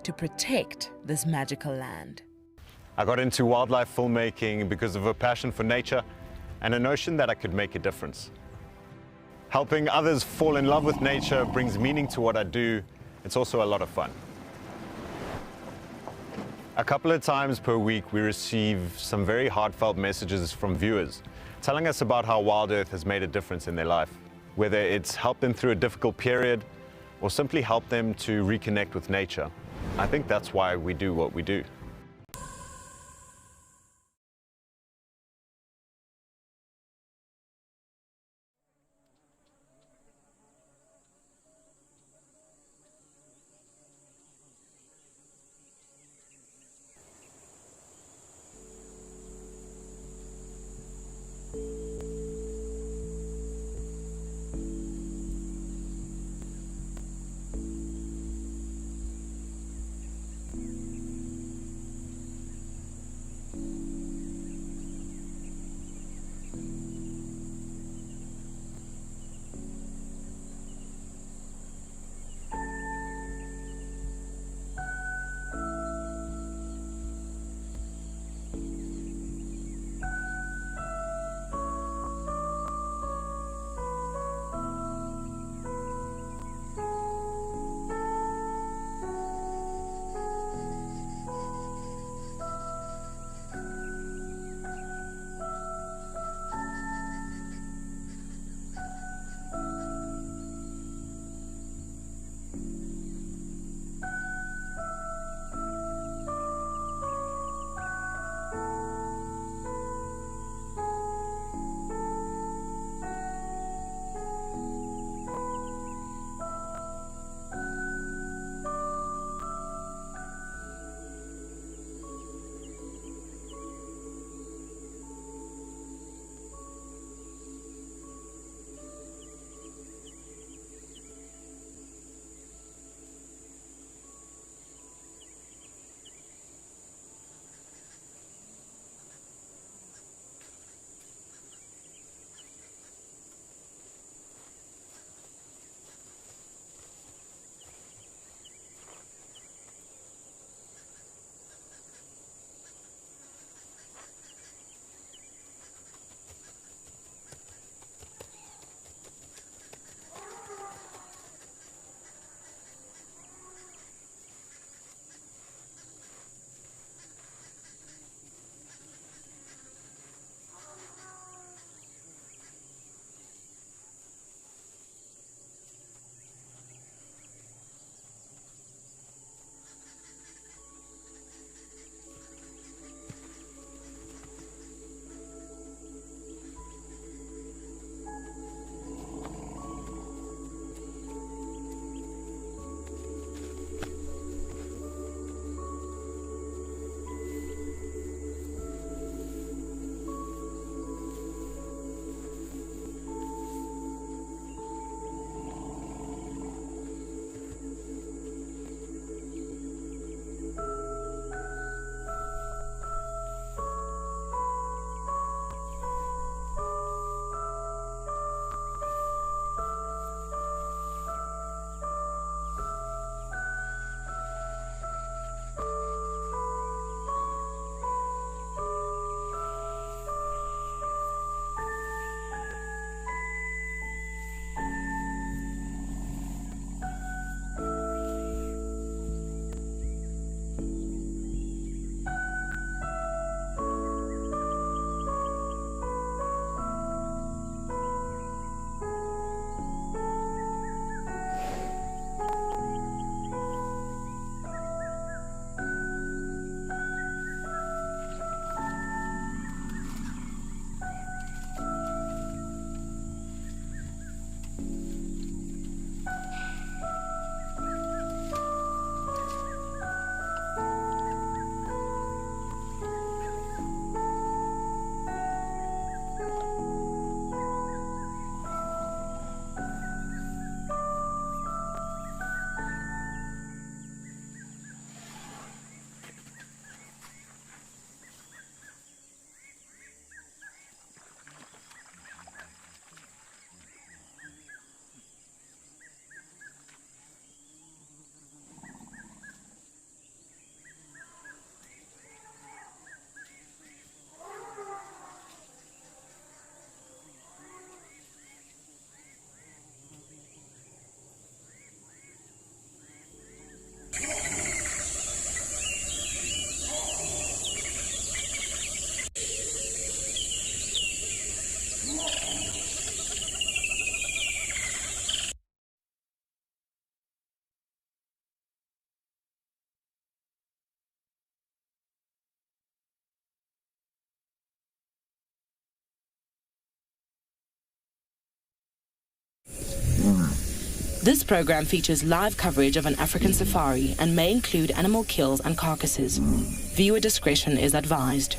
to protect this magical land. I got into wildlife filmmaking because of a passion for nature and a notion that I could make a difference. Helping others fall in love with nature brings meaning to what I do. It's also a lot of fun. A couple of times per week, we receive some very heartfelt messages from viewers telling us about how Wild Earth has made a difference in their life, whether it's helped them through a difficult period or simply helped them to reconnect with nature. I think that's why we do what we do. This program features live coverage of an African safari and may include animal kills and carcasses. Viewer discretion is advised.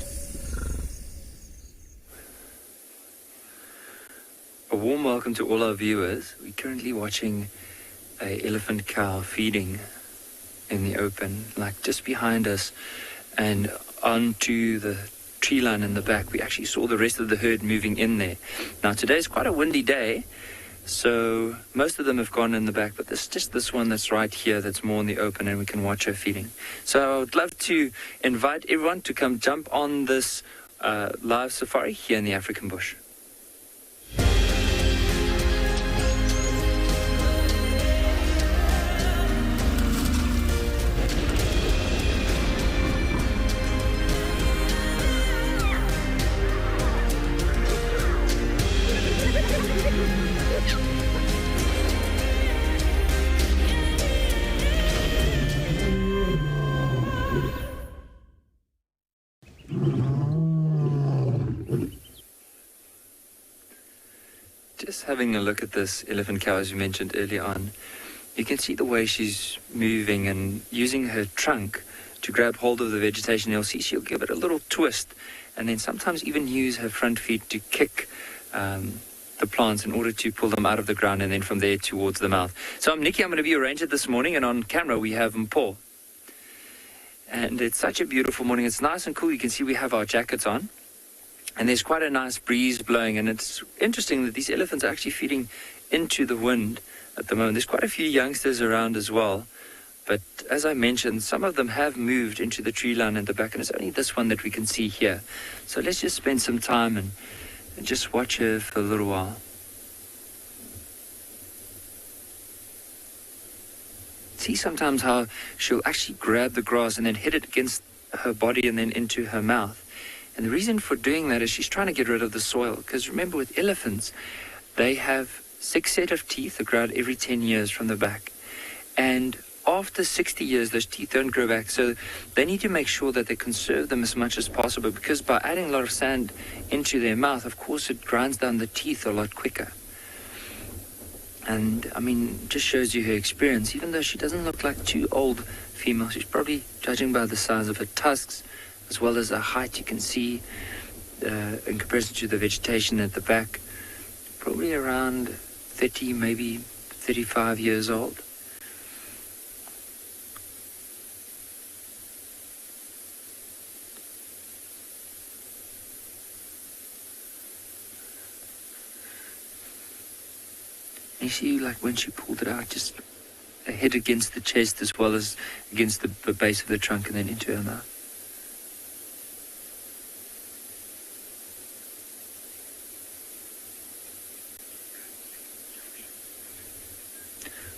A warm welcome to all our viewers. We're currently watching an elephant cow feeding in the open, like just behind us, and onto the tree line in the back. We actually saw the rest of the herd moving in there. Now today's quite a windy day, so most of them have gone in the back, but there's just this one that's right here that's more in the open, and we can watch her feeding. So I would love to invite everyone to come jump on this live safari here in the African bush. Just having a look at this elephant cow, as you mentioned earlier on, you can see the way she's moving and using her trunk to grab hold of the vegetation. You'll see she'll give it a little twist and then sometimes even use her front feet to kick the plants in order to pull them out of the ground and then from there towards the mouth. So I'm Nikki, I'm going to be your ranger this morning, and on camera we have Mpho. And it's such a beautiful morning. It's nice and cool. You can see we have our jackets on. And there's quite a nice breeze blowing, and it's interesting that these elephants are actually feeding into the wind at the moment. There's quite a few youngsters around as well, but as I mentioned, some of them have moved into the tree line at the back, and it's only this one that we can see here. So let's just spend some time and just watch her for a little while. See sometimes how she'll actually grab the grass and then hit it against her body and then into her mouth. And the reason for doing that is she's trying to get rid of the soil. Because remember, with elephants, they have 6 sets of teeth that grow out every 10 years from the back. And after 60 years, those teeth don't grow back. So they need to make sure that they conserve them as much as possible. Because by adding a lot of sand into their mouth, of course, it grinds down the teeth a lot quicker. And, I mean, just shows you her experience. Even though she doesn't look like too old female, she's probably, judging by the size of her tusks, as well as the height, you can see in comparison to the vegetation at the back, probably around 30, maybe 35 years old. You see, like when she pulled it out, just a hit against the chest as well as against the base of the trunk and then into her mouth.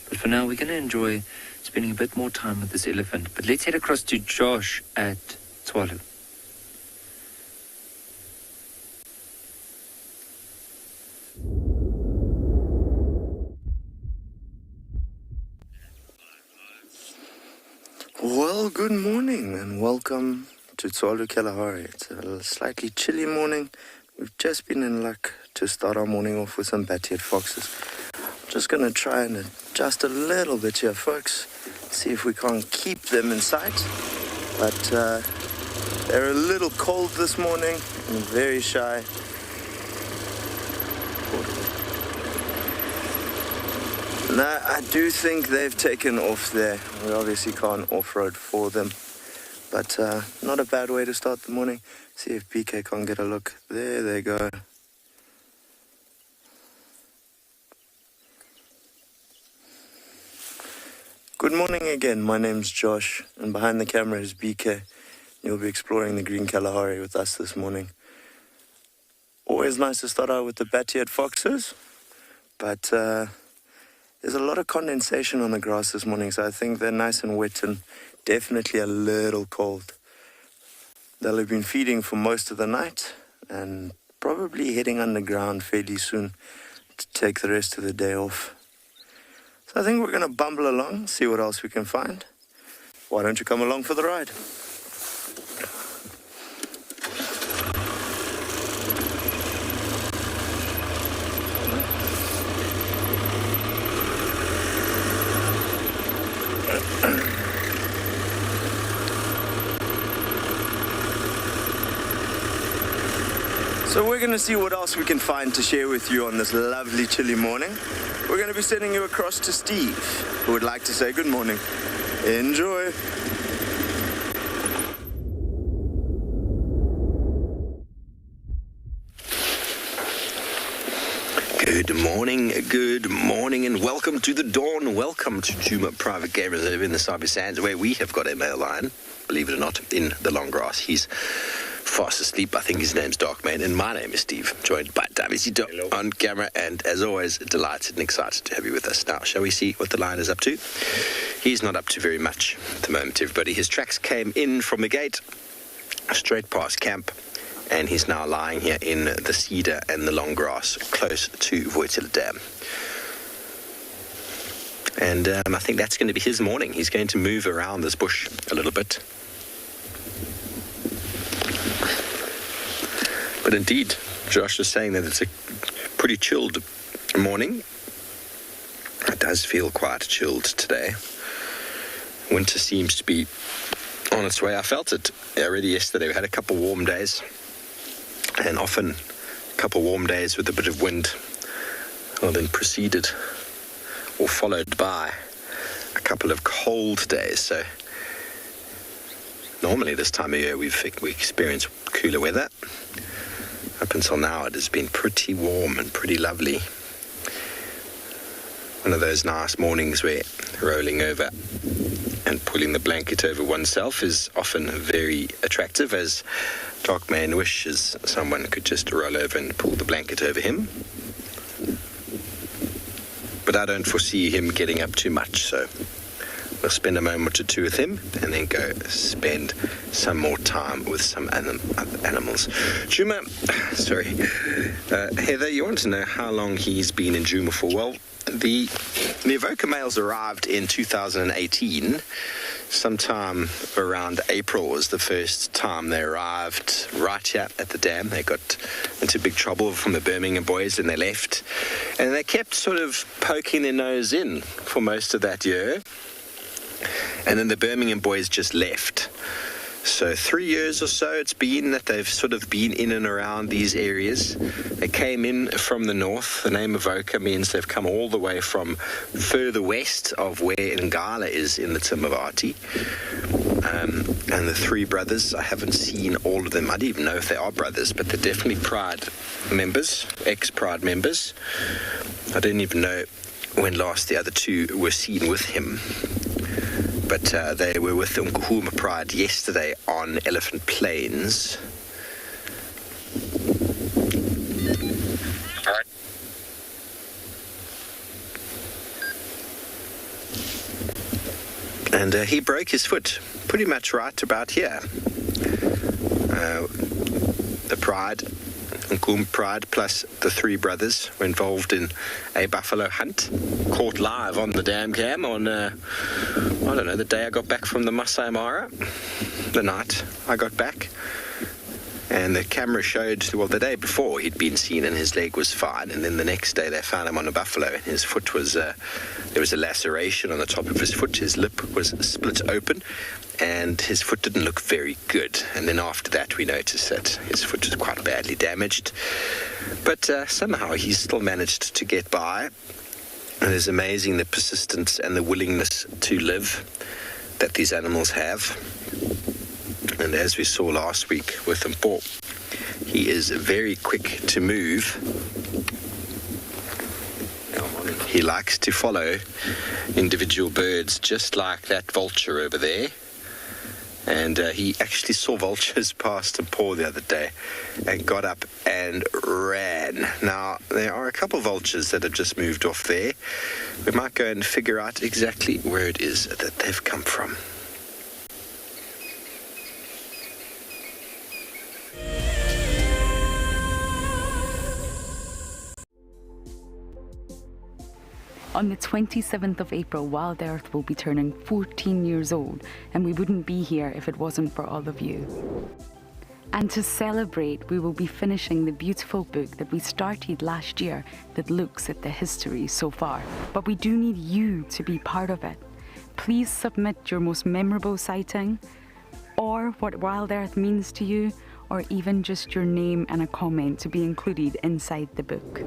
But for now, we're going to enjoy spending a bit more time with this elephant. But let's head across to Josh at Tswalu. Well, good morning and welcome to Tswalu, Kalahari. It's a slightly chilly morning. We've just been in luck to start our morning off with some bat-eared foxes. Just going to try and adjust a little bit here, folks. See if we can't keep them in sight. But they're a little cold this morning and very shy. No, I do think they've taken off there. We obviously can't off-road for them. But not a bad way to start the morning. See if BK can't get a look. There they go. Good morning again. My name's Josh, and behind the camera is BK. You'll be exploring the Green Kalahari with us this morning. Always nice to start out with the bat-eared foxes, but there's a lot of condensation on the grass this morning, so I think they're nice and wet and definitely a little cold. They'll have been feeding for most of the night and probably heading underground fairly soon to take the rest of the day off. So I think we're going to bumble along, see what else we can find. Why don't you come along for the ride? So we're going to see what else we can find to share with you on this lovely chilly morning. We're going to be sending you across to Steve, who would like to say good morning. Enjoy. Good morning, and welcome to the dawn. Welcome to Djuma Private Game Reserve in the Sabi Sands, where we have got a male lion, believe it or not, in the long grass. He's fast asleep. I think his name's Darkman, and my name is Steve, joined by Davisito on camera, and as always, delighted and excited to have you with us. Now, shall we see what the lion is up to? He's not up to very much at the moment, everybody. His tracks came in from the gate, straight past camp, and he's now lying here in the cedar and the long grass close to Voitila Dam. And I think that's going to be his morning. He's going to move around this bush a little bit. But indeed, Josh is saying that it's a pretty chilled morning. It does feel quite chilled today. Winter seems to be on its way. I felt it already yesterday. We had a couple warm days. And often a couple warm days with a bit of wind are then preceded or followed by a couple of cold days. So normally this time of year we experience cooler weather. Up until now it has been pretty warm and pretty lovely. One of those nice mornings where rolling over and pulling the blanket over oneself is often very attractive, as Darkman wishes someone could just roll over and pull the blanket over him. But I don't foresee him getting up too much, so we'll spend a moment or two with him and then go spend some more time with some animals. Djuma, Heather, you want to know how long he's been in Djuma for? Well, the Avoca males arrived in 2018. Sometime around April was the first time they arrived right here at the dam. They got into big trouble from the Birmingham boys and they left. And they kept sort of poking their nose in for most of that year. And then the Birmingham boys just left. So 3 years or so it's been that they've sort of been in and around these areas. They came in from the north. The name Avoca means they've come all the way from further west of where Ngala is in the Timavati. And the three brothers, I haven't seen all of them. I don't even know if they are brothers, but they're definitely Pride members, ex-Pride members. I don't even know when last the other two were seen with him. But they were with the Nkuhuma Pride yesterday on Elephant Plains. And he broke his foot pretty much right about here. The Pride, Nkuhuma Pride, plus the three brothers were involved in a buffalo hunt, caught live on the dam cam on, I don't know, the day I got back from the Masai Mara, the night I got back. And the camera showed, well, the day before he'd been seen and his leg was fine. And then the next day they found him on a buffalo and his foot was, there was a laceration on the top of his foot. His lip was split open and his foot didn't look very good. And then after that we noticed that his foot was quite badly damaged. But somehow he still managed to get by. And it's amazing the persistence and the willingness to live that these animals have. And as we saw last week with Mpo, he is very quick to move. He likes to follow individual birds, just like that vulture over there. And he actually saw vultures past Mpo the other day and got up and ran. Now, there are a couple vultures that have just moved off there. We might go and figure out exactly where it is that they've come from. On the 27th of April, Wild Earth will be turning 14 years old, and we wouldn't be here if it wasn't for all of you. And to celebrate, we will be finishing the beautiful book that we started last year that looks at the history so far. But we do need you to be part of it. Please submit your most memorable sighting, or what Wild Earth means to you, or even just your name and a comment to be included inside the book.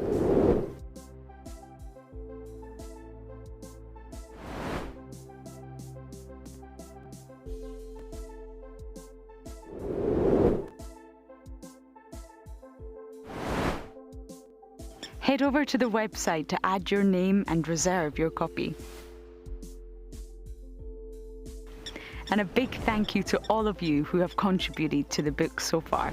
Head over to the website to add your name and reserve your copy. And a big thank you to all of you who have contributed to the book so far.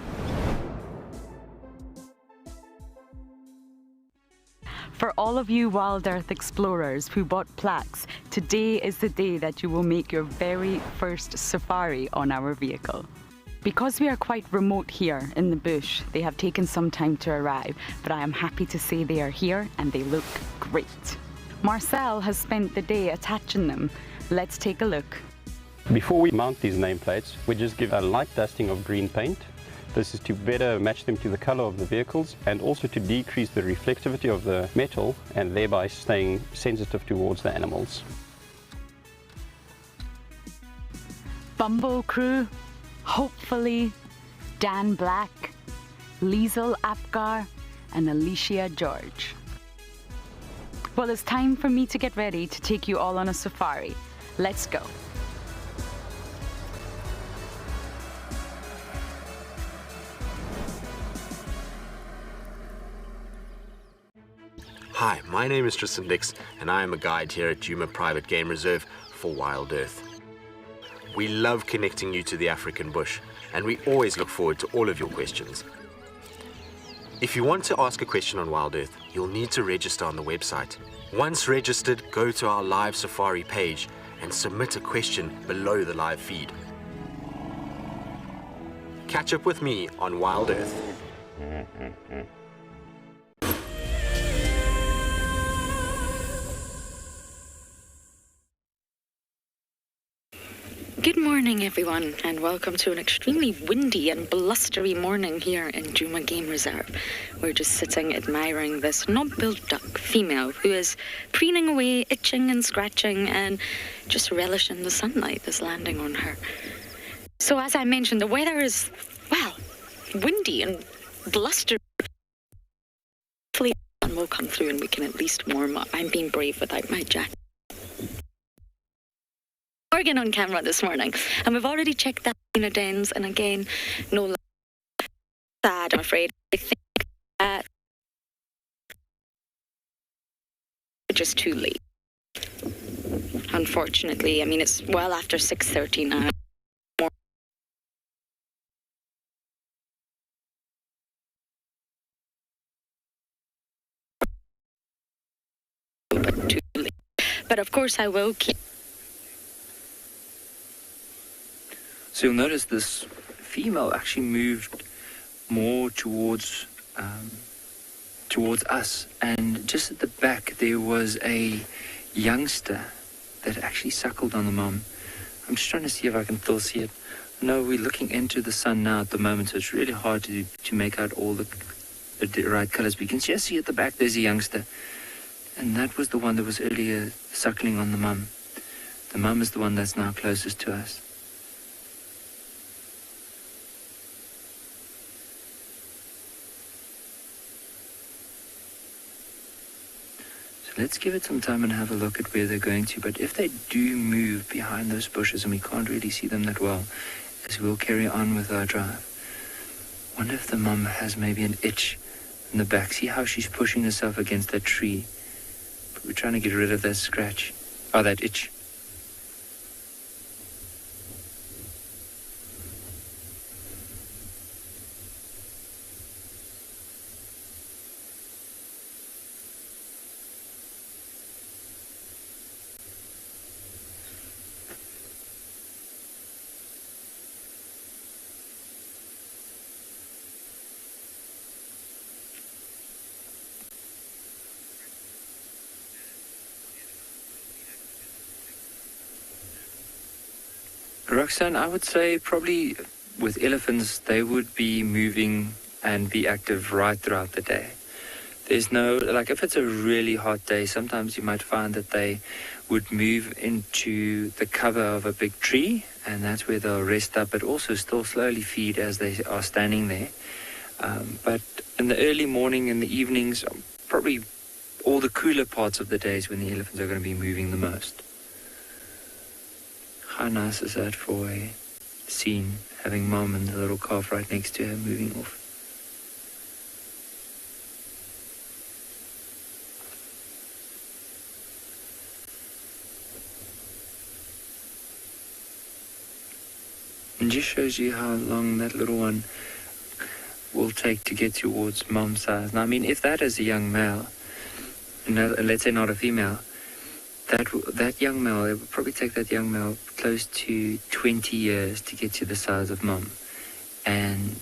For all of you Wild Earth explorers who bought plaques, today is the day that you will make your very first safari on our vehicle. Because we are quite remote here in the bush, they have taken some time to arrive, but I am happy to say they are here and they look great. Marcel has spent the day attaching them. Let's take a look. Before we mount these nameplates, we just give a light dusting of green paint. This is to better match them to the color of the vehicles and also to decrease the reflectivity of the metal and thereby staying sensitive towards the animals. Bumbo crew, hopefully Dan Black, Liesel Apgar and Alicia George. Well, it's time for me to get ready to take you all on a safari. Let's go. Hi, my name is Tristan Dix, and I am a guide here at Djuma Private Game Reserve for Wild Earth. We love connecting you to the African bush, and we always look forward to all of your questions. If you want to ask a question on Wild Earth, you'll need to register on the website. Once registered, go to our live safari page and submit a question below the live feed. Catch up with me on Wild Earth. Good morning, everyone, and welcome to an extremely windy and blustery morning here in Djuma Game Reserve. We're just sitting admiring this knob-billed duck female who is preening away, itching and scratching, and just relishing the sunlight that's landing on her. So as I mentioned, the weather is, well, windy and blustery. Hopefully the sun will come through and we can at least warm up. I'm being brave without my jacket. Morgan on camera this morning, and we've already checked that dens, and again, no sad, I'm afraid. I think that just too late. Unfortunately, I mean, it's well after 6:30 now. But too late. But of course, I will keep. So you'll notice this female actually moved more towards us, and just at the back there was a youngster that actually suckled on the mom. I'm just trying to see if I can still see it. No, we're looking into the sun now at the moment, so it's really hard to make out all the right colors. But you can just see at the back there's a youngster, and that was the one that was earlier suckling on the mum. The mum is the one that's now closest to us. Let's give it some time and have a look at where they're going to. But if they do move behind those bushes and we can't really see them that well, as we'll carry on with our drive, wonder if the mum has maybe an itch in the back. See how she's pushing herself against that tree. But we're trying to get rid of that scratch, or that itch. Roxanne, I would say probably with elephants, they would be moving and be active right throughout the day. There's no, like if it's a really hot day, sometimes you might find that they would move into the cover of a big tree, and that's where they'll rest up, but also still slowly feed as they are standing there. But in the early morning and the evenings, probably all the cooler parts of the days when the elephants are going to be moving the most. How nice is that for a scene, having Mom and the little calf right next to her moving off. And just shows you how long that little one will take to get towards Mom's size. Now, I mean, if that is a young male, and let's say not a female, that young male, it would probably take that young male close to 20 years to get to the size of Mom, and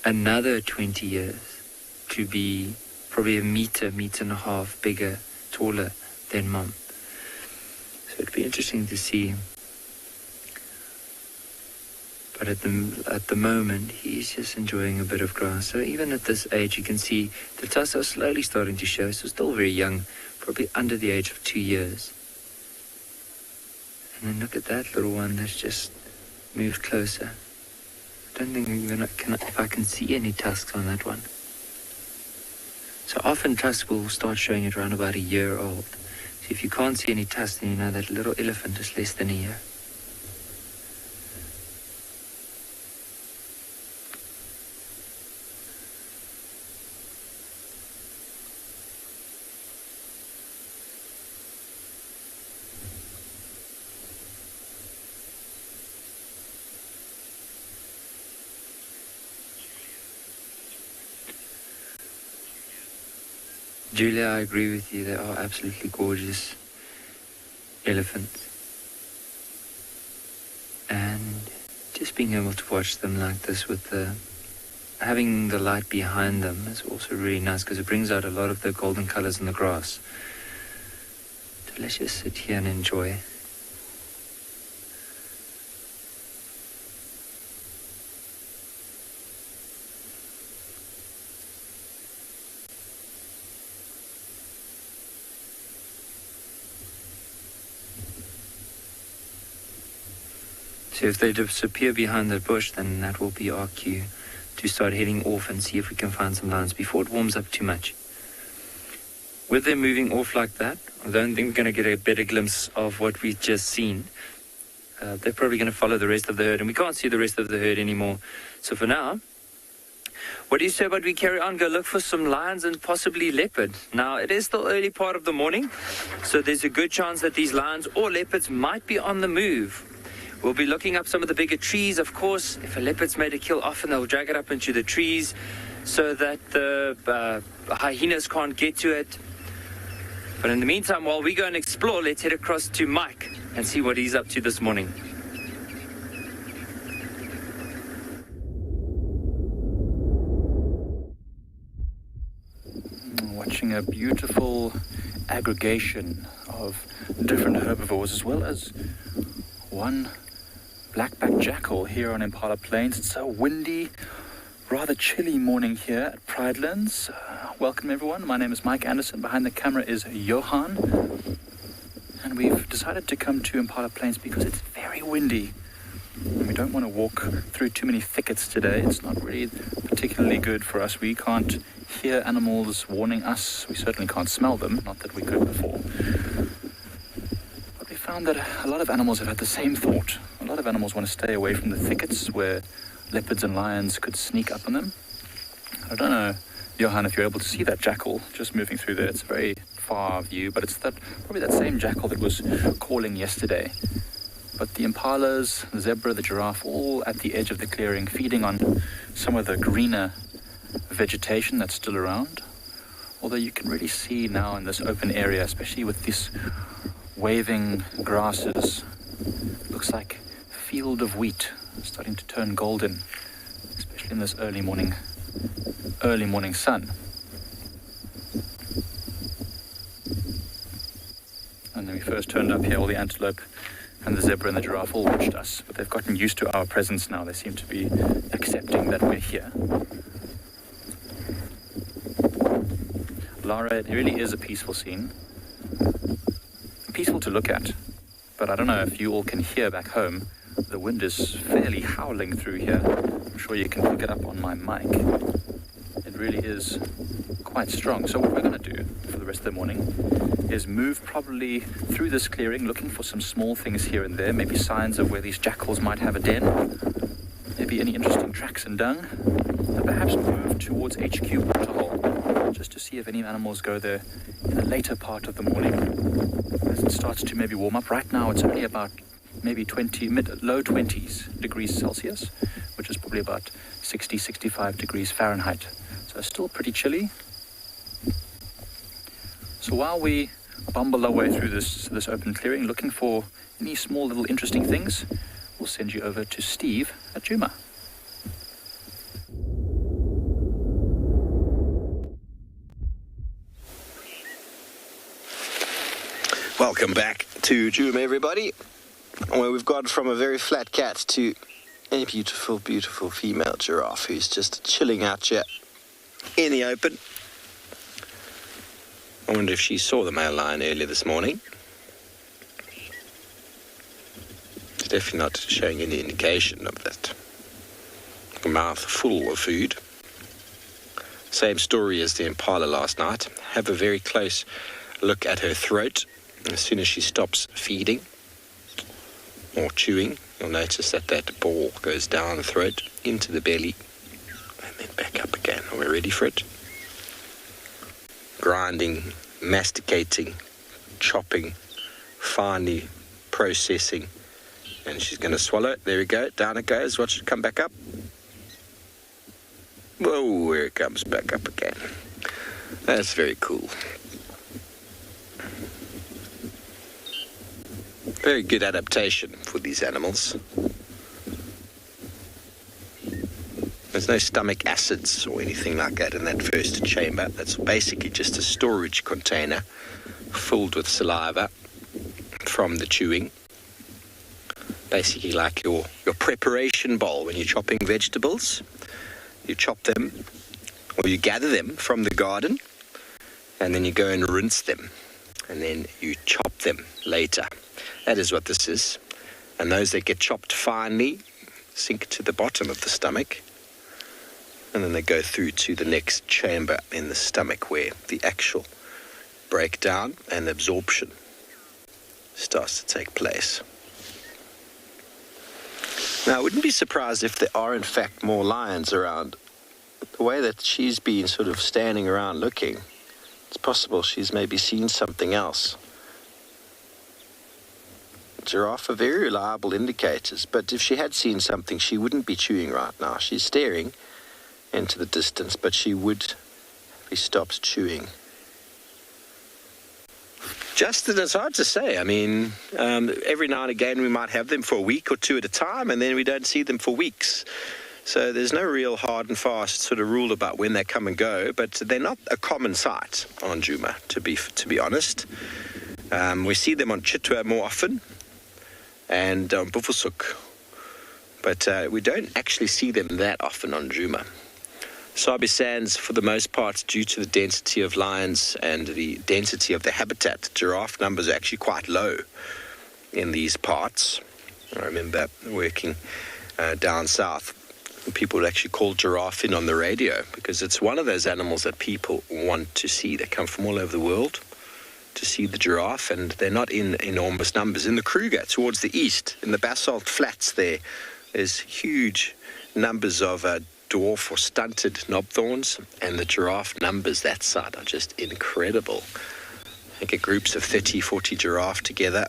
another 20 years to be probably a meter and a half bigger, taller than Mom. So it'd be interesting to see. But at the moment, he's just enjoying a bit of grass. So even at this age, you can see the tusks are slowly starting to show. So still very young, probably under the age of 2 years. And then look at that little one that's just moved closer. I don't think if I can see any tusks on that one. So often tusks will start showing at around about a year old. So if you can't see any tusks, then you know that little elephant is less than a year. Julia, I agree with you. They are absolutely gorgeous elephants. And just being able to watch them like this with having the light behind them is also really nice because it brings out a lot of the golden colors in the grass. So let's just sit here and enjoy. So if they disappear behind the bush, then that will be our cue to start heading off and see if we can find some lions before it warms up too much. With them moving off like that, I don't think we're going to get a better glimpse of what we've just seen. They're probably going to follow the rest of the herd, and we can't see the rest of the herd anymore. So for now, what do you say about we carry on, go look for some lions and possibly leopard? Now, it is still early part of the morning, so there's a good chance that these lions or leopards might be on the move. We'll be looking up some of the bigger trees, of course. If a leopard's made a kill, often they'll drag it up into the trees so that the hyenas can't get to it. But in the meantime, while we go and explore, let's head across to Mike and see what he's up to this morning. Watching a beautiful aggregation of different herbivores as well as one black-backed jackal here on Impala Plains. It's a windy, rather chilly morning here at Pridelands. Welcome everyone, my name is Mike Anderson. Behind the camera is Johan. And we've decided to come to Impala Plains because it's very windy. And we don't want to walk through too many thickets today. It's not really particularly good for us. We can't hear animals warning us. We certainly can't smell them, not that we could before. But we found that a lot of animals have had the same thought. A lot of animals want to stay away from the thickets where leopards and lions could sneak up on them. I don't know, Johan, if you're able to see that jackal just moving through there. It's a very far view, but it's probably that same jackal that was calling yesterday. But the impalas, the zebra, the giraffe, all at the edge of the clearing, feeding on some of the greener vegetation that's still around. Although you can really see now in this open area, especially with these waving grasses, looks like a field of wheat starting to turn golden, especially in this early morning sun. And when we first turned up here, all the antelope and the zebra and the giraffe all watched us, but they've gotten used to our presence now. They seem to be accepting that we're here. Lara, it really is a peaceful scene. Peaceful to look at. But I don't know if you all can hear back home. The wind is fairly howling through here. I'm sure you can pick it up on my mic. It really is quite strong. So what we're going to do for the rest of the morning is move probably through this clearing, looking for some small things here and there, maybe signs of where these jackals might have a den, maybe any interesting tracks and dung, and perhaps move towards HQ Waterhole, just to see if any animals go there in the later part of the morning, as it starts to maybe warm up. Right now it's only about maybe low 20s degrees Celsius, which is probably about 65 degrees Fahrenheit. So still pretty chilly. So while we bumble our way through this open clearing, looking for any small little interesting things, we'll send you over to Steve at Djuma. Welcome back to Djuma, everybody, where we've gone from a very flat cat to a beautiful, beautiful female giraffe who's just chilling out here in the open. I wonder if she saw the male lion earlier this morning. It's definitely not showing any indication of that. Mouth full of food. Same story as the impala last night. Have a very close look at her throat. As soon as she stops feeding or chewing, you'll notice that that ball goes down the throat, into the belly, and then back up again. Are we ready for it? Grinding, masticating, chopping, finely processing, and she's going to swallow it. There we go. Down it goes. Watch it come back up. Whoa, here it comes back up again. That's very cool. Very good adaptation for these animals. There's no stomach acids or anything like that in that first chamber. That's basically just a storage container filled with saliva from the chewing. Basically like your preparation bowl when you're chopping vegetables. You chop them, or you gather them from the garden, and then you go and rinse them, and then you chop them later. That is what this is. And those that get chopped finely sink to the bottom of the stomach, and then they go through to the next chamber in the stomach where the actual breakdown and absorption starts to take place. Now, I wouldn't be surprised if there are in fact more lions around. The way that she's been sort of standing around looking, it's possible she's maybe seen something else. Giraffe are very reliable indicators, but if she had seen something, she wouldn't be chewing right now. She's staring into the distance, but she would be stopped chewing. Justin, it's hard to say. I mean, every now and again we might have them for a week or two at a time, and then we don't see them for weeks. So there's no real hard and fast sort of rule about when they come and go, but they're not a common sight on Djuma, to be honest. We see them on Chitwa more often and on Buffelshoek, but we don't actually see them that often on Djuma. Sabi Sands, for the most part, due to the density of lions and the density of the habitat, giraffe numbers are actually quite low in these parts. I remember working down south, people would actually call giraffe in on the radio because it's one of those animals that people want to see. They come from all over the world to see the giraffe, and they're not in enormous numbers. In the Kruger, towards the east, in the basalt flats there's huge numbers of dwarf or stunted knobthorns, and the giraffe numbers that side are just incredible. I get groups of 30, 40 giraffe together.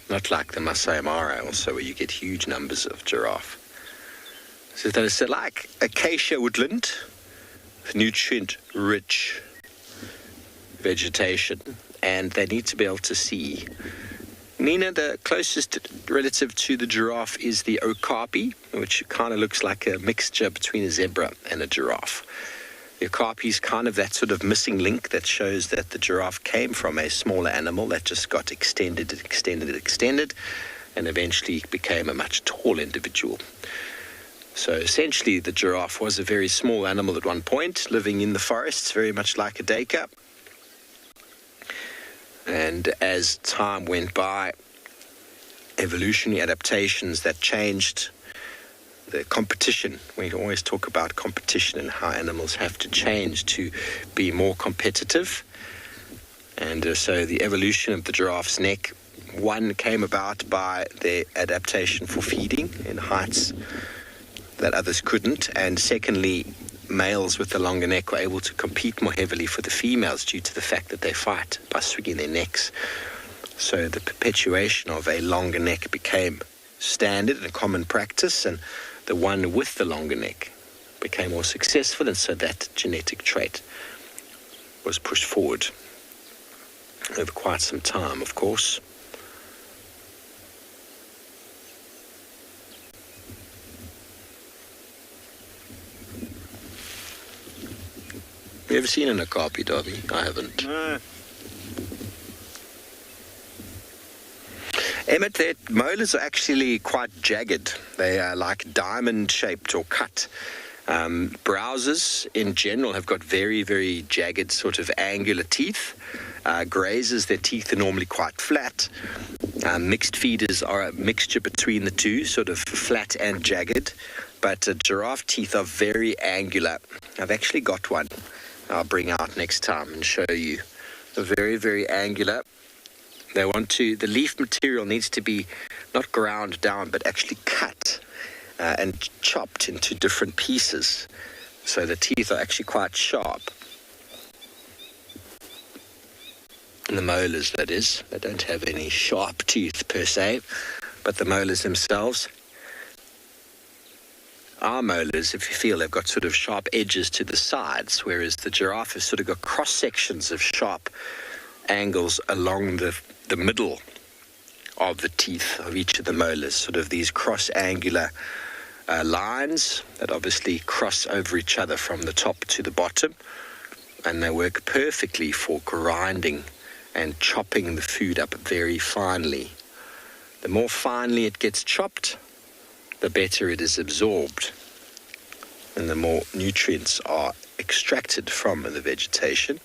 Not like the Masai Mara also, where you get huge numbers of giraffe. So there's like acacia woodland, nutrient-rich vegetation, and they need to be able to see. Nina, the closest relative to the giraffe is the okapi, which kind of looks like a mixture between a zebra and a giraffe. The okapi is kind of that sort of missing link that shows that the giraffe came from a smaller animal that just got extended, and eventually became a much taller individual. So essentially the giraffe was a very small animal at one point, living in the forests, very much like a duiker. And as time went by, evolutionary adaptations that changed the competition. We always talk about competition and how animals have to change to be more competitive. And so the evolution of the giraffe's neck, one came about by their adaptation for feeding in heights that others couldn't, and secondly, males with the longer neck were able to compete more heavily for the females due to the fact that they fight by swinging their necks. So the perpetuation of a longer neck became standard and common practice, and the one with the longer neck became more successful, and so that genetic trait was pushed forward over quite some time, of course. You ever seen an okapi, Darby? I haven't. No. Emmett, their molars are actually quite jagged. They are like diamond-shaped or cut. Browsers, in general, have got very, very jagged, sort of angular teeth. Grazers, their teeth are normally quite flat. Mixed feeders are a mixture between the two, sort of flat and jagged. But giraffe teeth are very angular. I've actually got one I'll bring out next time and show you. They're very, very angular. They want to, the leaf material needs to be not ground down, but actually cut and chopped into different pieces. So the teeth are actually quite sharp. And the molars, that is. They don't have any sharp teeth per se, but the molars themselves. Our molars, if you feel, they've got sort of sharp edges to the sides, whereas the giraffe has sort of got cross sections of sharp angles along the middle of the teeth of each of the molars, sort of these cross-angular lines that obviously cross over each other from the top to the bottom, and they work perfectly for grinding and chopping the food up very finely. The more finely it gets chopped, the better it is absorbed, and the more nutrients are extracted from the vegetation.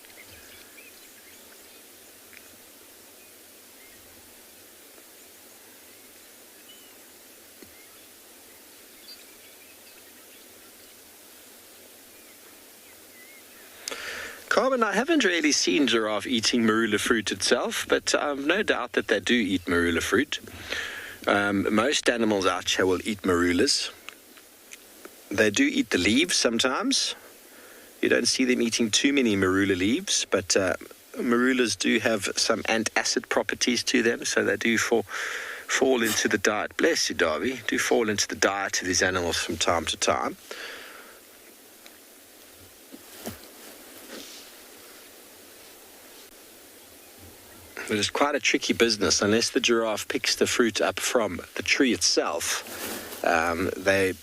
Carmen, I haven't really seen giraffe eating marula fruit itself, but I've no doubt that they do eat marula fruit. Most animals out here will eat marulas. They do eat the leaves sometimes. You don't see them eating too many marula leaves, but marulas do have some antacid properties to them, so they do fall into the diet. Bless you, Darby. Do fall into the diet of these animals from time to time. But it's quite a tricky business. Unless the giraffe picks the fruit up from the tree itself, they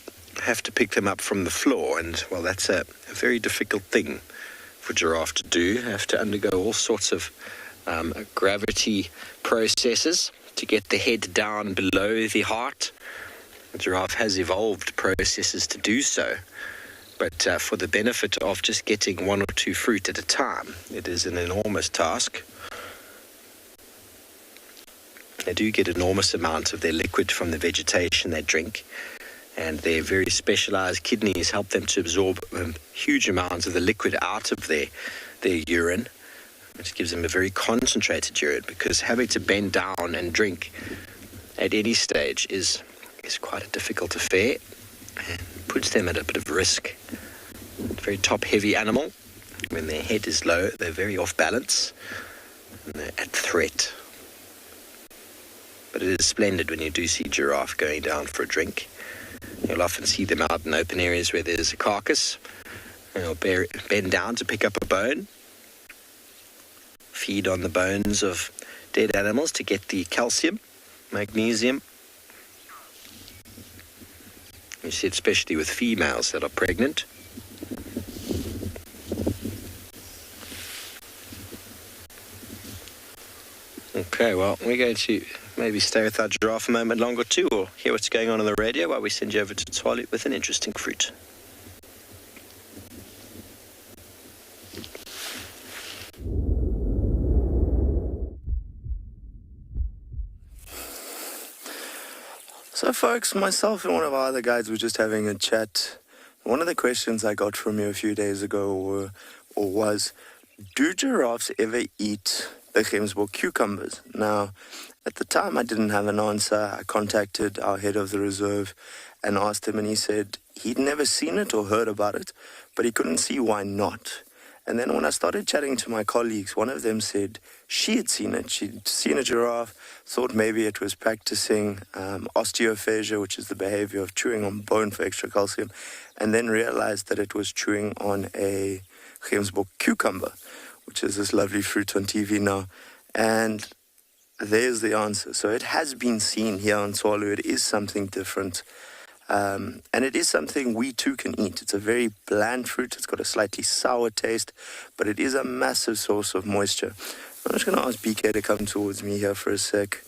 have to pick them up from the floor, and well, that's a very difficult thing for giraffe to do. They have to undergo all sorts of gravity processes to get the head down below the heart. The giraffe has evolved processes to do so, but for the benefit of just getting one or two fruit at a time, it is an enormous task. They do get enormous amounts of their liquid from the vegetation they drink, and their very specialized kidneys help them to absorb huge amounts of the liquid out of their urine, which gives them a very concentrated urine, because having to bend down and drink at any stage is quite a difficult affair and puts them at a bit of risk. A very top-heavy animal. When their head is low, they're very off balance and they're at threat. But it is splendid when you do see giraffe going down for a drink. You'll often see them out in open areas where there's a carcass. And they'll bend down to pick up a bone, feed on the bones of dead animals to get the calcium, magnesium. You see it especially with females that are pregnant. Okay, well, we're going to maybe stay with our giraffe a moment longer too, or hear what's going on the radio while we send you over to Tswalu with an interesting fruit. So folks, myself and one of our other guides were just having a chat. One of the questions I got from you a few days ago was, do giraffes ever eat the Gemsbok cucumbers? Now, at the time I didn't have an answer. I contacted our head of the reserve and asked him, and he said he'd never seen it or heard about it, but he couldn't see why not. And then when I started chatting to my colleagues, one of them said she had seen it. She'd seen a giraffe, thought maybe it was practicing osteophagia, which is the behavior of chewing on bone for extra calcium, and then realized that it was chewing on a Gemsbok cucumber, which is this lovely fruit on TV now. And there's the answer. So it has been seen here on Tswalu. It is something different. And it is something we too can eat. It's a very bland fruit. It's got a slightly sour taste, but it is a massive source of moisture. I'm just going to ask BK to come towards me here for a sec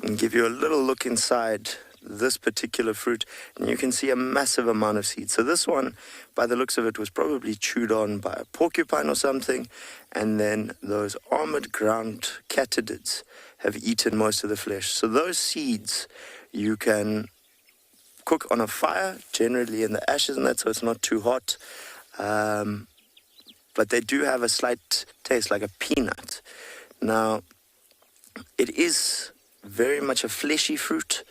and give you a little look inside this particular fruit, and you can see a massive amount of seeds. So this one, by the looks of it, was probably chewed on by a porcupine or something, and then those armored ground katydids have eaten most of the flesh. So those seeds you can cook on a fire, generally in the ashes and that, so it's not too hot. But they do have a slight taste like a peanut. Now, it is very much a fleshy fruit,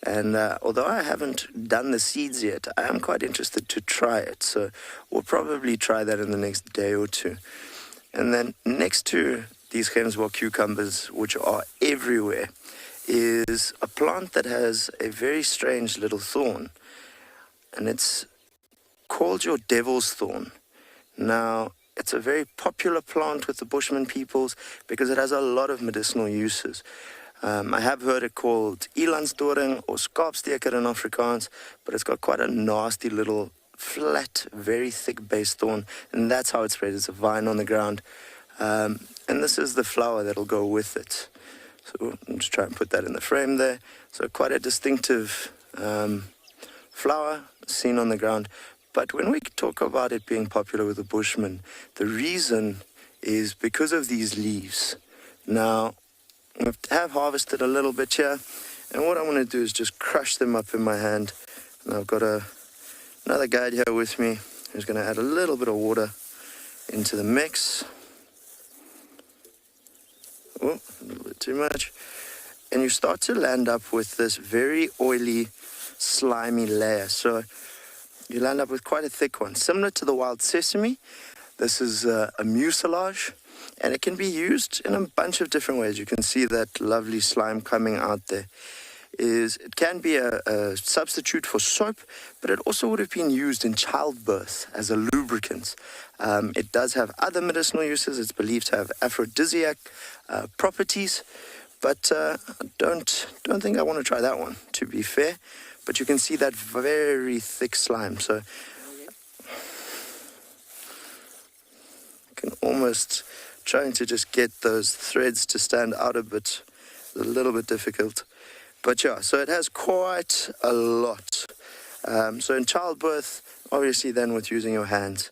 and although I haven't done the seeds yet, I am quite interested to try it. So we'll probably try that in the next day or two. And then next to these Gemsbok cucumbers, which are everywhere, is a plant that has a very strange little thorn, and it's called your devil's thorn. Now, it's a very popular plant with the Bushman peoples because it has a lot of medicinal uses. I have heard it called elandsdoring or skaapsteker in Afrikaans, but it's got quite a nasty little flat, very thick base thorn, and that's how it's spread. It's a vine on the ground, and this is the flower that'll go with it. So I'll just try and put that in the frame there. So quite a distinctive flower seen on the ground. But when we talk about it being popular with the Bushmen, the reason is because of these leaves. Now, I have harvested a little bit here, and what I want to do is just crush them up in my hand. And I've got another guide here with me who's going to add a little bit of water into the mix. Oh, a little bit too much. And you start to land up with this very oily, slimy layer. So you land up with quite a thick one. Similar to the wild sesame, this is a mucilage, and it can be used in a bunch of different ways. You can see that lovely slime coming out there. It can be a substitute for soap, but it also would have been used in childbirth as a lubricant. It does have other medicinal uses. It's believed to have aphrodisiac properties, but I don't think I want to try that one, to be fair. But you can see that very thick slime, so you can almost trying to just get those threads to stand out a bit, a little bit difficult. But yeah, so it has quite a lot. So in childbirth, obviously then with using your hands.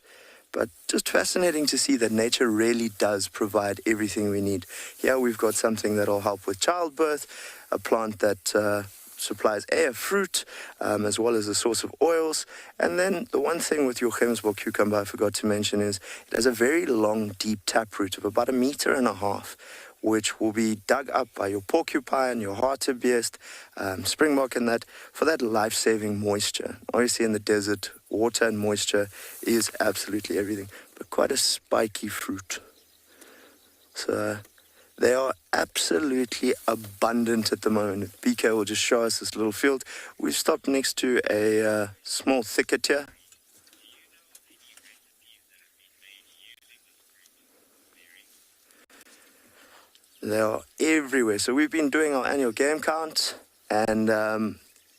But just fascinating to see that nature really does provide everything we need. Here we've got something that'll help with childbirth, a plant that supplies a fruit, as well as a source of oils. And then the one thing with your Gemsbok cucumber I forgot to mention is it has a very long, deep taproot of about 1.5 meters, which will be dug up by your porcupine, your hartebeest, springbok, and that for that life-saving moisture. Obviously in the desert, water and moisture is absolutely everything, but quite a spiky fruit. So they are absolutely abundant at the moment. BK will just show us this little field. We've stopped next to a small thicket here. They are everywhere. So we've been doing our annual game count, and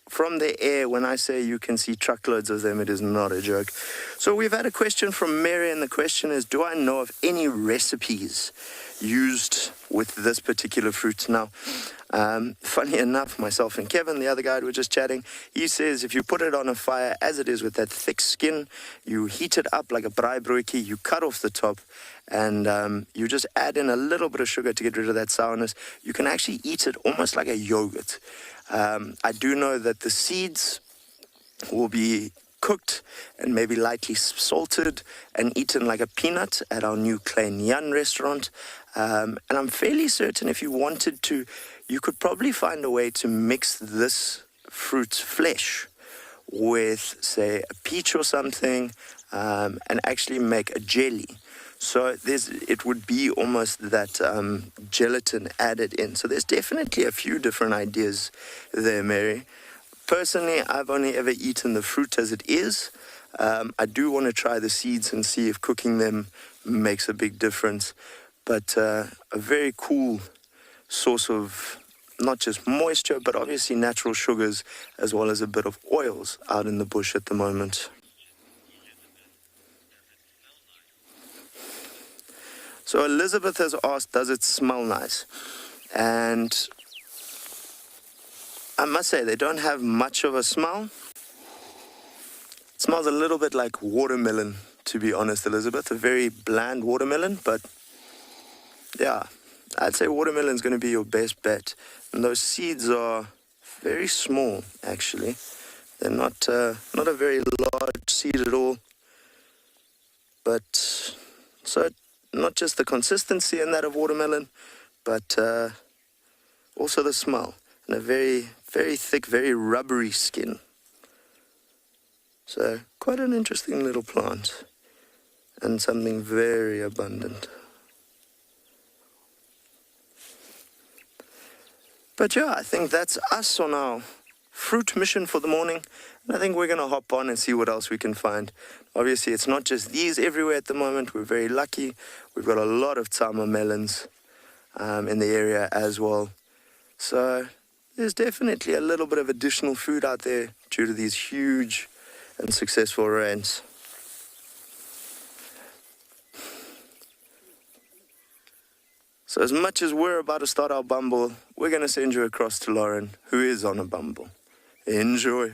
from the air, when I say you can see truckloads of them, it is not a joke. So we've had a question from Mary, and the question is, do I know of any recipes used with this particular fruit? Now, funny enough, myself and Kevin, the other guy, were just chatting. He says if you put it on a fire as it is with that thick skin, you heat it up like a braaibroodjie, you cut off the top, and you just add in a little bit of sugar to get rid of that sourness. You can actually eat it almost like a yogurt. I do know that the seeds will be cooked and maybe lightly salted and eaten like a peanut at our new Klein Jan restaurant. And I'm fairly certain if you wanted to, you could probably find a way to mix this fruit's flesh with, say, a peach or something, and actually make a jelly. So it would be almost that gelatin added in. So there's definitely a few different ideas there, Mary. Personally, I've only ever eaten the fruit as it is. I do want to try the seeds and see if cooking them makes a big difference. But a very cool source of not just moisture, but obviously natural sugars, as well as a bit of oils out in the bush at the moment. So Elizabeth has asked, does it smell nice? And I must say, they don't have much of a smell. It smells a little bit like watermelon, to be honest, Elizabeth. A very bland watermelon, but yeah, I'd say watermelon's going to be your best bet. And those seeds are very small, actually. They're not a very large seed at all. But so not just the consistency in that of watermelon, but also the smell. And a very, very thick, very rubbery skin. So quite an interesting little plant. And something very abundant. But yeah, I think that's us on our fruit mission for the morning. And I think we're going to hop on and see what else we can find. Obviously, it's not just these everywhere at the moment. We're very lucky. We've got a lot of tama melons in the area as well. So there's definitely a little bit of additional food out there due to these huge and successful rains. So as much as we're about to start our bumble, we're going to send you across to Lauren, who is on a bumble. Enjoy.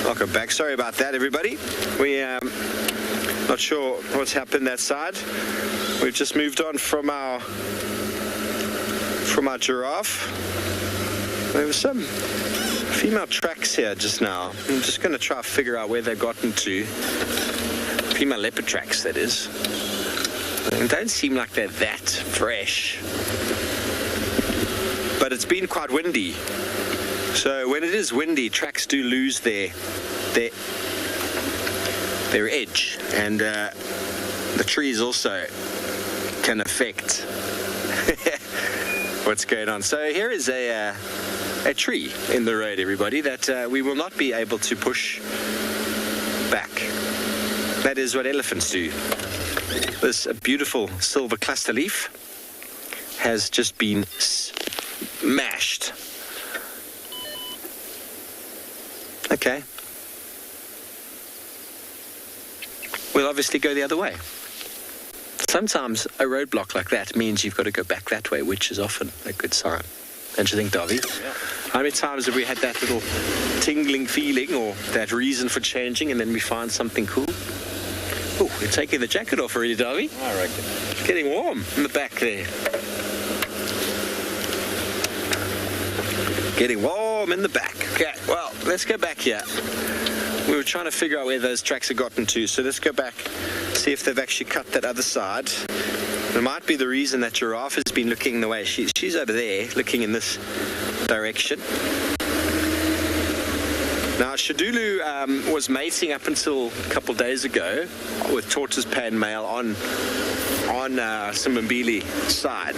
Welcome back. Sorry about that, everybody. We not sure what's happened that side. We've just moved on from our giraffe. There were some female tracks here just now. I'm just going to try to figure out where they've gotten to. Female leopard tracks, that is. They don't seem like they're that fresh. But it's been quite windy. So when it is windy, tracks do lose their edge, and the trees also can affect what's going on. So here is a tree in the road, everybody, that we will not be able to push back. That is what elephants do. This beautiful silver cluster leaf has just been smashed. Okay. We'll obviously go the other way. Sometimes a roadblock like that means you've got to go back that way, which is often a good sign. Don't you think, Davy? Yeah. How many times have we had that little tingling feeling or that reason for changing and then we find something cool? Oh, you're taking the jacket off already, Davy? I reckon. It's getting warm in the back there. Getting warm in the back. Okay, well, let's go back here. We were trying to figure out where those tracks have gotten to, so let's go back, see if they've actually cut that other side. It might be the reason that Giraffe has been looking the way she's over there, looking in this direction. Now, Shadulu was mating up until a couple days ago with Tortoise Pan male on Simbambili side.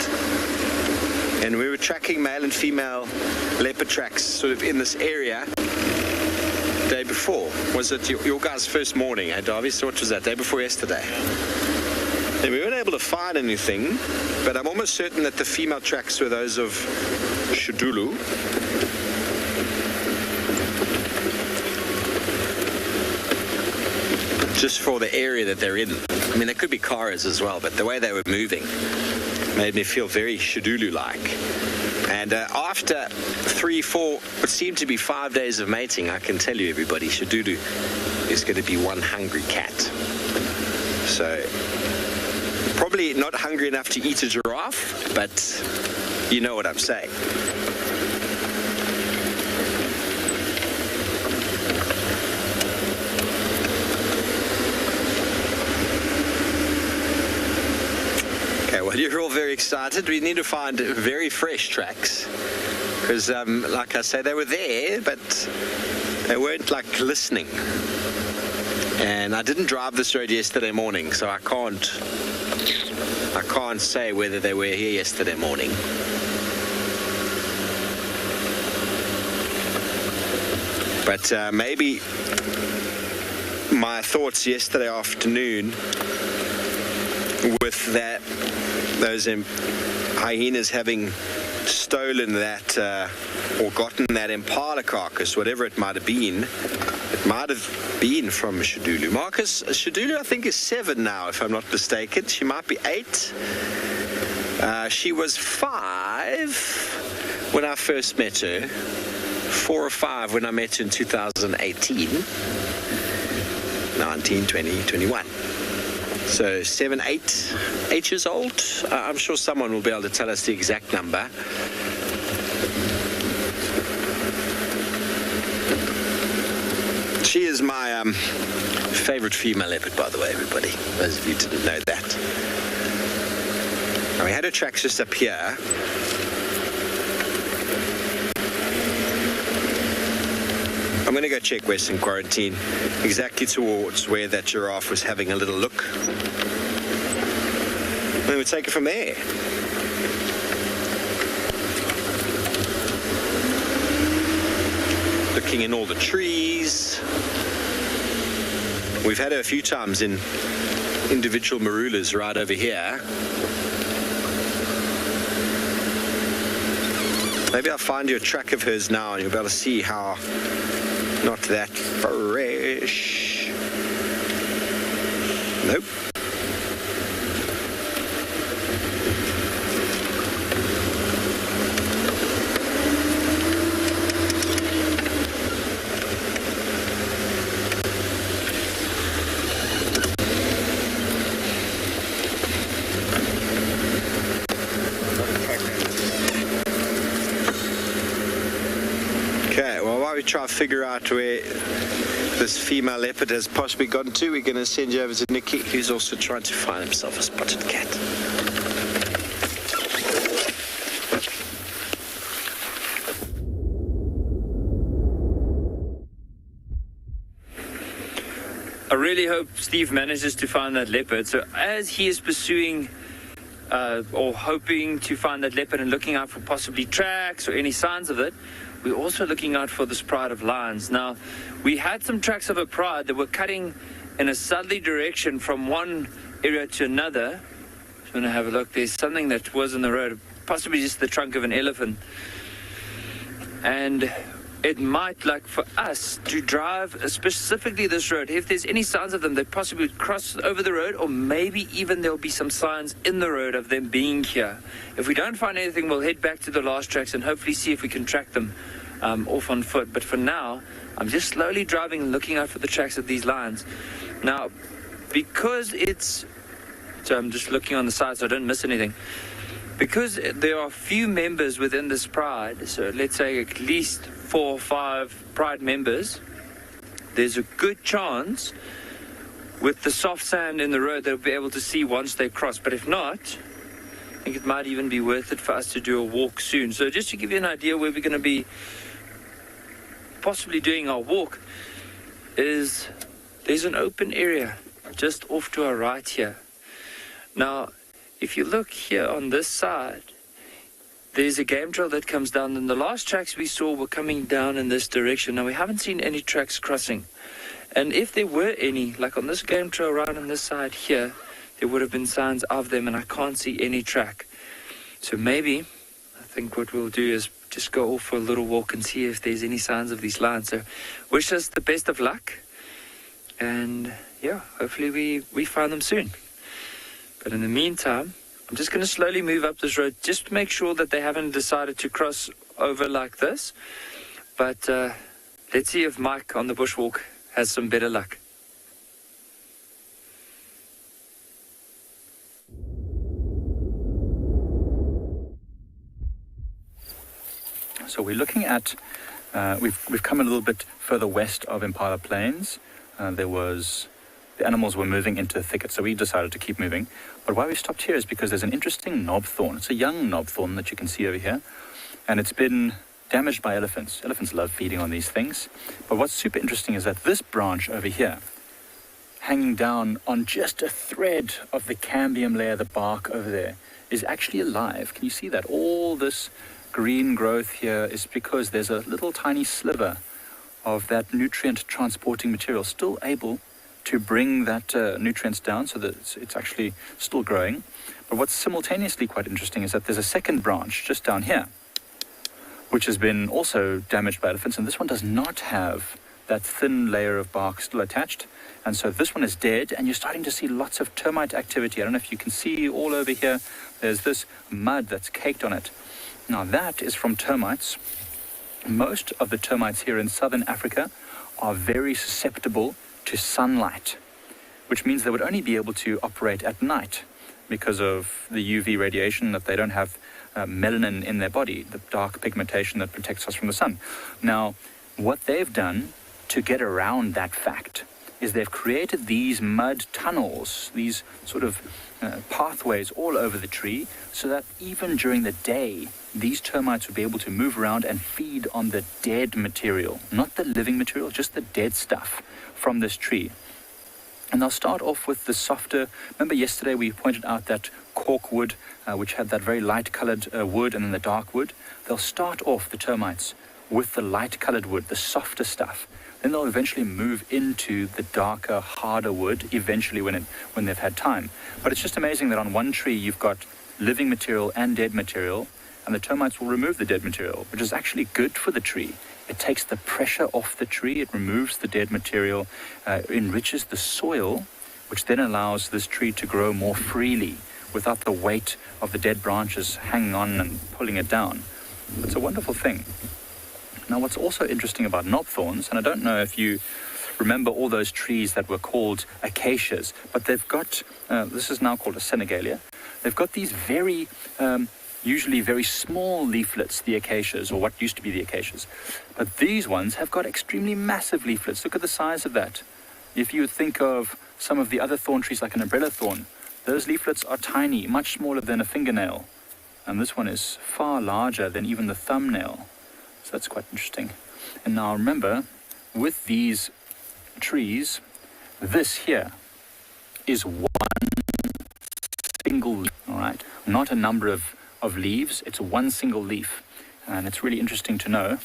And we were tracking male and female leopard tracks sort of in this area the day before. Was it your guys' first morning, eh, Davy? So what was that, day before yesterday? And we weren't able to find anything, but I'm almost certain that the female tracks were those of Shadulu. Just for the area that they're in. I mean, there could be Karas as well, but the way they were moving made me feel very Shadulu-like. And after 3, 4, what seemed to be 5 days of mating, I can tell you, everybody, Shadulu is going to be one hungry cat. So, probably not hungry enough to eat a giraffe, but you know what I'm saying. Well, you're all very excited. We need to find very fresh tracks because, like I say, they were there, but they weren't like listening. And I didn't drive this road yesterday morning, so I can't say whether they were here yesterday morning. But maybe my thoughts yesterday afternoon with those hyenas having stolen that or gotten that impala carcass, whatever it might have been. It might have been from Shadulu. Marcus, Shadulu I think is 7 now, if I'm not mistaken. She might be 8. She was 5 when I first met her. 4 or 5 when I met her in 2018. 19, 20, 21. So 7, 8 years old. I'm sure someone will be able to tell us the exact number. She is my favorite female leopard, by the way, everybody. Those of you who didn't know that. Now, we had her tracks just up here. I'm going to go check Western Quarantine, exactly towards where that giraffe was having a little look. And then we'll take it from there. Looking in all the trees. We've had her a few times in individual marulas right over here. Maybe I'll find you a track of hers now and you'll be able to see how not that fresh. Nope. Try to figure out where this female leopard has possibly gone to. We're going to send you over to Nicky, who's also trying to find himself a spotted cat. I really hope Steve manages to find that leopard. So as he is pursuing or hoping to find that leopard and looking out for possibly tracks or any signs of it, we're also looking out for this pride of lions. Now, we had some tracks of a pride that were cutting in a southerly direction from one area to another. Just want to have a look. There's something that was in the road, possibly just the trunk of an elephant. And it might, like for us, to drive specifically this road, if there's any signs of them, they possibly would cross over the road, or maybe even there'll be some signs in the road of them being here. If we don't find anything, we'll head back to the last tracks and hopefully see if we can track them off on foot. But for now, I'm just slowly driving and looking out for the tracks of these lions. Now, because so I'm just looking on the side so I don't miss anything. Because there are few members within this pride, so let's say at least 4 or 5 pride members, there's a good chance with the soft sand in the road they'll be able to see once they cross. But if not, I think it might even be worth it for us to do a walk soon. So just to give you an idea where we're going to be possibly doing our walk, is there's an open area just off to our right here. Now, if you look here on this side, there's a game trail that comes down, and the last tracks we saw were coming down in this direction. Now, we haven't seen any tracks crossing. And if there were any, like on this game trail right on this side here, there would have been signs of them, and I can't see any track. So maybe, I think what we'll do is just go off for a little walk and see if there's any signs of these lions. So wish us the best of luck. And yeah, hopefully we find them soon. But in the meantime, I'm just going to slowly move up this road just to make sure that they haven't decided to cross over like this. But let's see if Mike on the bushwalk has some better luck. So we're looking at, we've come a little bit further west of Impala Plains. The animals were moving into the thicket, so we decided to keep moving. But why we stopped here is because there's an interesting knobthorn. It's a young knobthorn that you can see over here, and it's been damaged by elephants. Elephants love feeding on these things. But what's super interesting is that this branch over here, hanging down on just a thread of the cambium layer, the bark over there, is actually alive. Can you see that? All this green growth here is because there's a little tiny sliver of that nutrient transporting material still able to bring that nutrients down so that it's actually still growing. But what's simultaneously quite interesting is that there's a second branch just down here, which has been also damaged by elephants, and this one does not have that thin layer of bark still attached. And so this one is dead, and you're starting to see lots of termite activity. I don't know if you can see all over here, there's this mud that's caked on it. Now that is from termites. Most of the termites here in southern Africa are very susceptible to sunlight, which means they would only be able to operate at night because of the UV radiation, that they don't have melanin in their body, the dark pigmentation that protects us from the sun. Now, what they've done to get around that fact is they've created these mud tunnels, these sort of pathways all over the tree, so that even during the day, these termites would be able to move around and feed on the dead material, not the living material, just the dead stuff from this tree. And they'll start off with the softer, remember yesterday we pointed out that cork wood, which had that very light-colored wood and then the dark wood. They'll start off, the termites, with the light-colored wood, the softer stuff. Then they'll eventually move into the darker, harder wood, eventually when they've had time. But it's just amazing that on one tree you've got living material and dead material, and the termites will remove the dead material, which is actually good for the tree. It takes the pressure off the tree, it removes the dead material, enriches the soil, which then allows this tree to grow more freely without the weight of the dead branches hanging on and pulling it down. It's a wonderful thing. Now, what's also interesting about knobthorns, and I don't know if you remember all those trees that were called acacias, but they've got, this is now called a Senegalia, they've got these very, usually very small leaflets, the acacias, or what used to be the acacias. But these ones have got extremely massive leaflets. Look at the size of that. If you think of some of the other thorn trees like an umbrella thorn, those leaflets are tiny, much smaller than a fingernail. And this one is far larger than even the thumbnail. So that's quite interesting. And now remember, with these trees, this here is one single leaf, all right? Not a number of leaves, it's one single leaf. And it's really interesting to know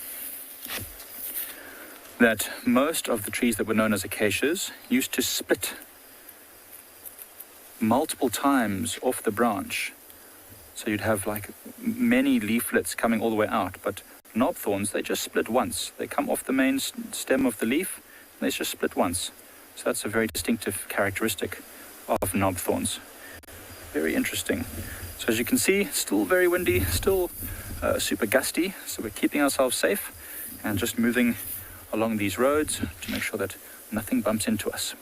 that most of the trees that were known as acacias used to split multiple times off the branch. So you'd have like many leaflets coming all the way out, but Knob thorns, they just split once. They come off the main stem of the leaf, and they just split once. So that's a very distinctive characteristic of knob thorns. Very interesting. So as you can see, still very windy, still super gusty, so we're keeping ourselves safe and just moving along these roads to make sure that nothing bumps into us.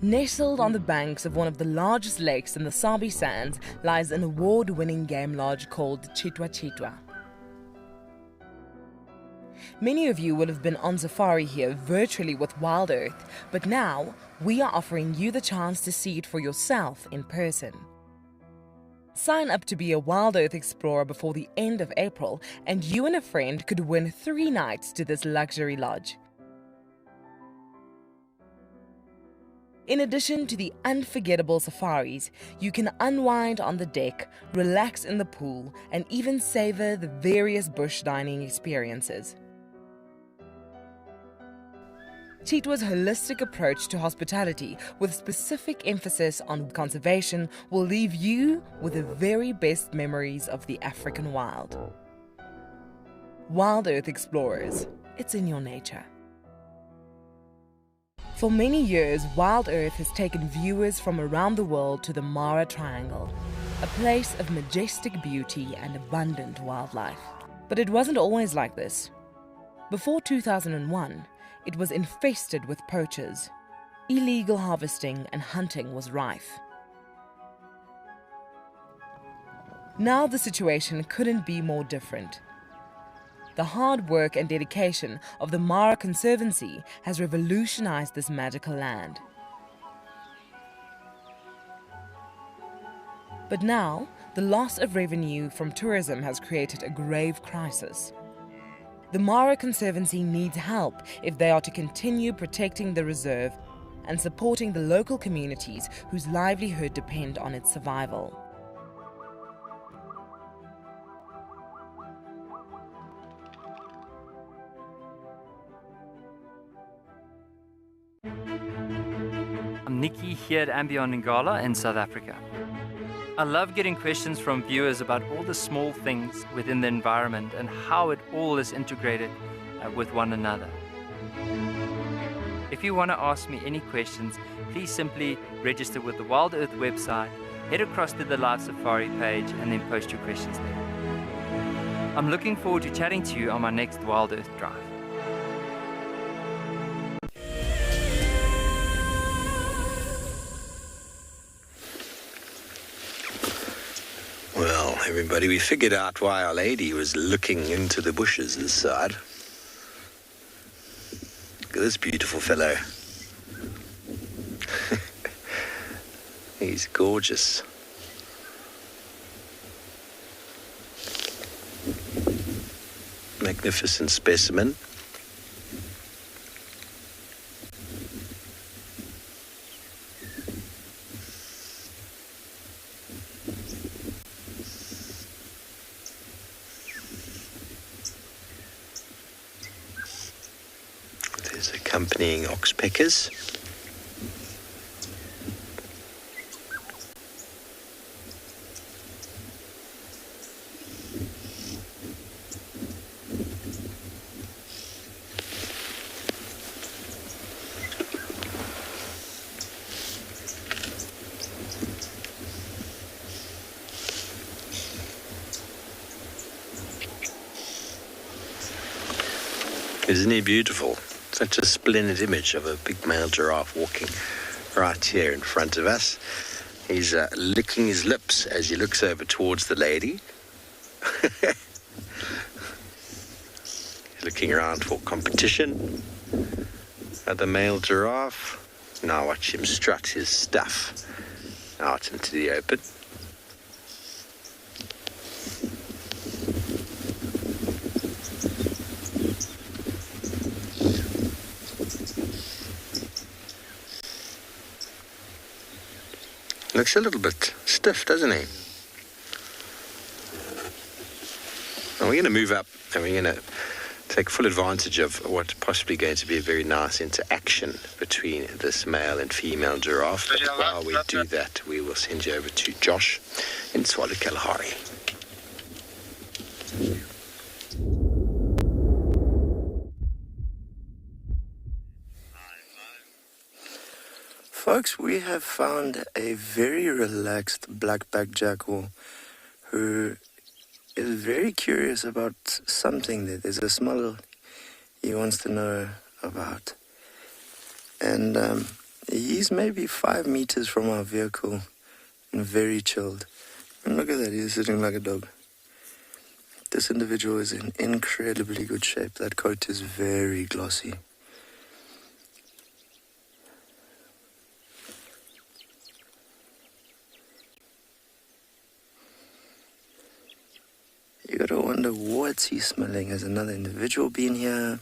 Nestled on the banks of one of the largest lakes in the Sabi Sands lies an award-winning game lodge called Chitwa Chitwa. Many of you will have been on safari here virtually with Wild Earth, but now we are offering you the chance to see it for yourself in person. Sign up to be a Wild Earth explorer before the end of April, and you and a friend could win 3 nights to this luxury lodge. In addition to the unforgettable safaris, you can unwind on the deck, relax in the pool, and even savor the various bush dining experiences. Chitwa's holistic approach to hospitality, with specific emphasis on conservation, will leave you with the very best memories of the African wild. Wild Earth Explorers, it's in your nature. For many years, Wild Earth has taken viewers from around the world to the Mara Triangle, a place of majestic beauty and abundant wildlife. But it wasn't always like this. Before 2001, it was infested with poachers. Illegal harvesting and hunting was rife. Now the situation couldn't be more different. The hard work and dedication of the Mara Conservancy has revolutionized this magical land. But now, the loss of revenue from tourism has created a grave crisis. The Mara Conservancy needs help if they are to continue protecting the reserve and supporting the local communities whose livelihood depend on its survival. I'm Nikki here at Ambion Ngala in South Africa. I love getting questions from viewers about all the small things within the environment and how it all is integrated with one another. If you want to ask me any questions, please simply register with the Wild Earth website, head across to the Live Safari page and then post your questions there. I'm looking forward to chatting to you on my next Wild Earth drive. Well, everybody, we figured out why Our Lady was looking into the bushes this side. Look at this beautiful fellow. He's gorgeous. Magnificent specimen. There's accompanying oxpeckers. Isn't he beautiful? Such a splendid image of a big male giraffe walking right here in front of us. He's licking his lips as he looks over towards the lady. Looking around for competition at the male giraffe. Now watch him strut his stuff out into the open. Looks a little bit stiff, doesn't he? And we're going to move up and we're going to take full advantage of what possibly going to be a very nice interaction between this male and female giraffe. But while we do that, we will send you over to Josh in Tswalu Kalahari. Folks, we have found a very relaxed black-backed jackal who is very curious about something. There's a smell he wants to know about. And he's maybe 5 meters from our vehicle and very chilled. And look at that, he's sitting like a dog. This individual is in incredibly good shape. That coat is very glossy. You gotta wonder what's he smelling. Has another individual been here?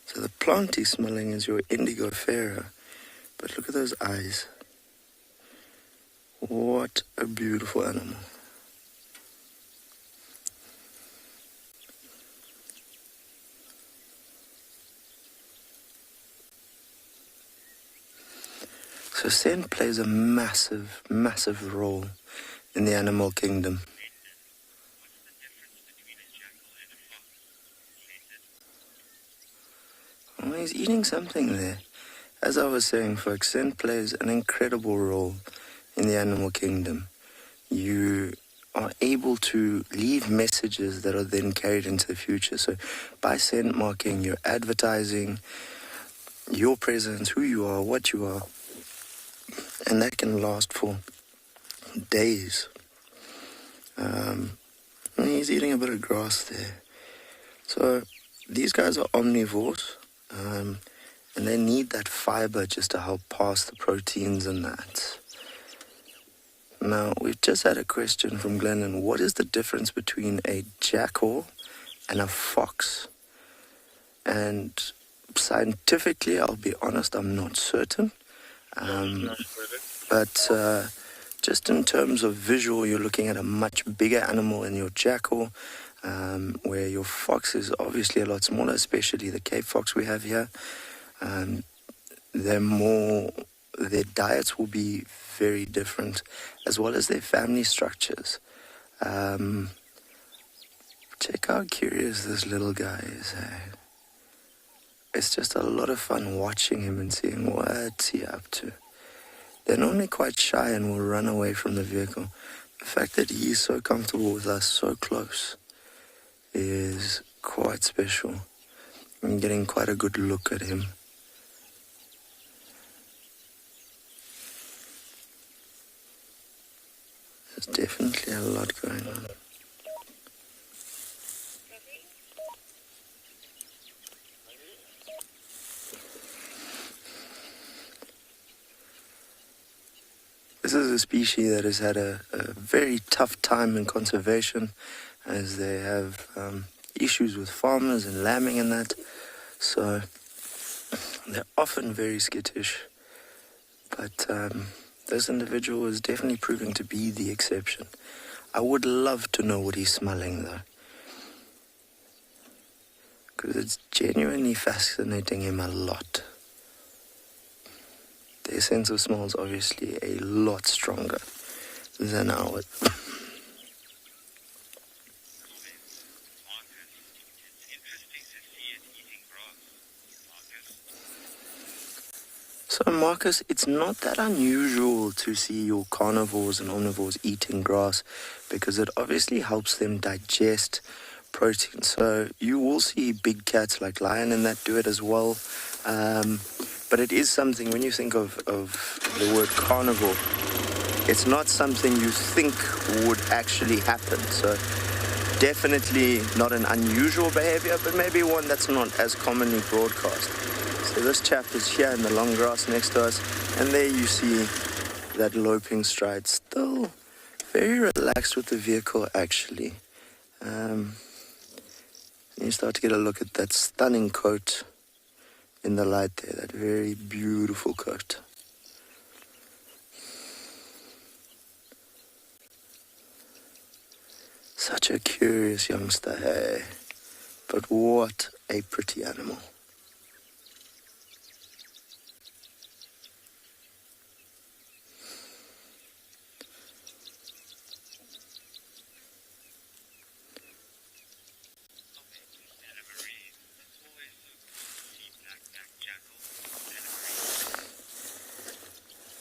So the plant he's smelling is your Indigo Fera. But look at those eyes. What a beautiful animal. So scent plays a massive, massive role in the animal kingdom. Oh, he's eating something there. As I was saying, folks, scent plays an incredible role in the animal kingdom. You are able to leave messages that are then carried into the future. So by scent marking, you're advertising your presence, who you are, what you are, and that can last for days. And he's eating a bit of grass there. So these guys are omnivores, and they need that fiber just to help pass the proteins and that. Now, we've just had a question from Glennon. What is the difference between a jackal and a fox? And scientifically, I'll be honest, I'm not certain. But just in terms of visual, you're looking at a much bigger animal in your jackal, where your fox is obviously a lot smaller, especially the Cape fox we have here. Their diets will be very different, as well as their family structures. Check how curious this little guy is. It's just a lot of fun watching him and seeing what's he up to. They're normally quite shy and will run away from the vehicle. The fact that he's so comfortable with us so close is quite special. I'm getting quite a good look at him. There's definitely a lot going on. This is a species that has had a very tough time in conservation, as they have issues with farmers and lambing and that. So they're often very skittish. But this individual is definitely proving to be the exception. I would love to know what he's smelling though, because it's genuinely fascinating him a lot. Their sense of smell is obviously a lot stronger than ours. So Marcus, it's not that unusual to see your carnivores and omnivores eating grass, because it obviously helps them digest protein. So you will see big cats like lion and that do it as well. But it is something, when you think of the word carnivore, it's not something you think would actually happen. So definitely not an unusual behavior, but maybe one that's not as commonly broadcast. So this chap is here in the long grass next to us, and there you see that loping stride, still very relaxed with the vehicle actually. You start to get a look at that stunning coat in the light there, that very beautiful coat. Such a curious youngster, hey? But what a pretty animal.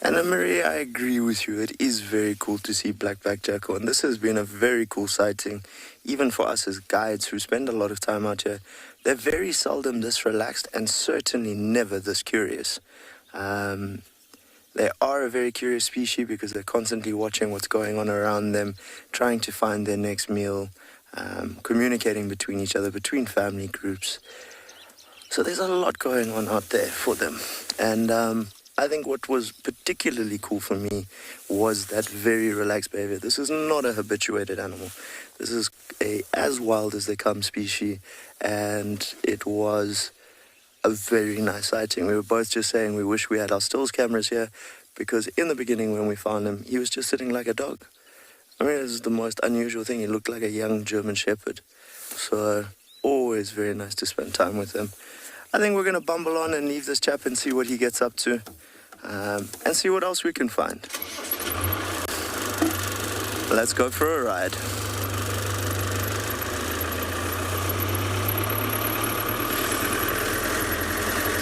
Anna Marie, I agree with you. It is very cool to see black-backed jackal, and this has been a very cool sighting, even for us as guides who spend a lot of time out here. They're very seldom this relaxed and certainly never this curious. They are a very curious species because they're constantly watching what's going on around them, trying to find their next meal, communicating between each other, between family groups. So there's a lot going on out there for them. And I think what was particularly cool for me was that very relaxed behavior. This is not a habituated animal. This is a as wild as they come species, and it was a very nice sighting. We were both just saying we wish we had our stills cameras here, because in the beginning when we found him, he was just sitting like a dog. I mean, this is the most unusual thing. He looked like a young German Shepherd. So always very nice to spend time with him. I think we're going to bumble on and leave this chap and see what he gets up to, and see what else we can find. Let's go for a ride.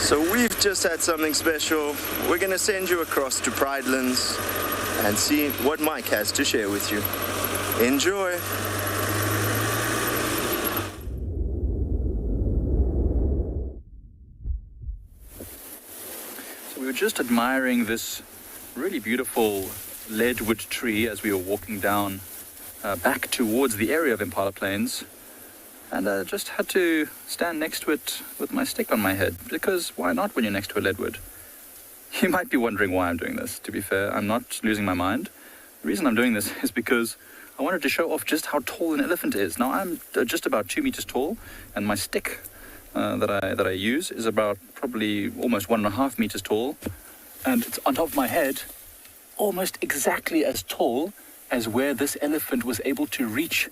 So we've just had something special. We're going to send you across to Pridelands and see what Mike has to share with you. Enjoy. We were just admiring this really beautiful leadwood tree as we were walking down back towards the area of Impala Plains, and I just had to stand next to it with my stick on my head, because why not when you're next to a leadwood? You might be wondering why I'm doing this. To be fair, I'm not losing my mind. The reason I'm doing this is because I wanted to show off just how tall an elephant is. Now, I'm just about 2 meters tall, and my stick that I use is about probably almost 1.5 meters tall, and it's on top of my head, almost exactly as tall as where this elephant was able to reach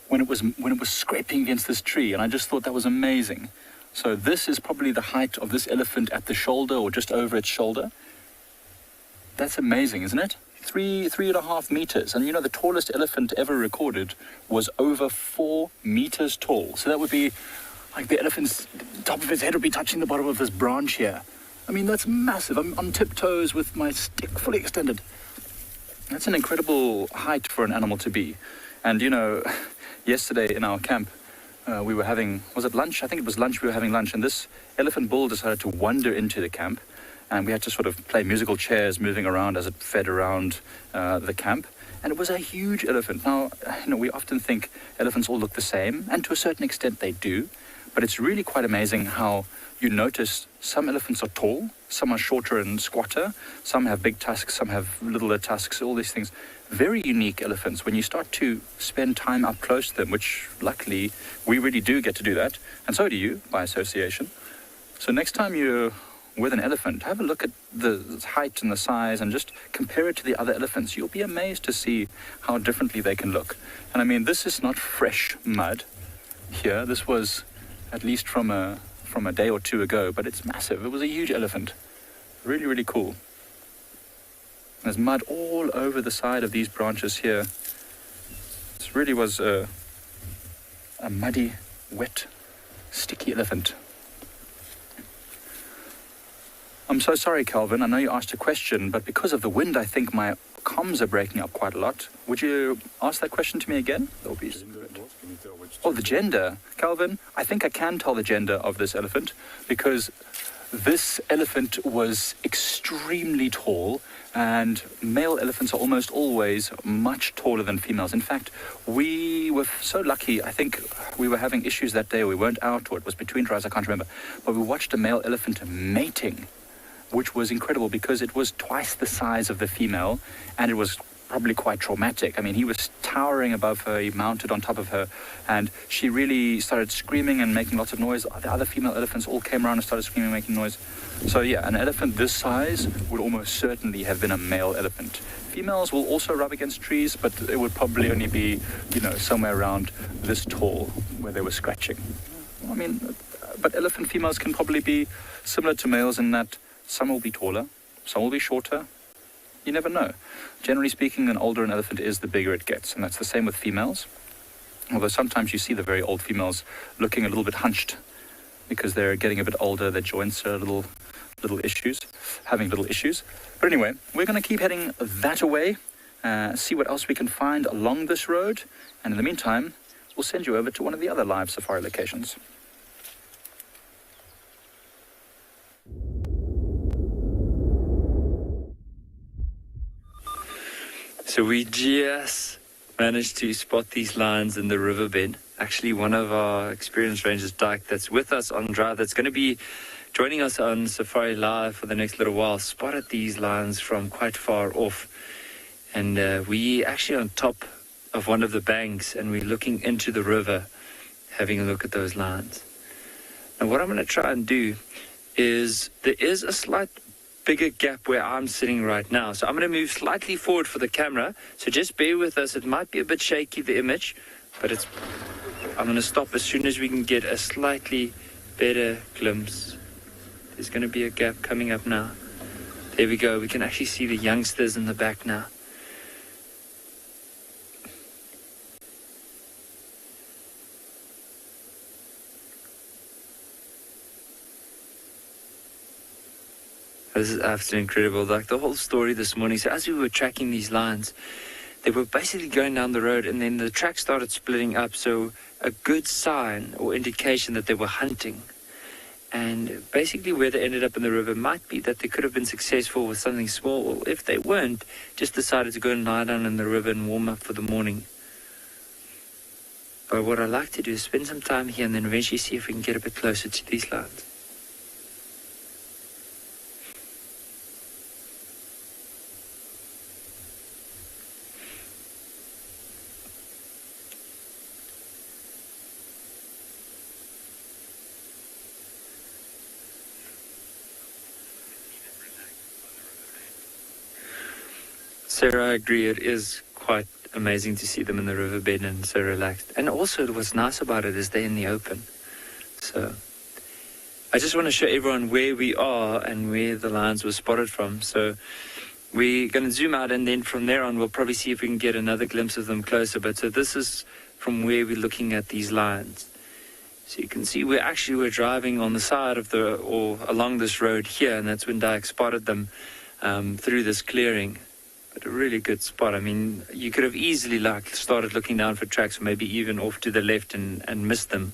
when it was scraping against this tree. And I just thought that was amazing. So this is probably the height of this elephant at the shoulder, or just over its shoulder. That's amazing, isn't it? 3.5 meters. And you know, the tallest elephant ever recorded was over 4 meters tall. So that would be like the elephant's top of his head would be touching the bottom of this branch here. I mean, that's massive. I'm on tiptoes with my stick fully extended. That's an incredible height for an animal to be. And you know, yesterday in our camp, we were having, was it lunch? I think it was lunch, we were having lunch, and this elephant bull decided to wander into the camp, and we had to sort of play musical chairs moving around as it fed around the camp. And it was a huge elephant. Now, you know, we often think elephants all look the same, and to a certain extent they do. But it's really quite amazing how you notice some elephants are tall, some are shorter and squatter, some have big tusks, some have littler tusks, all these things. Very unique elephants. When you start to spend time up close to them, which luckily we really do get to do that, and so do you by association. So next time you're with an elephant, have a look at the height and the size and just compare it to the other elephants. You'll be amazed to see how differently they can look. And I mean, this is not fresh mud here. This was at least from a day or two ago, but it's massive. It was a huge elephant. Really, really cool. There's mud all over the side of these branches here. This really was a muddy, wet, sticky elephant. I'm so sorry, Calvin. I know you asked a question, but because of the wind, I think my comms are breaking up quite a lot. Would you ask that question to me again? That would be good. Oh, the gender. Calvin, I think I can tell the gender of this elephant, because this elephant was extremely tall, and male elephants are almost always much taller than females. In fact, we were so lucky. I think we were having issues that day. We weren't out, or it was between drives, I can't remember. But we watched a male elephant mating, which was incredible because it was twice the size of the female, and it was probably quite traumatic. I mean, he was towering above her, he mounted on top of her, and she really started screaming and making lots of noise. The other female elephants all came around and started screaming and making noise. So yeah, an elephant this size would almost certainly have been a male elephant. Females will also rub against trees, but it would probably only be, somewhere around this tall where they were scratching. I mean, but elephant females can probably be similar to males in that some will be taller, some will be shorter. You never know. Generally speaking, the older an elephant is, the bigger it gets, and that's the same with females. Although sometimes you see the very old females looking a little bit hunched because they're getting a bit older, their joints are having little issues. But anyway, we're going to keep heading that way, see what else we can find along this road, and in the meantime, we'll send you over to one of the other live safari locations. So we just managed to spot these lions in the riverbed. Actually, one of our experienced rangers, Dyke, that's with us on drive, that's going to be joining us on Safari Live for the next little while, spotted these lions from quite far off. And we actually on top of one of the banks, and we're looking into the river, having a look at those lions. Now, what I'm going to try and do is, there is a slight bigger gap where I'm sitting right now. So I'm going to move slightly forward for the camera. So just bear with us. It might be a bit shaky, the image, but I'm going to stop as soon as we can get a slightly better glimpse. There's going to be a gap coming up now. There we go. We can actually see the youngsters in the back now. This is absolutely incredible. Like the whole story this morning. So as we were tracking these lions, they were basically going down the road, and then the track started splitting up. So a good sign or indication that they were hunting. And basically where they ended up in the river might be that they could have been successful with something small, or if they weren't, just decided to go and lie down in the river and warm up for the morning. But what I like to do is spend some time here and then eventually see if we can get a bit closer to these lions. Sarah, I agree. It is quite amazing to see them in the riverbed and so relaxed. And also what's nice about it is they're in the open. So I just want to show everyone where we are and where the lions were spotted from. So we're going to zoom out, and then from there on we'll probably see if we can get another glimpse of them closer. But so this is from where we're looking at these lions. So you can see we're driving on the side of or along this road here, and that's when Dyke spotted them through this clearing. But a really good spot. I mean, you could have easily started looking down for tracks, or maybe even off to the left and missed them.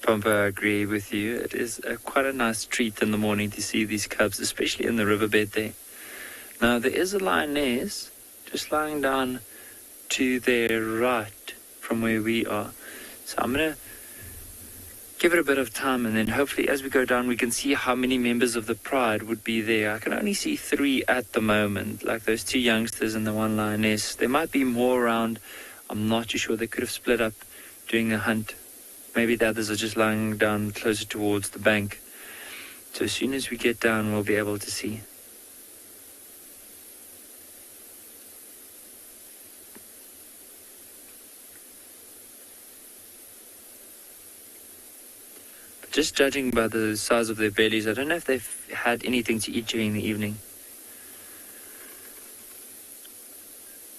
Pumper, I agree with you. It is quite a nice treat in the morning to see these cubs, especially in the riverbed there. Now, there is a lioness just lying down to their right from where we are. So I'm going to give it a bit of time, and then hopefully as we go down we can see how many members of the pride would be there. I can only see 3 at the moment, like those 2 youngsters and the 1 lioness. There might be more around. I'm not too sure. They could have split up during the hunt. Maybe the others are just lying down closer towards the bank. So as soon as we get down, we'll be able to see. But just judging by the size of their bellies, I don't know if they've had anything to eat during the evening.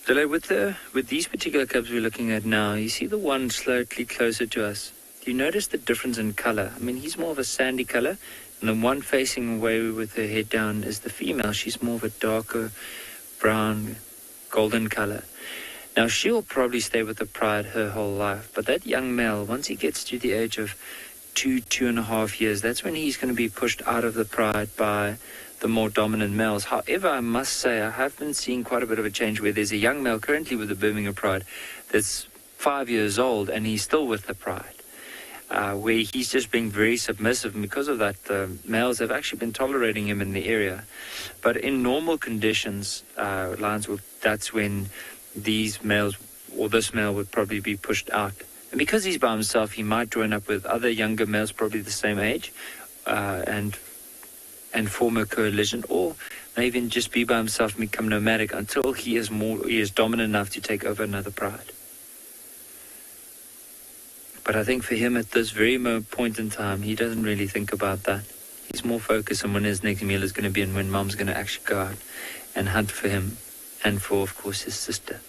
So with these particular cubs we're looking at now, you see the one slightly closer to us. You notice the difference in color. I mean, he's more of a sandy color, And the one facing away with her head down is the female. She's more of a darker brown, golden color. Now, she'll probably stay with the pride her whole life, but that young male, once he gets to the age of 2.5 years, that's when he's going to be pushed out of the pride by the more dominant males. However, I must say, I have been seeing quite a bit of a change where there's a young male currently with the Birmingham Pride that's 5 years old, and he's still with the pride. Where he's just being very submissive, and because of that, the males have actually been tolerating him in the area. But in normal conditions, that's when these males, or this male, would probably be pushed out. And because he's by himself, he might join up with other younger males, probably the same age, and form a coalition, or may even just be by himself and become nomadic until he is dominant enough to take over another pride. But I think for him at this very point in time, he doesn't really think about that. He's more focused on when his next meal is going to be and when Mom's going to actually go out and hunt for him and for, of course, his sister.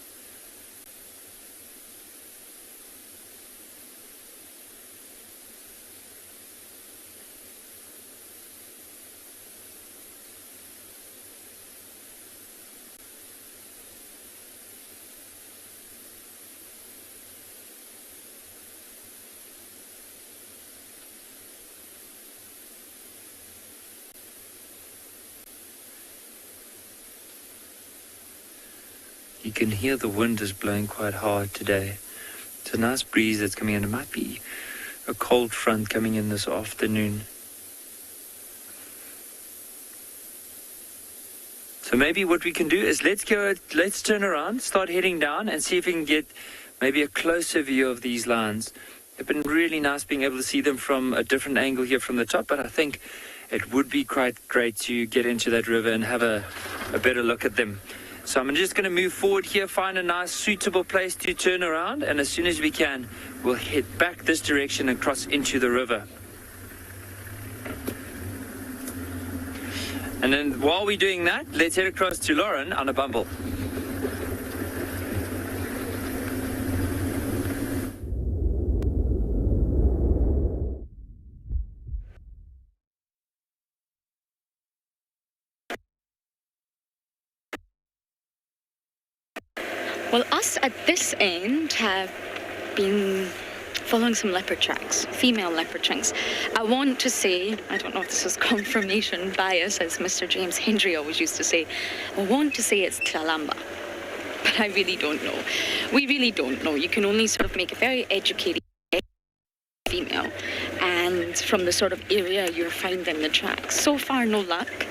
You can hear the wind is blowing quite hard today. It's a nice breeze that's coming in. It might be a cold front coming in this afternoon. So maybe what we can do is let's turn around, start heading down and see if we can get maybe a closer view of these lines. It's been really nice being able to see them from a different angle here from the top, but I think it would be quite great to get into that river and have a better look at them. So I'm just going to move forward here, find a nice suitable place to turn around, and as soon as we can, we'll head back this direction and cross into the river. And then while we're doing that, let's head across to Lauren on a bumble. Well, us at this end have been following some leopard tracks, female leopard tracks. I want to say, I don't know if this is confirmation bias, as Mr. James Hendry always used to say, I want to say it's Tlalamba, but I really don't know. We really don't know. You can only sort of make a very educated female, and from the sort of area you're finding the tracks. So far, no luck,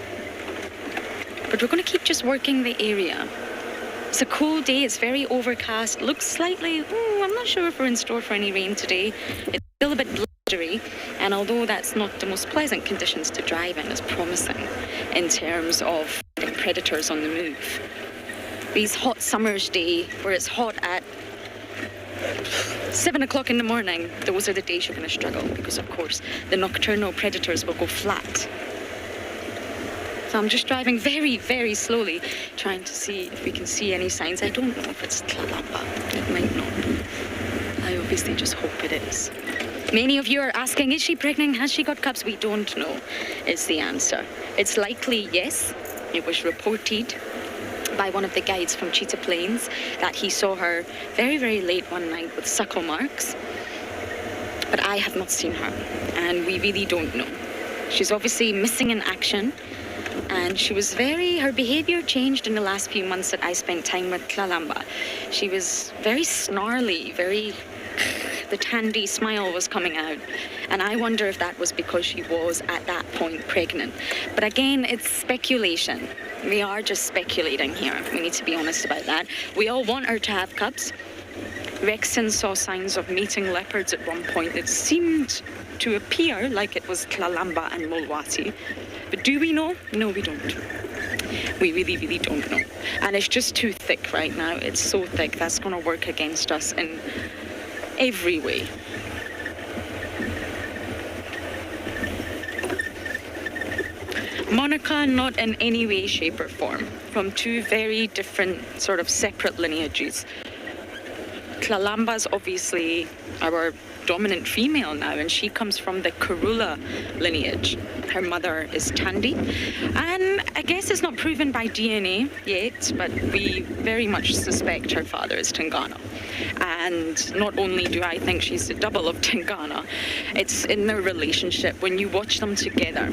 but we're going to keep just working the area. It's a cool day, it's very overcast, looks slightly, I'm not sure if we're in store for any rain today. It's still a bit blustery, and although that's not the most pleasant conditions to drive in, it's promising in terms of predators on the move. These hot summer's day, where it's hot at 7 o'clock in the morning, those are the days you're going to struggle, because of course the nocturnal predators will go flat. So I'm just driving very, very slowly, trying to see if we can see any signs. I don't know if it's Tlalamba. It might not. I obviously just hope it is. Many of you are asking, is she pregnant? Has she got cubs? We don't know, is the answer. It's likely yes. It was reported by one of the guides from Cheetah Plains that he saw her very, very late one night with suckle marks. But I have not seen her, and we really don't know. She's obviously missing in action. And her behavior changed in the last few months that I spent time with Tlalamba. She was very snarly, the Tandy smile was coming out. And I wonder if that was because she was at that point pregnant. But again, it's speculation. We are just speculating here. We need to be honest about that. We all want her to have cubs. Rexon saw signs of mating leopards at one point. It seemed to appear like it was Tlalamba and Molwati. But do we know? No, we don't. We really, really don't know. And it's just too thick right now. It's so thick, that's going to work against us in every way. Monica, not in any way, shape or form. From two very different, sort of separate lineages. Tlalamba's obviously our dominant female now, and she comes from the Karula lineage. Her mother is Tandy, and I guess it's not proven by DNA yet, but we very much suspect her father is Tingana. And not only do I think she's the double of Tingana, it's in their relationship. When you watch them together,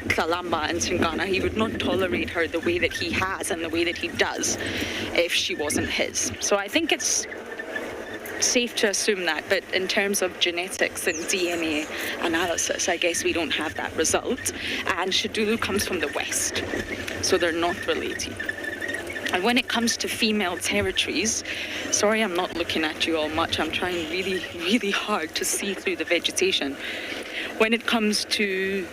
Tlalamba and Tingana, he would not tolerate her the way that he has and the way that he does if she wasn't his. So I think it's safe to assume that, but in terms of genetics and DNA analysis, I guess we don't have that result. And Shadulu comes from the west, so they're not related. And when it comes to female territories, sorry I'm not looking at you all much, I'm trying really, really hard to see through the vegetation. When it comes to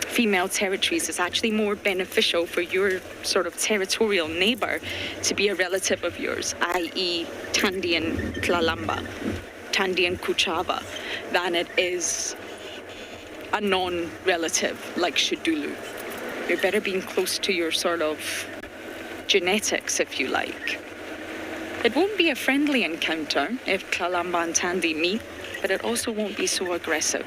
female territories, it's actually more beneficial for your sort of territorial neighbour to be a relative of yours, i.e. Tandy and Tlalamba, Tandy and Kuchava, than it is a non-relative like Shadulu. You're better being close to your sort of genetics, if you like. It won't be a friendly encounter if Tlalamba and Tandy meet, but it also won't be so aggressive.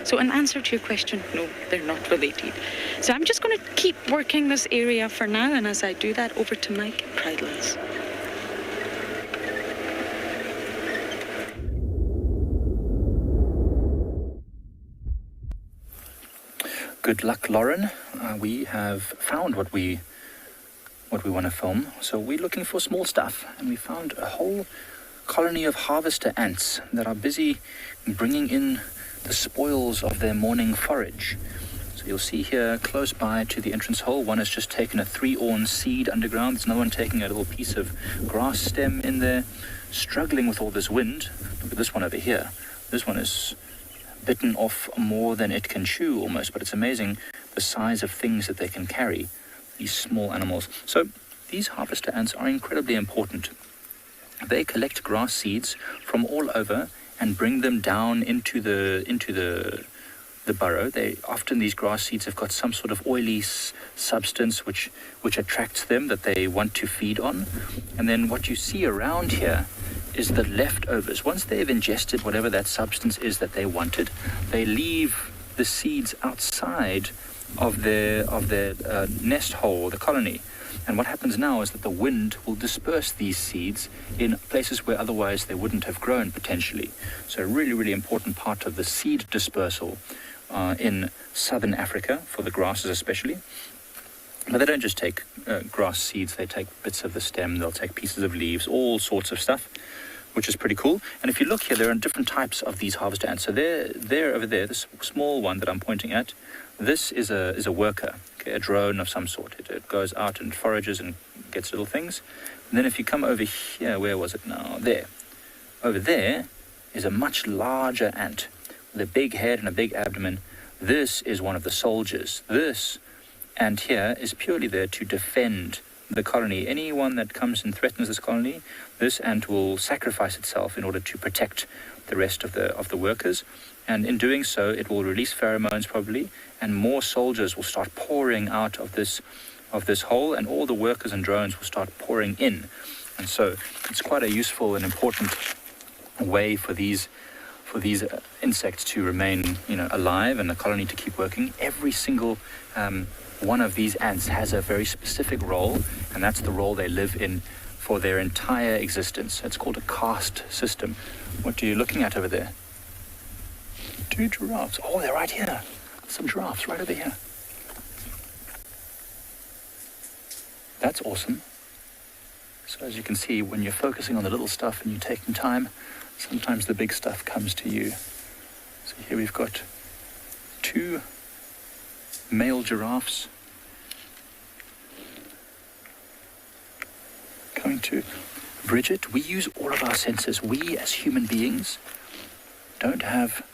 So in answer to your question, no, they're not related. So I'm just going to keep working this area for now, and as I do that, over to Mike at Pridelands. Good luck, Lauren. We have found what we want to film. So we're looking for small stuff, and we found a whole colony of harvester ants that are busy bringing in the spoils of their morning forage. So you'll see here close by to the entrance hole, one has just taken a 3-awn seed underground. There's another one taking a little piece of grass stem in there, struggling with all this wind. Look at this one over here. This one is bitten off more than it can chew almost, but it's amazing the size of things that they can carry, these small animals. So these harvester ants are incredibly important. They collect grass seeds from all over and bring them down into the burrow. These grass seeds have got some sort of oily substance which attracts them, that they want to feed on. And then what you see around here is the leftovers. Once they've ingested whatever that substance is that they wanted, they leave the seeds outside of their nest hole, the colony. And what happens now is that the wind will disperse these seeds in places where otherwise they wouldn't have grown potentially. So a really, really important part of the seed dispersal in southern Africa, for the grasses especially. But they don't just take grass seeds, they take bits of the stem, they'll take pieces of leaves, all sorts of stuff, which is pretty cool. And if you look here, there are different types of these harvester ants. So they're over there, this small one that I'm pointing at, this is a worker. A drone of some sort. It goes out and forages and gets little things. And then if you come over here, where was it now? There. Over there is a much larger ant with a big head and a big abdomen. This is one of the soldiers. This ant here is purely there to defend the colony. Anyone that comes and threatens this colony, this ant will sacrifice itself in order to protect the rest of the workers. And in doing so, it will release pheromones probably, and more soldiers will start pouring out of this hole, and all the workers and drones will start pouring in. And so it's quite a useful and important way for these insects to remain, alive, and the colony to keep working. Every single one of these ants has a very specific role, and that's the role they live in for their entire existence. It's called a caste system. What are you looking at over there? 2 giraffes. Oh, they're right here. Some giraffes right over here. That's awesome. So as you can see, when you're focusing on the little stuff and you're taking time, sometimes the big stuff comes to you. So here we've got 2 male giraffes coming to Bridget. We use all of our senses. We as human beings don't have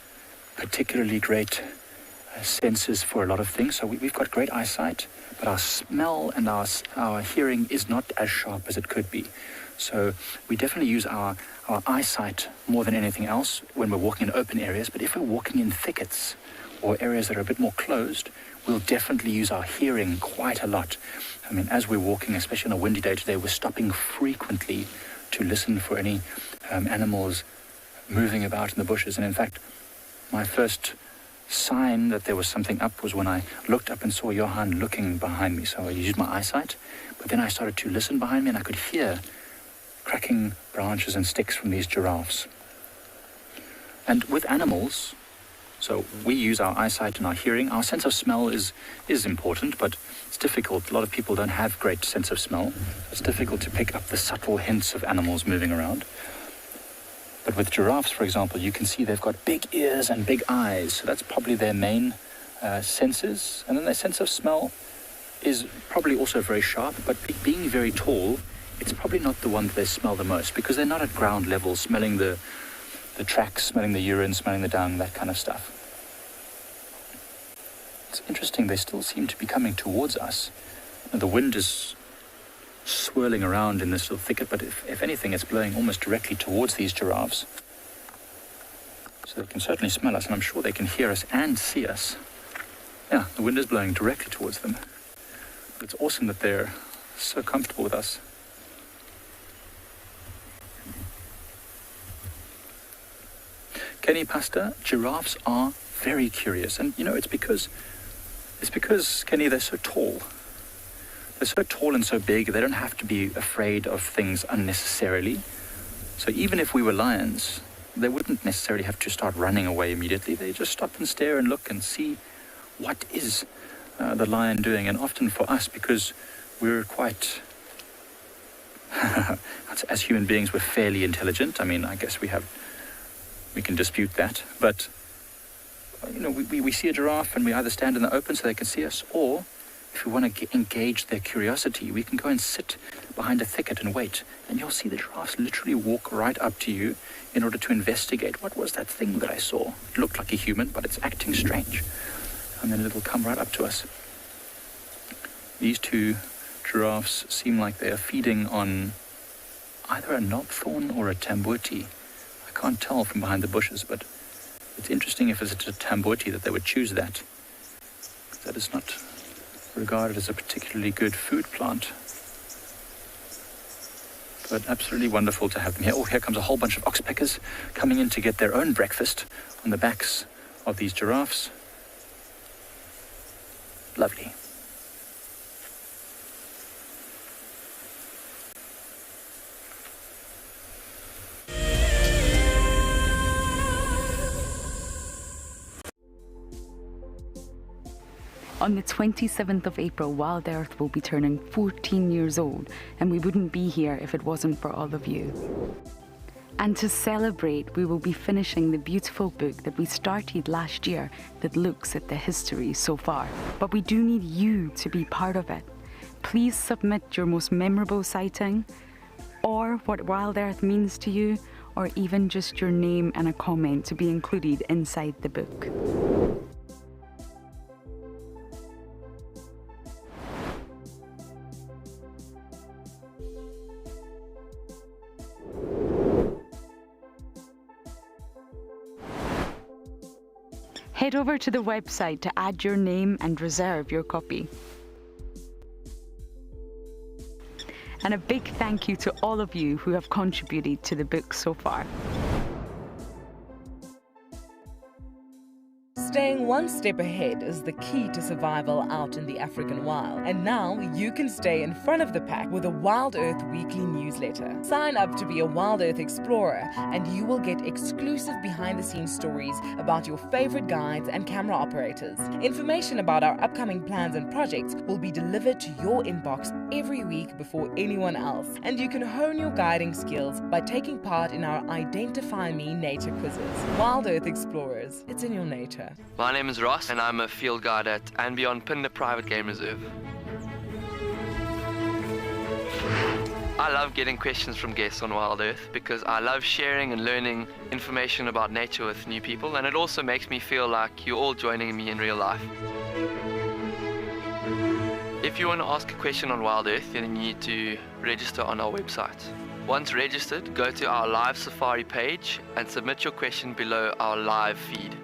particularly great senses for a lot of things. So we've got great eyesight, but our smell and our hearing is not as sharp as it could be. So we definitely use our eyesight more than anything else when we're walking in open areas. But if we're walking in thickets or areas that are a bit more closed, we'll definitely use our hearing quite a lot. As we're walking, especially on a windy day today, we're stopping frequently to listen for any animals moving about in the bushes. And in fact, my first sign that there was something up was when I looked up and saw Johan looking behind me. So I used my eyesight, but then I started to listen behind me and I could hear cracking branches and sticks from these giraffes. And with animals, so we use our eyesight and our hearing. Our sense of smell is important, but it's difficult. A lot of people don't have great sense of smell. It's difficult to pick up the subtle hints of animals moving around. But with giraffes, for example, you can see they've got big ears and big eyes. So that's probably their main senses. And then their sense of smell is probably also very sharp, but being very tall, it's probably not the one that they smell the most, because they're not at ground level smelling the tracks, smelling the urine, smelling the dung, that kind of stuff. It's interesting, they still seem to be coming towards us. And the wind is swirling around in this little thicket, but if anything, it's blowing almost directly towards these giraffes. So they can certainly smell us, and I'm sure they can hear us and see us. Yeah, the wind is blowing directly towards them. But it's awesome that they're so comfortable with us. Kenny Pasta, giraffes are very curious. And, you know, it's because, Kenny, they're so tall. They're so tall and so big, they don't have to be afraid of things unnecessarily. So even if we were lions, they wouldn't necessarily have to start running away immediately. They just stop and stare and look and see what is the lion doing. And often for us, because we're quite... as human beings, we're fairly intelligent. I mean, I guess we can dispute that, but you know, we see a giraffe and we either stand in the open so they can see us, or if we want to engage their curiosity, we can go and sit behind a thicket and wait, and you'll see the giraffes literally walk right up to you in order to investigate. What was that thing that I saw? It looked like a human, but it's acting strange. And then it'll come right up to us. These two giraffes seem like they are feeding on either a knobthorn or a tambuti. I can't tell from behind the bushes, but it's interesting if it's a tambuti that they would choose that. That is not regarded as a particularly good food plant. But absolutely wonderful to have them here. Oh, here comes a whole bunch of oxpeckers coming in to get their own breakfast on the backs of these giraffes. Lovely. On the 27th of April, Wild Earth will be turning 14 years old, and we wouldn't be here if it wasn't for all of you. And to celebrate, we will be finishing the beautiful book that we started last year that looks at the history so far. But we do need you to be part of it. Please submit your most memorable sighting, or what Wild Earth means to you, or even just your name and a comment to be included inside the book. Head over to the website to add your name and reserve your copy. And a big thank you to all of you who have contributed to the book so far. Staying one step ahead is the key to survival out in the African wild. And now you can stay in front of the pack with a Wild Earth weekly newsletter. Sign up to be a Wild Earth explorer and you will get exclusive behind-the-scenes stories about your favorite guides and camera operators. Information about our upcoming plans and projects will be delivered to your inbox every week before anyone else. And you can hone your guiding skills by taking part in our Identify Me nature quizzes. Wild Earth Explorers, it's in your nature. My name is Ross and I'm a field guide at And Beyond Pinde Private Game Reserve. I love getting questions from guests on Wild Earth because I love sharing and learning information about nature with new people, and it also makes me feel like you're all joining me in real life. If you want to ask a question on Wild Earth, then you need to register on our website. Once registered, go to our live safari page and submit your question below our live feed.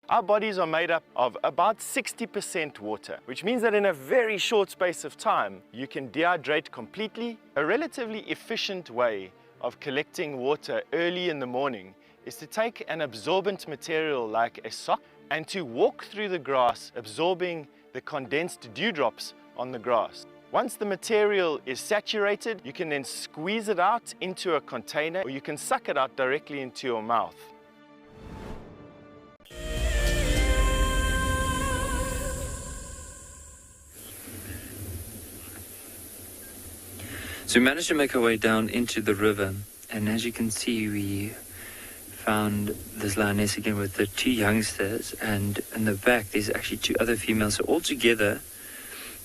Our bodies are made up of about 60% water, which means that in a very short space of time, you can dehydrate completely, a relatively efficient way of collecting water early in the morning is to take an absorbent material like a sock and to walk through the grass, absorbing the condensed dewdrops on the grass. Once the material is saturated, you can then squeeze it out into a container, or you can suck it out directly into your mouth. So we managed to make our way down into the river, and as you can see, we found this lioness again with the 2 youngsters, and in the back there's actually 2 other females. So altogether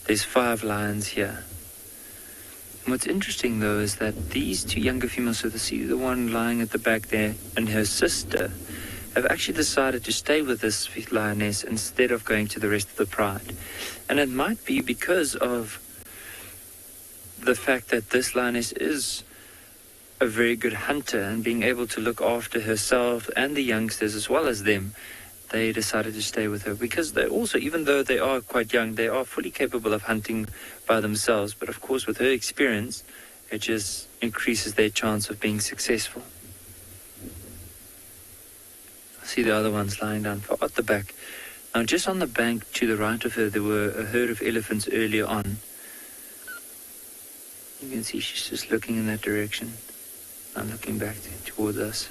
there's 5 lions here. And what's interesting though is that these 2 younger females, so the one lying at the back there and her sister, have actually decided to stay with this lioness instead of going to the rest of the pride. And it might be because of the fact that this lioness is a very good hunter, and being able to look after herself and the youngsters as well as them, they decided to stay with her because they also, even though they are quite young, they are fully capable of hunting by themselves. But of course, with her experience, it just increases their chance of being successful. I see the other ones lying down far at the back. Now, just on the bank to the right of her, there were a herd of elephants earlier on. You can see she's just looking in that direction. I'm looking back towards us.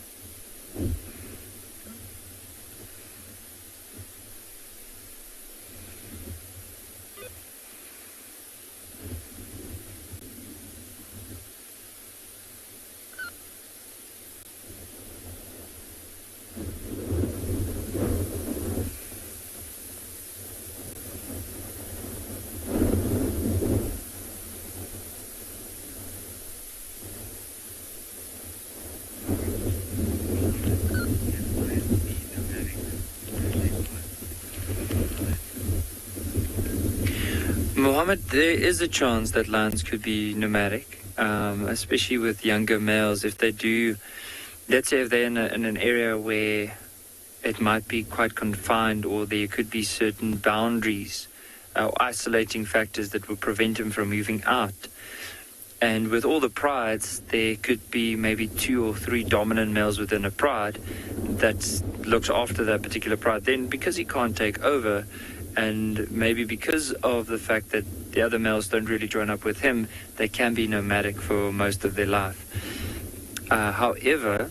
Mohammed, there is a chance that lions could be nomadic, especially with younger males. If they do, let's say if they're in an area where it might be quite confined, or there could be certain boundaries or isolating factors that would prevent them from moving out. And with all the prides, there could be maybe 2 or 3 dominant males within a pride that looks after that particular pride. Then because he can't take over, and maybe because of the fact that the other males don't really join up with him, they can be nomadic for most of their life. However,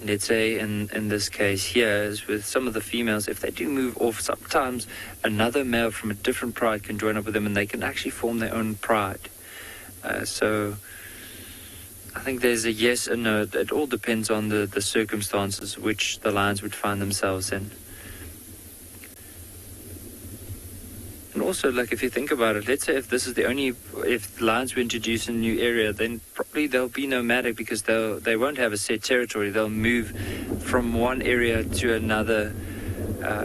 let's say in this case here, is with some of the females, if they do move off, sometimes another male from a different pride can join up with them, and they can actually form their own pride. So I think there's a yes and no. It all depends on the circumstances which the lions would find themselves in. And also, like, if you think about it, let's say if this is if lions were introduced in a new area, then probably they'll be nomadic because they won't have a set territory. They'll move from one area to another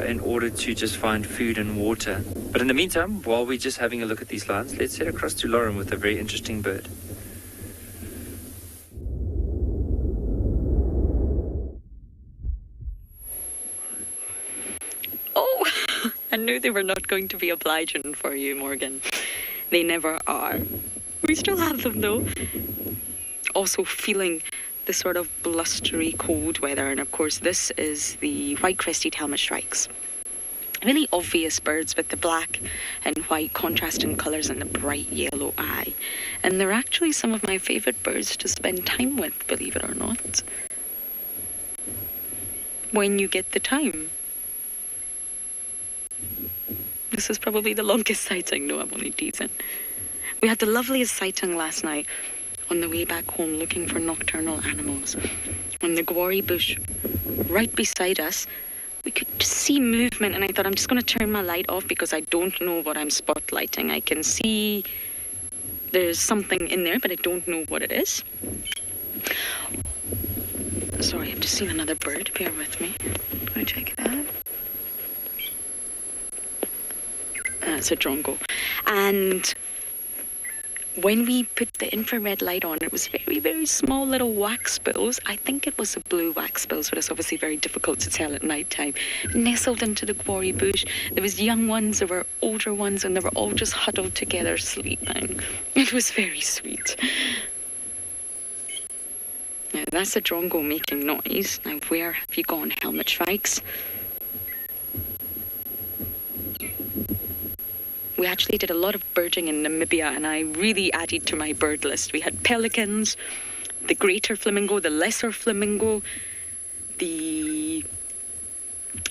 in order to just find food and water. But in the meantime, while we're just having a look at these lions, let's head across to Lauren with a very interesting bird. I knew they were not going to be obliging for you, Morgan. They never are. We still have them, though. Also feeling the sort of blustery cold weather, and of course this is the white-crested helmet shrikes. Really obvious birds with the black and white contrasting colours and the bright yellow eye. And they're actually some of my favourite birds to spend time with, believe it or not. When you get the time. This is probably the longest sighting. No, I'm only teasing. We had the loveliest sighting last night on the way back home looking for nocturnal animals. On the Gwari bush, right beside us, we could see movement, and I thought I'm just going to turn my light off because I don't know what I'm spotlighting. I can see there's something in there, but I don't know what it is. Sorry, I've just seen another bird. Bear with me. Let me check it out. It's a drongo. And when we put the infrared light on, it was very, very small little wax bills. I think it was a blue wax bills, but it's obviously very difficult to tell at night time. Nestled into the Gwari bush. There was young ones, there were older ones, and they were all just huddled together sleeping. It was very sweet. Now that's a drongo making noise. Now where have you gone, helmet shrikes? We actually did a lot of birding in Namibia, and I really added to my bird list. We had pelicans, the greater flamingo, the lesser flamingo, the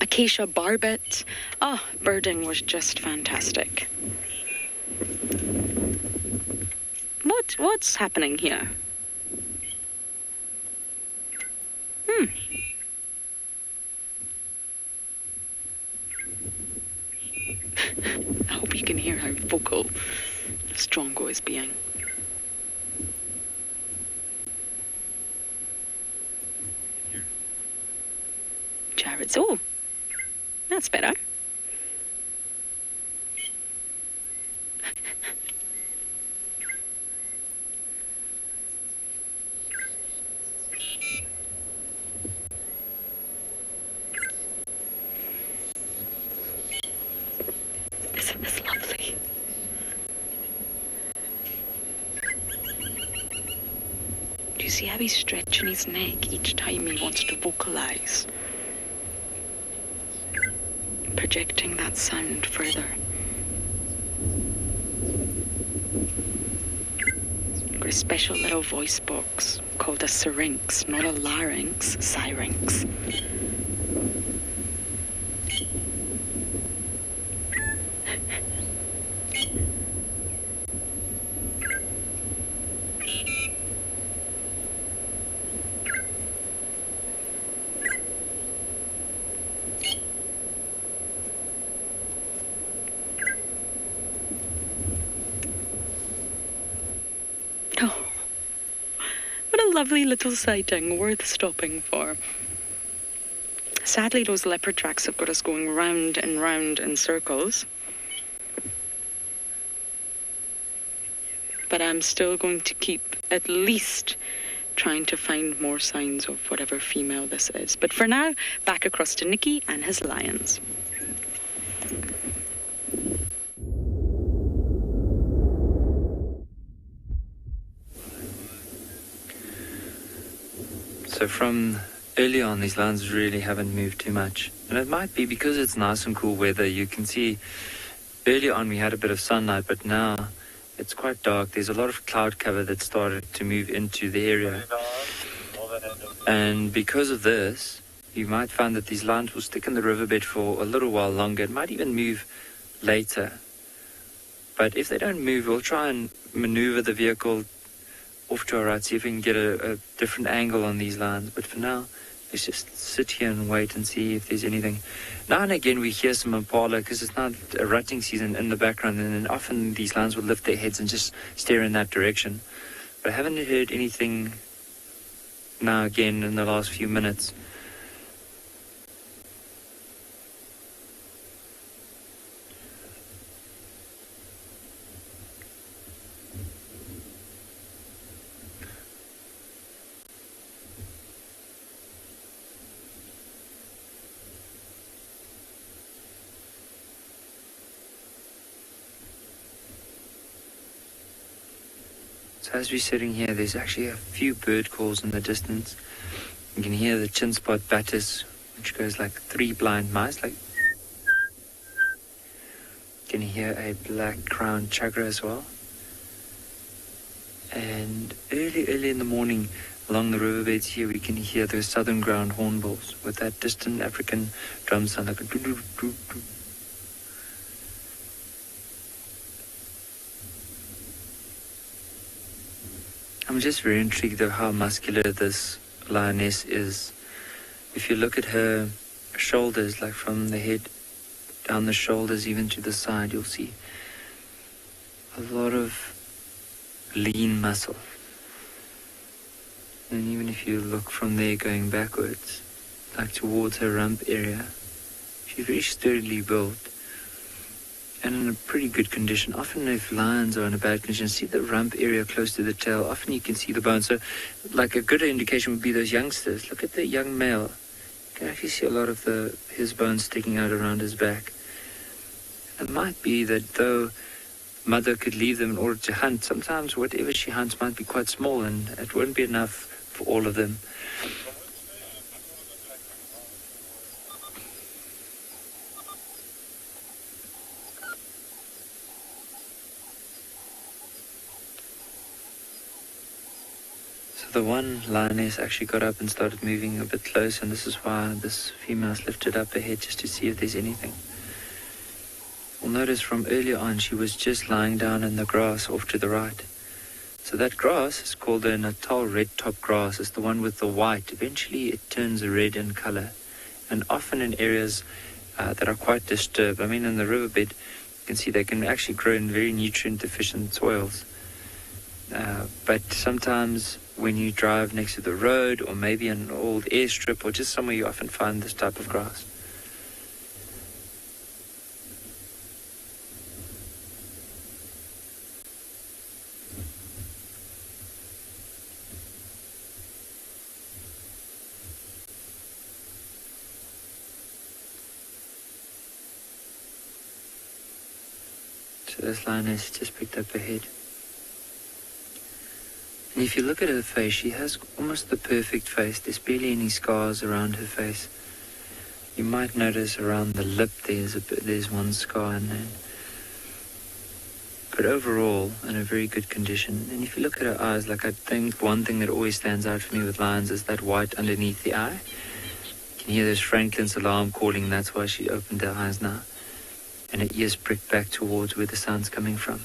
acacia barbet. Oh, birding was just fantastic. What's happening here? I hope you can hear how vocal Strongo is being. Jared's, oh, that's better. Isn't this lovely? Do you see how he's stretching his neck each time he wants to vocalize? Projecting that sound further. Got a special little voice box called a syrinx, not a larynx, syrinx. Lovely little sighting, worth stopping for. Sadly, those leopard tracks have got us going round and round in circles. But I'm still going to keep at least trying to find more signs of whatever female this is. But for now, back across to Nicky and his lions. So from early on, these lions really haven't moved too much. And it might be because it's nice and cool weather. You can see early on we had a bit of sunlight, but now it's quite dark. There's a lot of cloud cover that started to move into the area. And because of this, you might find that these lions will stick in the riverbed for a little while longer. It might even move later. But if they don't move, we'll try and maneuver the vehicle off to our right, see if we can get a different angle on these lines. But for now, let's just sit here and wait and see if there's anything. Now and again we hear some impala because it's not a rutting season in the background, and then often these lions will lift their heads and just stare in that direction. But I haven't heard anything now again in the last few minutes. So as we're sitting here, there's actually a few bird calls in the distance. You can hear the chin spot batis, which goes like 3 blind mice. Like, you can hear a black crowned chugger as well. And early in the morning, along the riverbeds here, we can hear the southern ground hornbills with that distant African drum sound, like a doo-doo-doo-doo. I'm just very intrigued of how muscular this lioness is. If you look at her shoulders, like from the head down the shoulders even to the side, you'll see a lot of lean muscle. And even if you look from there going backwards, like towards her rump area, she's very sturdily built and in a pretty good condition. Often if lions are in a bad condition, see the rump area close to the tail, often you can see the bones. So like a good indication would be those youngsters. Look at the young male. You can actually see a lot of his bones sticking out around his back. It might be that though mother could leave them in order to hunt, sometimes whatever she hunts might be quite small and it won't be enough for all of them. The one lioness actually got up and started moving a bit closer, and this is why this female's lifted up her head just to see if there's anything. You'll notice from earlier on she was just lying down in the grass off to the right. So that grass is called the Natal red top grass. It's the one with the white. Eventually it turns red in color, and often in areas that are quite disturbed. I mean, in the riverbed, you can see they can actually grow in very nutrient deficient soils. But sometimes when you drive next to the road, or maybe an old airstrip, or just somewhere, you often find this type of grass. So this lioness just picked up her head. And if you look at her face, she has almost the perfect face. There's barely any scars around her face. You might notice around the lip there's one scar in there. But overall, in a very good condition. And if you look at her eyes, like I think one thing that always stands out for me with lions is that white underneath the eye. You can hear this Franklin's alarm calling, that's why she opened her eyes now. And her ears pricked back towards where the sound's coming from.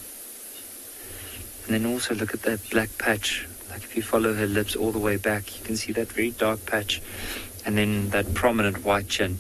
And then also look at that black patch. Like if you follow her lips all the way back, you can see that very dark patch. And then that prominent white chin.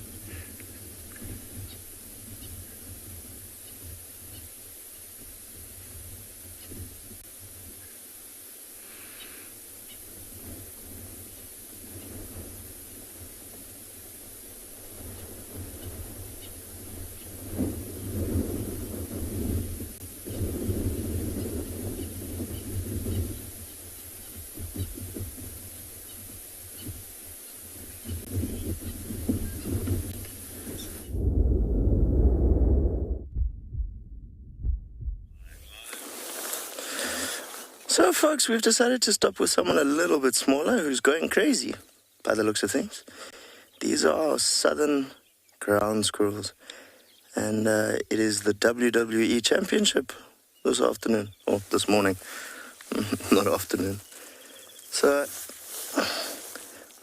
So, folks, we've decided to stop with someone a little bit smaller who's going crazy, by the looks of things. These are our southern ground squirrels, and it is the WWE Championship this afternoon, or this morning, not afternoon. So,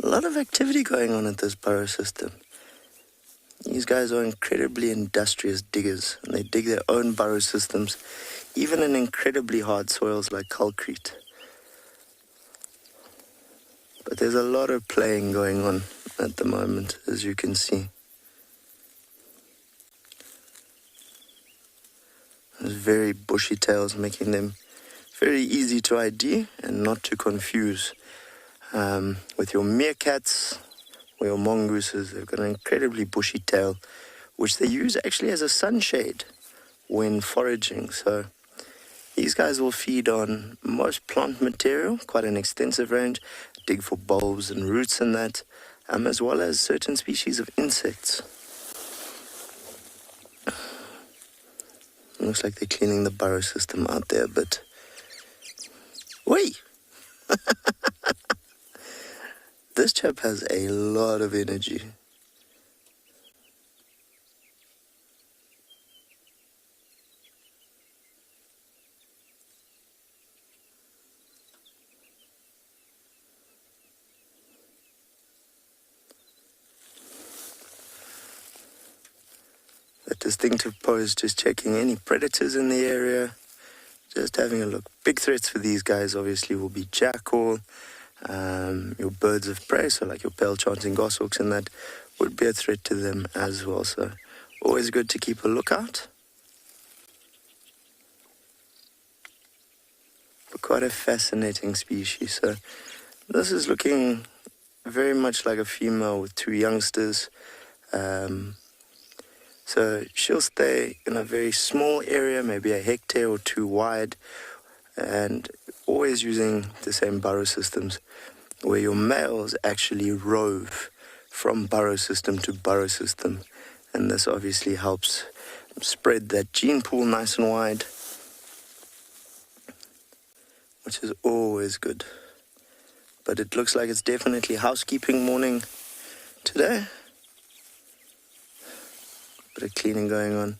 a lot of activity going on at this burrow system. These guys are incredibly industrious diggers, and they dig their own burrow systems, even in incredibly hard soils like concrete. But there's a lot of playing going on at the moment, as you can see. There's very bushy tails, making them very easy to ID and not to confuse with your meerkats or your mongooses. They've got an incredibly bushy tail, which they use actually as a sunshade when foraging. So these guys will feed on most plant material, quite an extensive range, dig for bulbs and roots and that, as well as certain species of insects. Looks like they're cleaning the burrow system out there, but... Whee! This chap has a lot of energy. That distinctive pose, just checking any predators in the area, just having a look. Big threats for these guys obviously will be jackal, your birds of prey, so like your pale-chancing goshawks, and that would be a threat to them as well. So always good to keep a lookout. But quite a fascinating species. So this is looking very much like a female with two youngsters. So she'll stay in a very small area, maybe a hectare or two wide, and always using the same burrow systems, where your males actually rove from burrow system to burrow system. And this obviously helps spread that gene pool nice and wide, which is always good. but it looks like it's definitely housekeeping morning today. Bit of cleaning going on.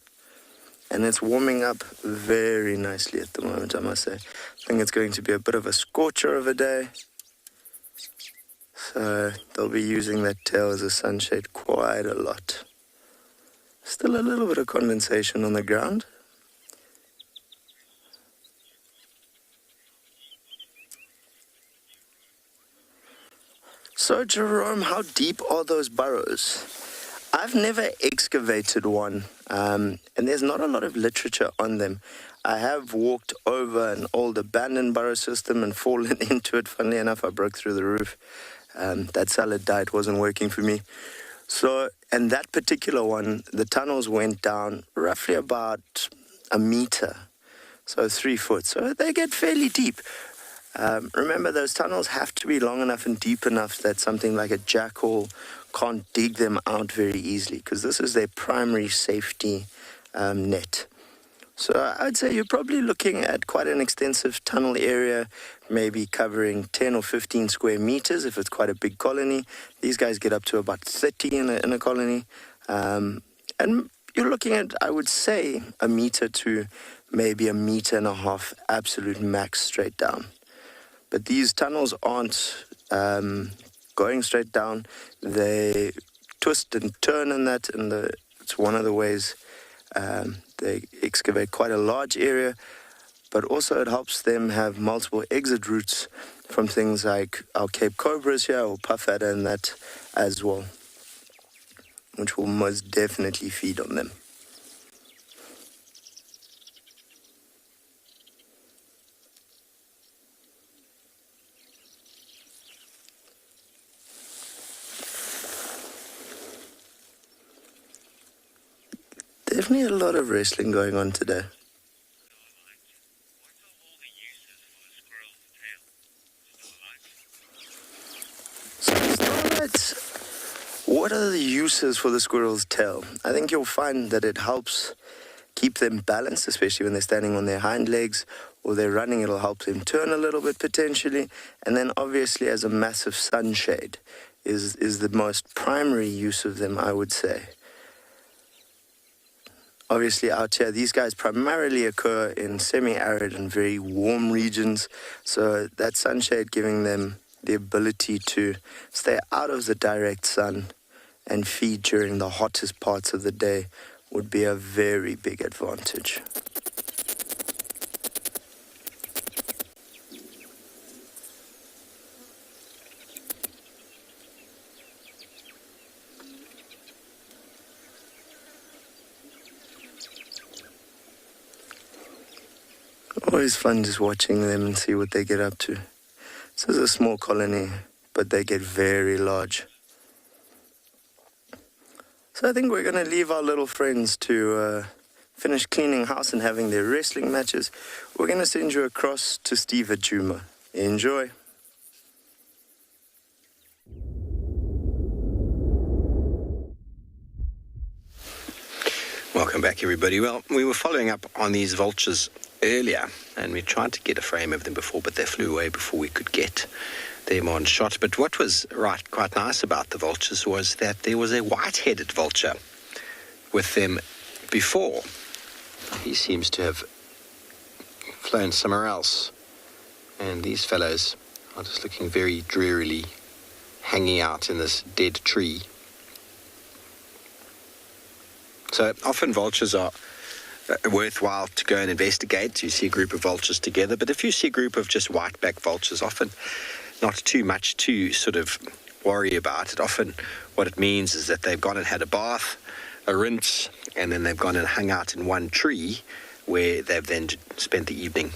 And it's warming up very nicely at the moment, I must say. I think it's going to be a bit of a scorcher of a day. So they'll be using that tail as a sunshade quite a lot. Still a little bit of condensation on the ground. So Jerome, how deep are those burrows? I've never excavated one, and there's not a lot of literature on them. I have walked over an old abandoned burrow system and fallen into it. Funnily enough, I broke through the roof. That salad diet wasn't working for me. So, and that particular one, the tunnels went down roughly about a meter, so 3 foot. So they get fairly deep. Remember, those tunnels have to be long enough and deep enough that something like a jackal can't dig them out very easily, because this is their primary safety net. So I'd say you're probably looking at quite an extensive tunnel area, maybe covering 10 or 15 square meters if it's quite a big colony. These guys get up to about 30 in a colony. And you're looking at, I would say, a meter to maybe a meter and a half absolute max straight down. But these tunnels aren't going straight down. They twist and turn in that, and it's one of the ways they excavate quite a large area, but also it helps them have multiple exit routes from things like our Cape Cobras here, or puff adder and that as well, which will most definitely feed on them. Definitely a lot of wrestling going on today. So what are the uses for the squirrel's tail? I think you'll find that it helps keep them balanced, especially when they're standing on their hind legs or they're running. It'll help them turn a little bit potentially. And then obviously as a massive sunshade is the most primary use of them, I would say. Obviously out here, these guys primarily occur in semi-arid and very warm regions, so that sunshade giving them the ability to stay out of the direct sun and feed during the hottest parts of the day would be a very big advantage. Always fun just watching them and see what they get up to. This is a small colony, but they get very large. So I think we're going to leave our little friends to finish cleaning house and having their wrestling matches. We're going to send you across to Steve at Djuma. Enjoy. Welcome back, everybody. Well, we were following up on these vultures earlier, and we tried to get a frame of them before, but they flew away before we could get them on shot. But what was quite nice about the vultures was that there was a white-headed vulture with them before. He seems to have flown somewhere else, and these fellows are just looking very drearily hanging out in this dead tree. So often vultures are worthwhile to go and investigate. You see a group of vultures together, but if you see a group of just white-backed vultures, often not too much to sort of worry about it. Often what it means is that they've gone and had a bath, a rinse, and then they've gone and hung out in one tree where they've then spent the evening.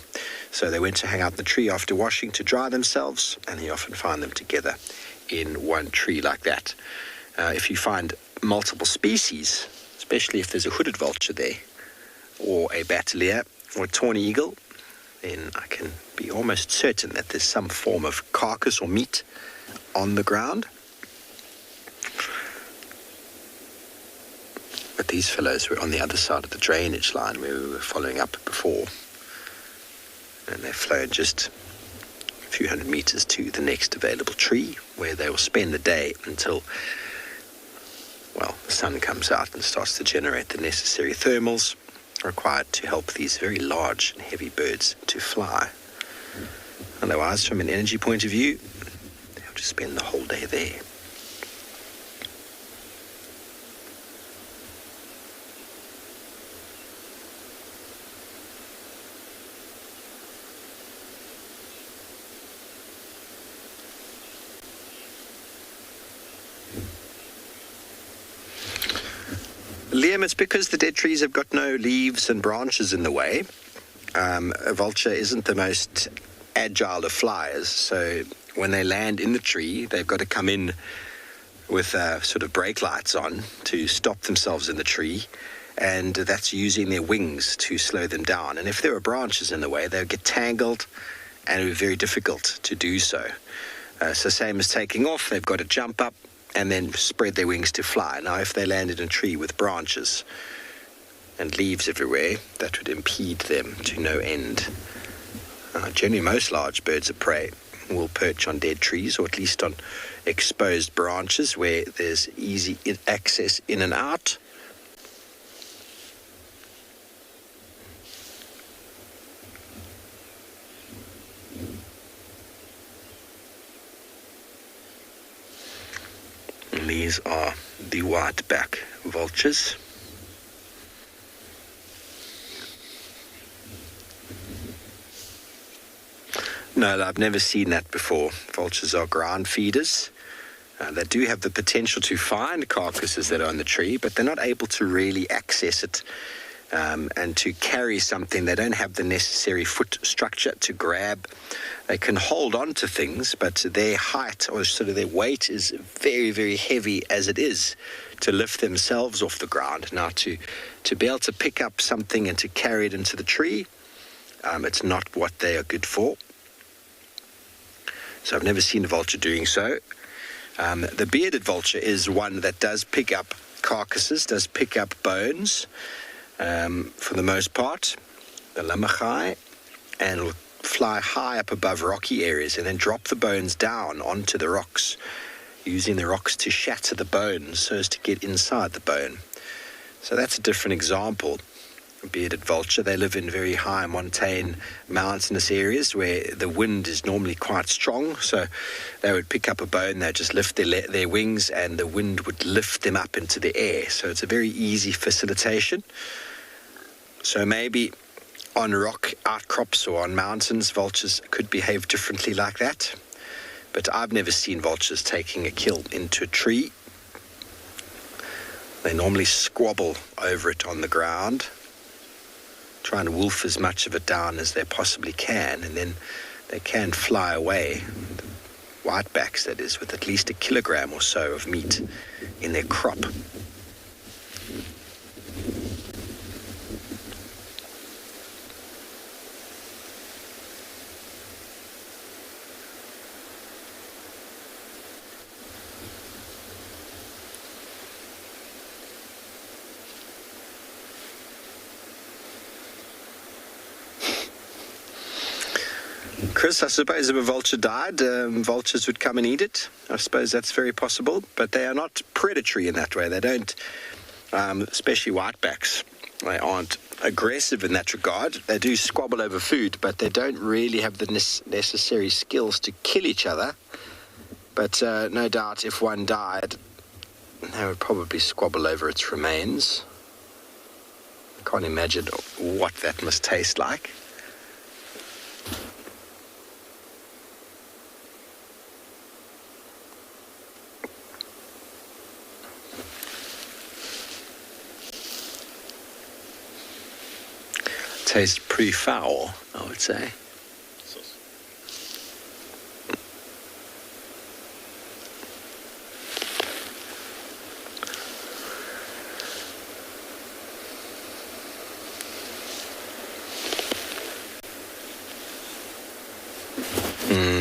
So they went to hang out in the tree after washing to dry themselves, and you often find them together in one tree like that. If you find multiple species, especially if there's a hooded vulture there, or a batelier, or a tawny eagle, then I can be almost certain that there's some form of carcass or meat on the ground. But these fellows were on the other side of the drainage line where we were following up before, and they've flown just few hundred meters to the next available tree, where they will spend the day until, well, the sun comes out and starts to generate the necessary thermals required to help these very large and heavy birds to fly. Otherwise, from an energy point of view, they'll just spend the whole day there. Liam, it's because the dead trees have got no leaves and branches in the way. A vulture isn't the most agile of flyers, so when they land in the tree, they've got to come in with sort of brake lights on to stop themselves in the tree, and that's using their wings to slow them down. And if there are branches in the way, they'll get tangled, and it would be very difficult to do so. So same as taking off, they've got to jump up and then spread their wings to fly. Now, if they landed in a tree with branches and leaves everywhere, that would impede them to no end. Generally, most large birds of prey will perch on dead trees, or at least on exposed branches where there's easy access in and out. And these are the white-back vultures. No, I've never seen that before. Vultures are ground feeders. They do have the potential to find carcasses that are on the tree, but they're not able to really access it and to carry something. They don't have the necessary foot structure to grab. They can hold on to things, but their height, or sort of their weight, is very, very heavy as it is to lift themselves off the ground. Now, to be able to pick up something and to carry it into the tree, it's not what they are good for. So I've never seen a vulture doing so. The bearded vulture is one that does pick up carcasses, does pick up bones, for the most part, the lammergei, and will fly high up above rocky areas and then drop the bones down onto the rocks, using the rocks to shatter the bones so as to get inside the bone. So that's a different example. A bearded vulture, they live in very high montane mountainous areas where the wind is normally quite strong, so they would pick up a bone, they'd just lift their wings and the wind would lift them up into the air. So it's a very easy facilitation. So maybe on rock outcrops or on mountains, vultures could behave differently like that. But I've never seen vultures taking a kill into a tree. They normally squabble over it on the ground, try and wolf as much of it down as they possibly can, and then they can fly away, whitebacks that is, with at least 1 kilogram or so of meat in their crop. Chris, I suppose if a vulture died, vultures would come and eat it. I suppose that's very possible, but they are not predatory in that way. They don't, especially whitebacks, they aren't aggressive in that regard. They do squabble over food, but they don't really have the necessary skills to kill each other. But no doubt if one died, they would probably squabble over its remains. I can't imagine what that must taste like. Tastes pretty foul, I would say.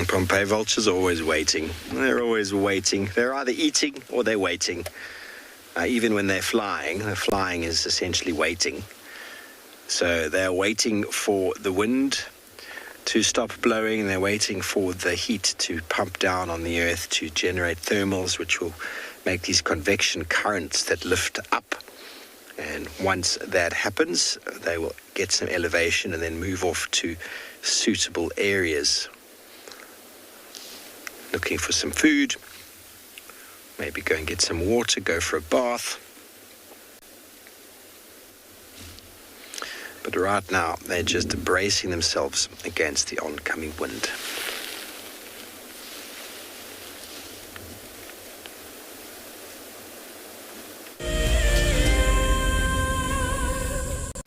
Pompeii vultures are always waiting. They're always waiting. They're either eating or they're waiting. Even when they're flying is essentially waiting. So they're waiting for the wind to stop blowing, and they're waiting for the heat to pump down on the earth to generate thermals, which will make these convection currents that lift up. And once that happens, they will get some elevation and then move off to suitable areas, looking for some food, maybe go and get some water, go for a bath. But right now, they're just bracing themselves against the oncoming wind.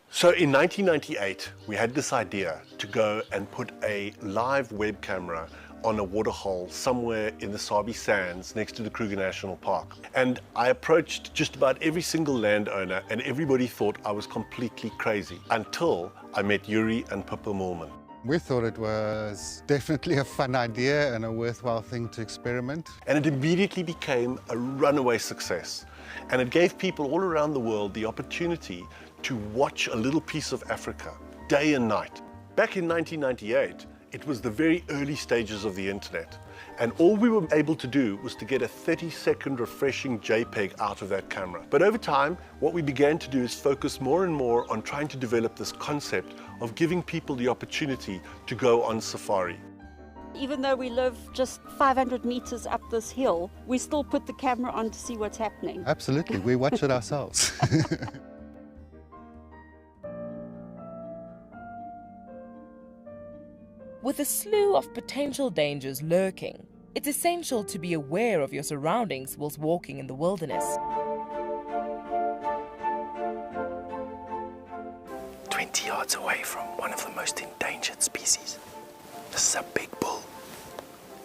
So in 1998, we had this idea to go and put a live web camera on a waterhole somewhere in the Sabi Sands next to the Kruger National Park. And I approached just about every single landowner, and everybody thought I was completely crazy until I met Yuri and Pippa Moorman. We thought it was definitely a fun idea and a worthwhile thing to experiment. And it immediately became a runaway success. And it gave people all around the world the opportunity to watch a little piece of Africa day and night. Back in 1998, it was the very early stages of the internet, and all we were able to do was to get a 30-second refreshing JPEG out of that camera. But over time, what we began to do is focus more and more on trying to develop this concept of giving people the opportunity to go on safari. Even though we live just 500 meters up this hill, we still put the camera on to see what's happening. Absolutely, we watch it ourselves. With a slew of potential dangers lurking, it's essential to be aware of your surroundings whilst walking in the wilderness. 20 yards away from one of the most endangered species. This is a big bull.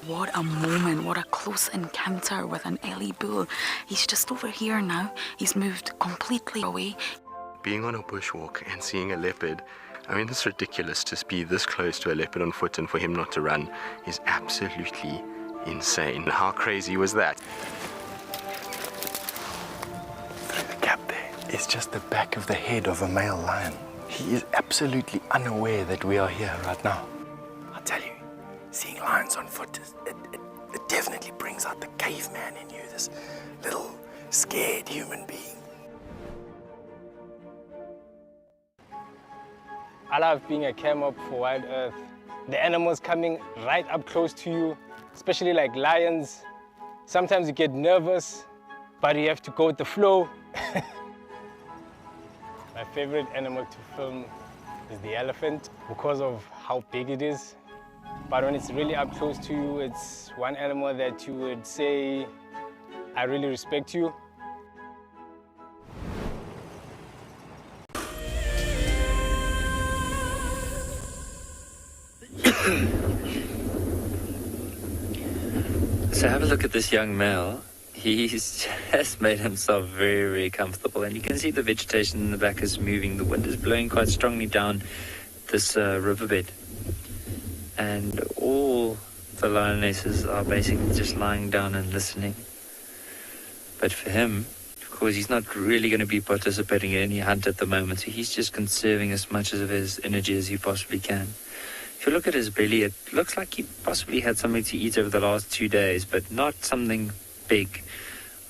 What a moment, what a close encounter with an Ellie bull. He's just over here now. He's moved completely away. Being on a bushwalk and seeing a leopard, I mean, it's ridiculous to be this close to a leopard on foot and for him not to run is absolutely insane. How crazy was that? Through the gap there is just the back of the head of a male lion. He is absolutely unaware that we are here right now. I tell you, seeing lions on foot, it definitely brings out the caveman in you, this little scared human being. I love being a cam-op for Wild Earth. The animals coming right up close to you, especially like lions. Sometimes you get nervous, but you have to go with the flow. My favorite animal to film is the elephant because of how big it is. But when it's really up close to you, it's one animal that you would say, I really respect you. So have a look at this young male. He's just made himself very, very comfortable, and you can see the vegetation in the back is moving. The wind is blowing quite strongly down this riverbed, and all the lionesses are basically just lying down and listening. But for him, of course, he's not really going to be participating in any hunt at the moment, so he's just conserving as much of his energy as he possibly can. If you look at his belly, it looks like he possibly had something to eat over the last 2 days, but not something big.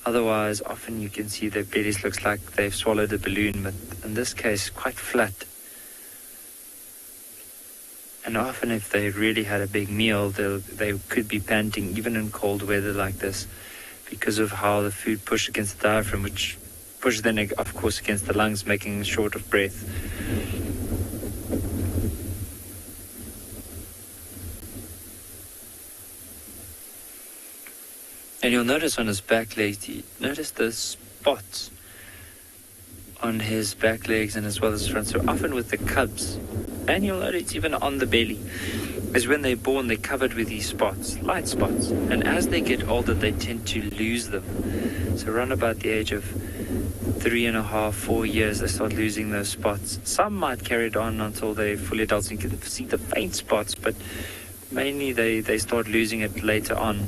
Otherwise, often you can see their bellies looks like they've swallowed a balloon, but in this case, quite flat. And often if they really had a big meal, they could be panting, even in cold weather like this, because of how the food pushed against the diaphragm, which pushes then, of course, against the lungs, making them short of breath. And you'll notice on his back legs, notice the spots on his back legs and as well as front. So often with the cubs, and you'll notice even on the belly, is when they're born, they're covered with these spots, light spots. And as they get older, they tend to lose them. So around about the age of 3.5, 4 years, they start losing those spots. Some might carry it on until they're fully adults and you can see the faint spots, but mainly they start losing it later on.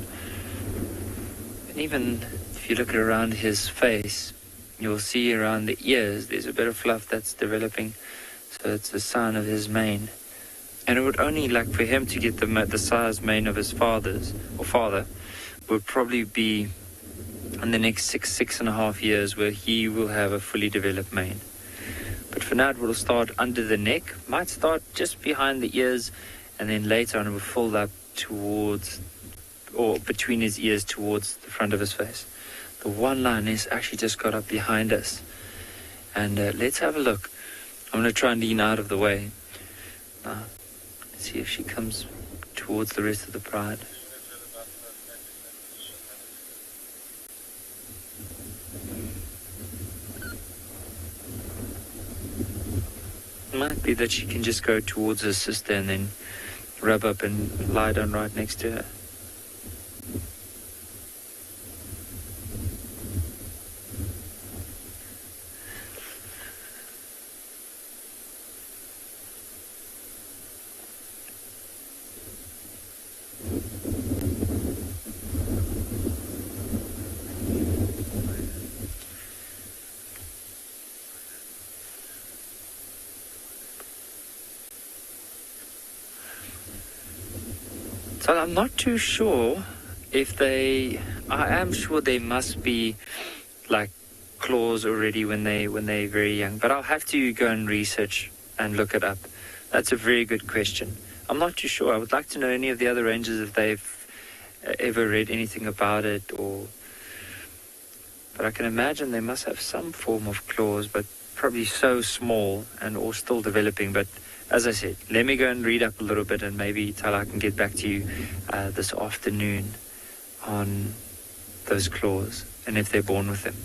And even if you look around his face, you'll see around the ears, there's a bit of fluff that's developing. So it's a sign of his mane. And it would only, like, for him to get the size mane of his father would probably be in the next 6.5 years where he will have a fully developed mane. But for now it will start under the neck, might start just behind the ears, and then later on it will fold up towards, or between his ears towards the front of his face. The one lioness actually just got up behind us. And let's have a look. I'm going to try and lean out of the way. See if she comes towards the rest of the pride. It might be that she can just go towards her sister and then rub up and lie down right next to her. So I'm not too sure if I am sure they must be like claws already when they're very young, but I'll have to go and research and look it up. That's a very good question. I'm not too sure. I would like to know any of the other rangers if they've ever read anything about it, but I can imagine they must have some form of claws, but probably so small and or still developing. But as I said, let me go and read up a little bit, and maybe Tala, I can get back to you this afternoon on those claws and if they're born with them.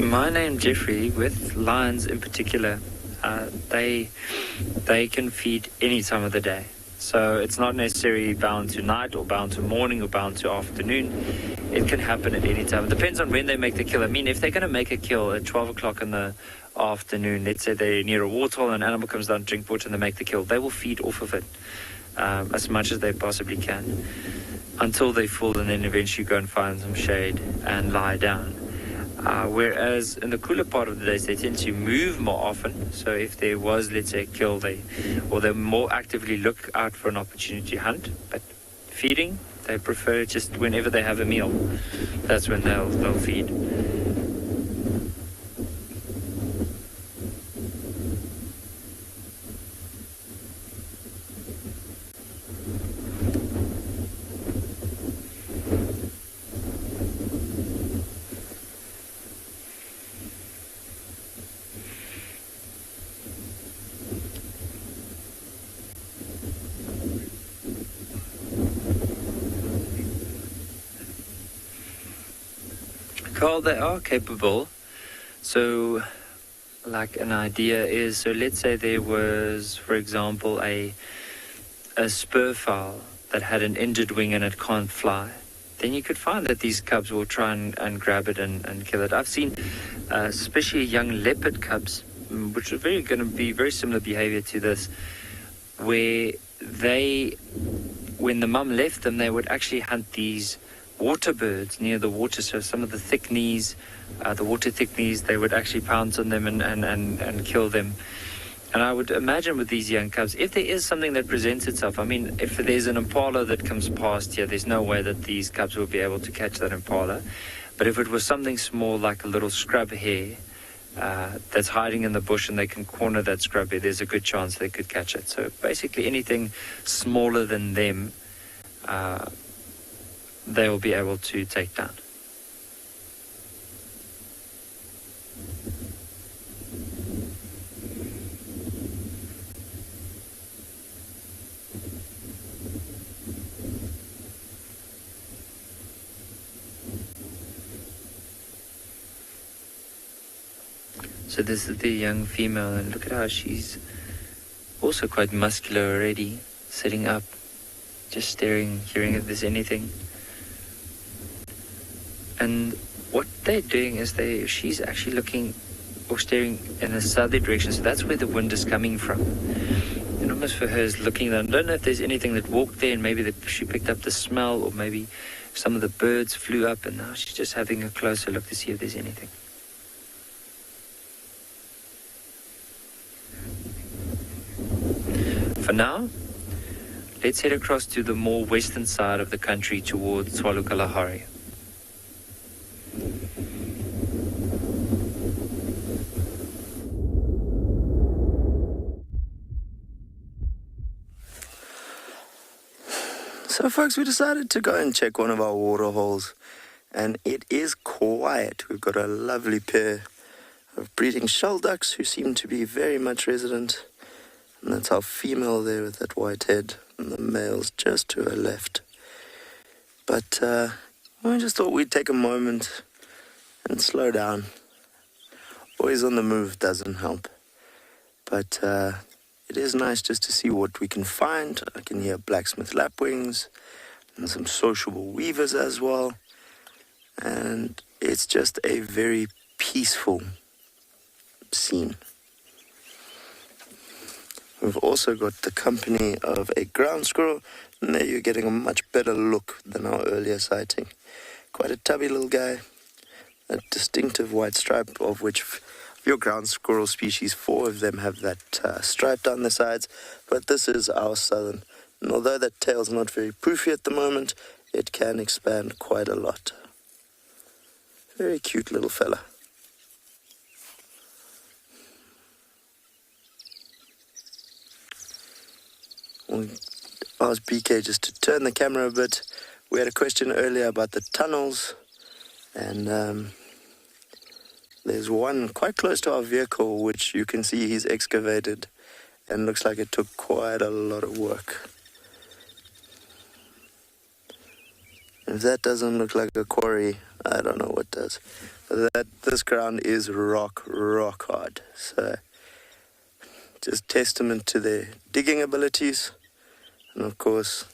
My name Jeffrey, with lions in particular, they can feed any time of the day. So it's not necessarily bound to night or bound to morning or bound to afternoon. It can happen at any time. It depends on when they make the kill. I mean, if they're going to make a kill at 12 o'clock in the afternoon, let's say they're near a waterhole and an animal comes down to drink water and they make the kill, they will feed off of it as much as they possibly can until they full, and then eventually go and find some shade and lie down. Whereas in the cooler part of the days, they tend to move more often. So if there was, let's say, a kill, they more actively look out for an opportunity to hunt. But feeding, they prefer just whenever they have a meal. That's when they'll feed. Carl, they are capable. So, like an idea is, so let's say there was, for example, a spur fowl that had an injured wing and it can't fly. Then you could find that these cubs will try and grab it and kill it. I've seen, especially young leopard cubs, which are going to be very similar behavior to this, where when the mum left them, they would actually hunt these water birds near the water. So some of the thick knees, the water thick knees, they would actually pounce on them and kill them. And I would imagine with these young cubs, if there is something that presents itself, I mean, if there's an impala that comes past here, there's no way that these cubs will be able to catch that impala. But if it was something small like a little scrub hare that's hiding in the bush and they can corner that scrub hare, there's a good chance they could catch it. So basically anything smaller than them, they will be able to take down. So this is the young female, and look at how she's also quite muscular already, sitting up, just staring, hearing if there's anything. And what they're doing is she's actually looking or staring in a southerly direction, so that's where the wind is coming from. And almost for her is looking down. I don't know if there's anything that walked there and maybe that she picked up the smell, or maybe some of the birds flew up, and now she's just having a closer look to see if there's anything. For now, let's head across to the more western side of the country towards Tswalu Kalahari. So folks, we decided to go and check one of our water holes, and it is quiet. We've got a lovely pair of breeding shell ducks who seem to be very much resident, and that's our female there with that white head, and the male's just to her left. But we just thought we'd take a moment and slow down. Always on the move doesn't help, but it is nice just to see what we can find. I can hear blacksmith lapwings and some sociable weavers as well. And it's just a very peaceful scene. We've also got the company of a ground squirrel, and there you're getting a much better look than our earlier sighting. Quite a tubby little guy, a distinctive white stripe, of which your ground squirrel species, 4 of them have that stripe down the sides, but this is our southern. And although that tail's not very poofy at the moment, it can expand quite a lot. Very cute little fella. We asked BK just to turn the camera a bit. We had a question earlier about the tunnels, and there's one quite close to our vehicle, which you can see he's excavated, and looks like it took quite a lot of work. If that doesn't look like a quarry, I don't know what does. This ground is rock hard. So, just testament to their digging abilities, and of course,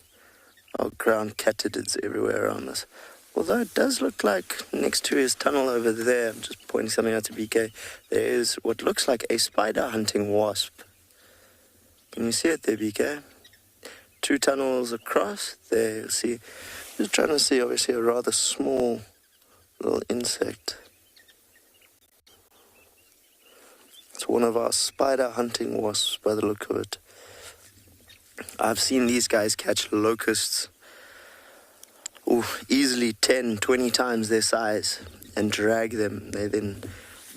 our ground katydids everywhere around us. Although it does look like next to his tunnel over there, I'm just pointing something out to BK, there is what looks like a spider hunting wasp. Can you see it there, BK? 2 tunnels across, there you'll see. Just trying to see, obviously, a rather small little insect. It's one of our spider hunting wasps by the look of it. I've seen these guys catch locusts easily 10, 20 times their size and drag them. They then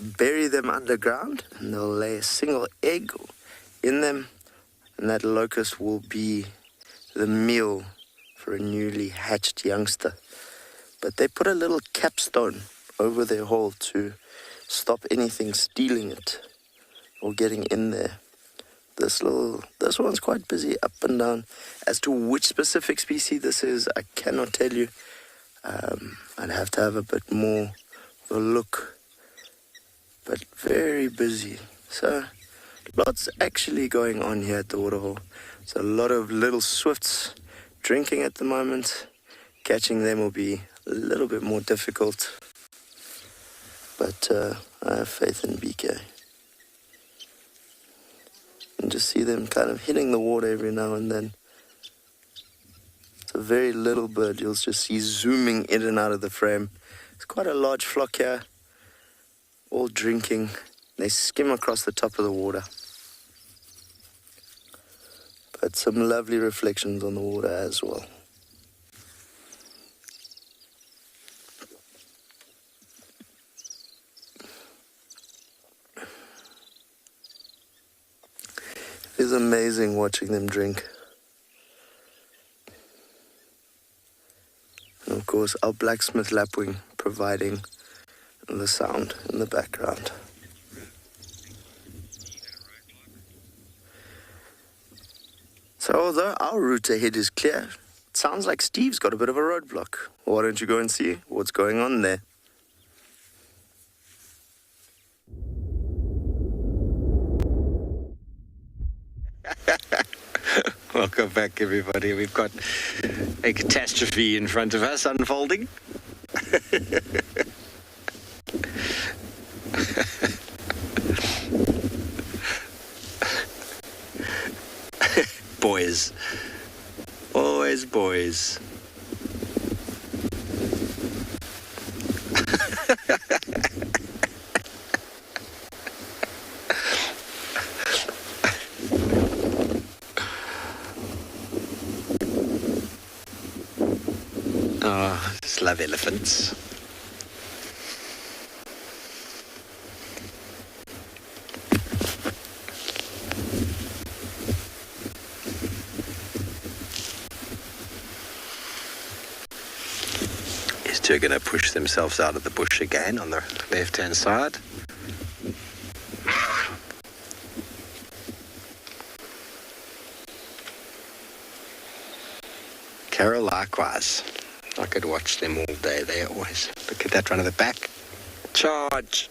bury them underground, and they'll lay a single egg in them, and that locust will be the meal for a newly hatched youngster. But they put a little capstone over their hole to stop anything stealing it or getting in there. This one's quite busy up and down. As to which specific species this is, I cannot tell you. I'd have to have a bit more of a look. But very busy. So, lots actually going on here at the waterhole. There's a lot of little swifts drinking at the moment. Catching them will be a little bit more difficult. But I have faith in BK. And just see them kind of hitting the water every now and then. It's a very little bird you'll just see zooming in and out of the frame. It's quite a large flock here, all drinking. They skim across the top of the water. But some lovely reflections on the water as well. It is amazing watching them drink. And of course, our blacksmith lapwing providing the sound in the background. So although our route ahead is clear, it sounds like Steve's got a bit of a roadblock. Why don't you go and see what's going on there? Welcome back, everybody. We've got a catastrophe in front of us unfolding. Boys. Always boys. Oh, just love elephants. These two are going to push themselves out of the bush again on the left-hand side. Carol likewise. I could watch them all day. They always look at that run of the back. Charge.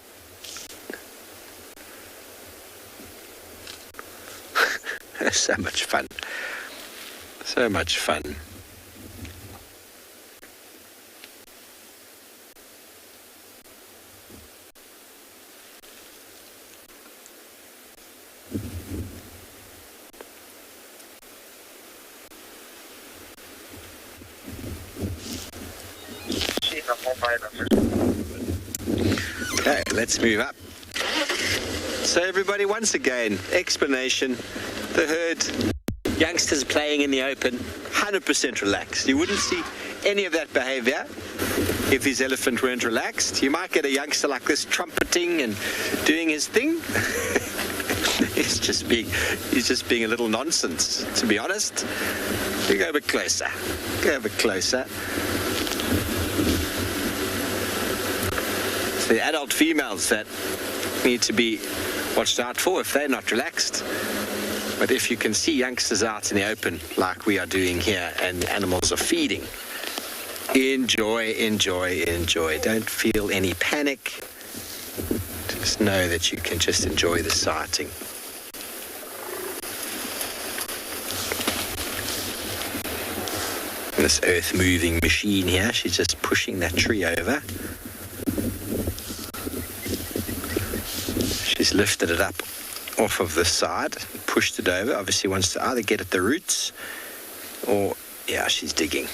So much fun. So much fun. Okay, let's move up. So everybody, once again, explanation. The herd, youngsters playing in the open, 100% relaxed. You wouldn't see any of that behavior if his elephant weren't relaxed. You might get a youngster like this trumpeting and doing his thing. He's just being a little nonsense, to be honest. You go a bit closer. Go a bit closer. It's the adult females that need to be watched out for if they're not relaxed. But if you can see youngsters out in the open like we are doing here and the animals are feeding, enjoy, enjoy, enjoy. Don't feel any panic. Just know that you can just enjoy the sighting. This earth-moving machine here, she's just pushing that tree over. She's lifted it up off of the side, pushed it over. Obviously wants to either get at the roots or, yeah, she's digging.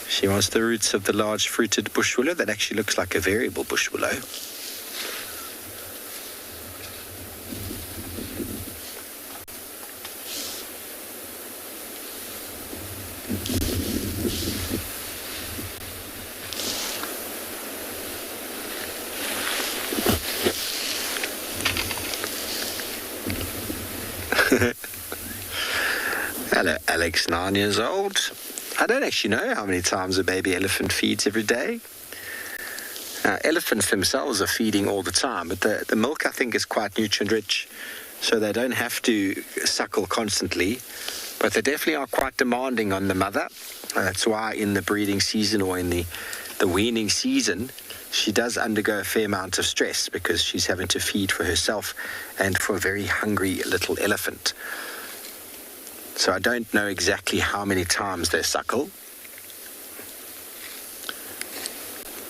She wants the roots of the large fruited bush willow that actually looks like a variable bush willow. Hello, Alex, 9 years old. I don't actually know how many times a baby elephant feeds every day. Elephants themselves are feeding all the time, but the milk, I think, is quite nutrient-rich, so they don't have to suckle constantly, but they definitely are quite demanding on the mother. That's why in the breeding season or in the weaning season, she does undergo a fair amount of stress because she's having to feed for herself and for a very hungry little elephant. So I don't know exactly how many times they suckle.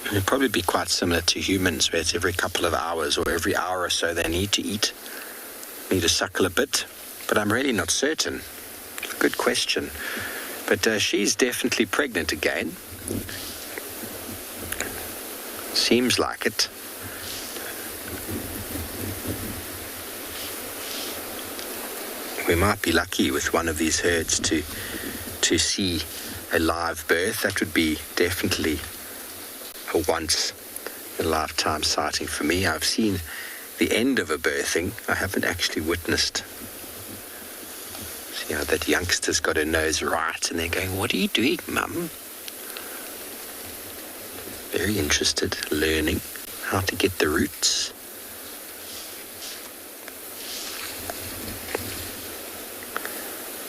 It'd probably be quite similar to humans, where it's every couple of hours or every hour or so they need to eat, need to suckle a bit. But I'm really not certain. Good question. But she's definitely pregnant again. Seems like it. We might be lucky with one of these herds to see a live birth. That would be definitely a once in a lifetime sighting for me. I've seen the end of a birthing. I haven't actually witnessed. See how that youngster's got her nose right and they're going, "What are you doing, Mum?" Very interested, learning how to get the roots.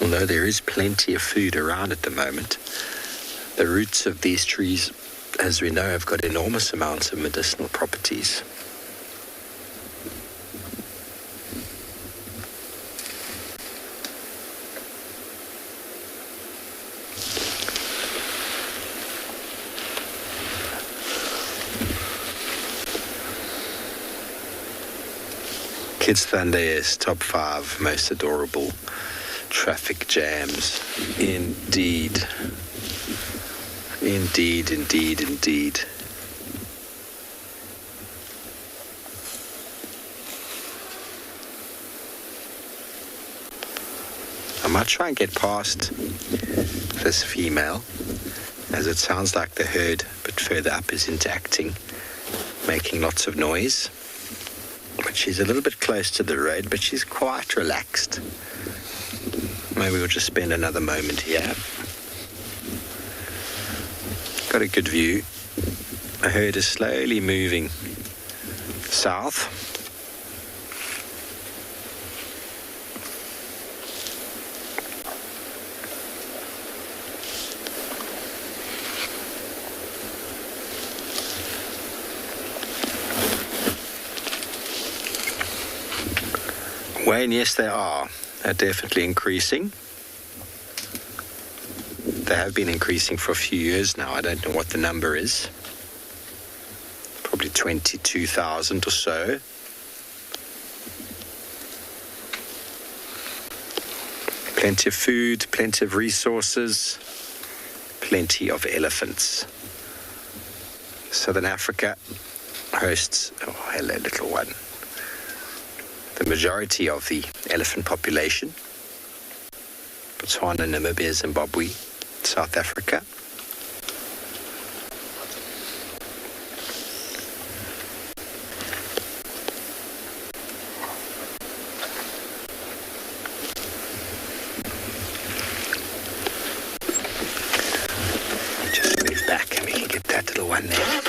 Although there is plenty of food around at the moment, the roots of these trees, as we know, have got enormous amounts of medicinal properties. Kids Thunder is top 5 most adorable traffic jams. Indeed. Indeed, indeed, indeed. I might try and get past this female, as it sounds like the herd a bit further up is interacting, making lots of noise. But she's a little bit close to the road, but she's quite relaxed. Maybe we'll just spend another moment here. Got a good view. The herd is slowly moving south. Wayne, yes, they are. They're definitely increasing. They have been increasing for a few years now. I don't know what the number is. Probably 22,000 or so. Plenty of food, plenty of resources, plenty of elephants. Southern Africa hosts, oh, hello, little one, the majority of the elephant population. Botswana, Namibia, Zimbabwe, South Africa. Just move back and we can get that little one there.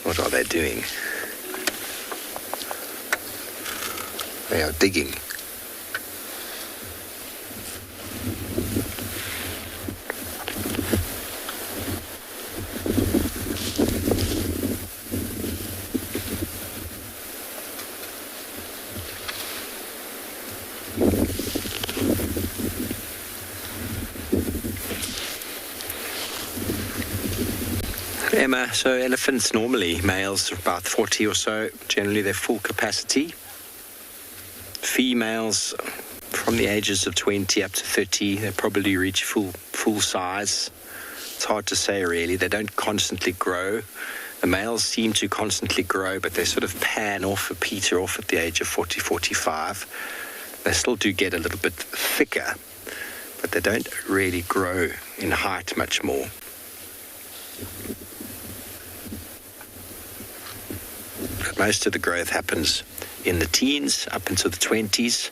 What are they doing? They are digging. Emma, so elephants normally, males are about 40 or so, generally they're full capacity. Females from the ages of 20 up to 30, they probably reach full size. It's hard to say really, they don't constantly grow. The males seem to constantly grow, but they sort of pan off or peter off at the age of 40, 45. They still do get a little bit thicker, but they don't really grow in height much more. But most of the growth happens in the teens up into the 20s.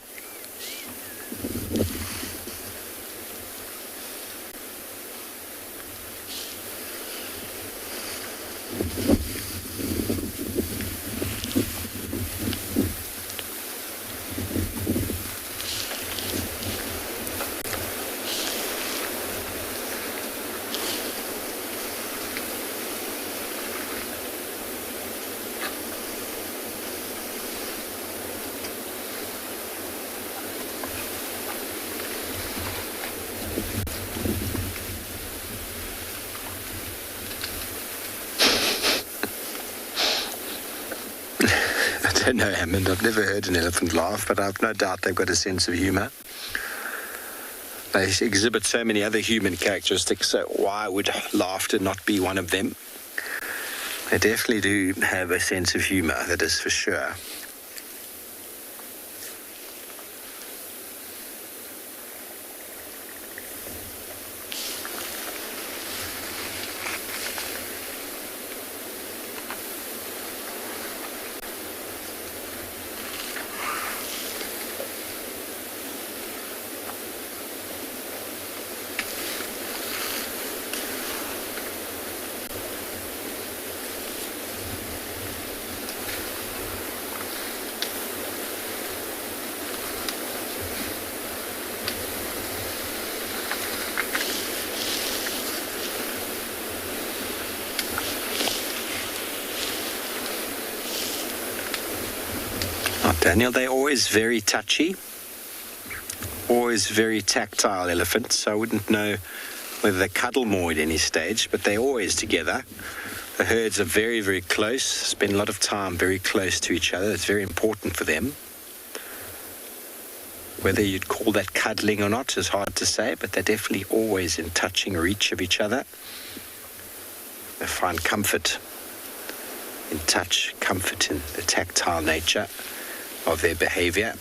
I don't know, Hammond. I've never heard an elephant laugh, but I've no doubt they've got a sense of humour. They exhibit so many other human characteristics, so why would laughter not be one of them? They definitely do have a sense of humour, that is for sure. Daniel, they're always very touchy, always very tactile elephants, so I wouldn't know whether they cuddle more at any stage, but they're always together. The herds are very, very close, spend a lot of time very close to each other. It's very important for them. Whether you'd call that cuddling or not is hard to say, but they're definitely always in touching reach of each other. They find comfort in touch, comfort in the tactile nature of their behavior.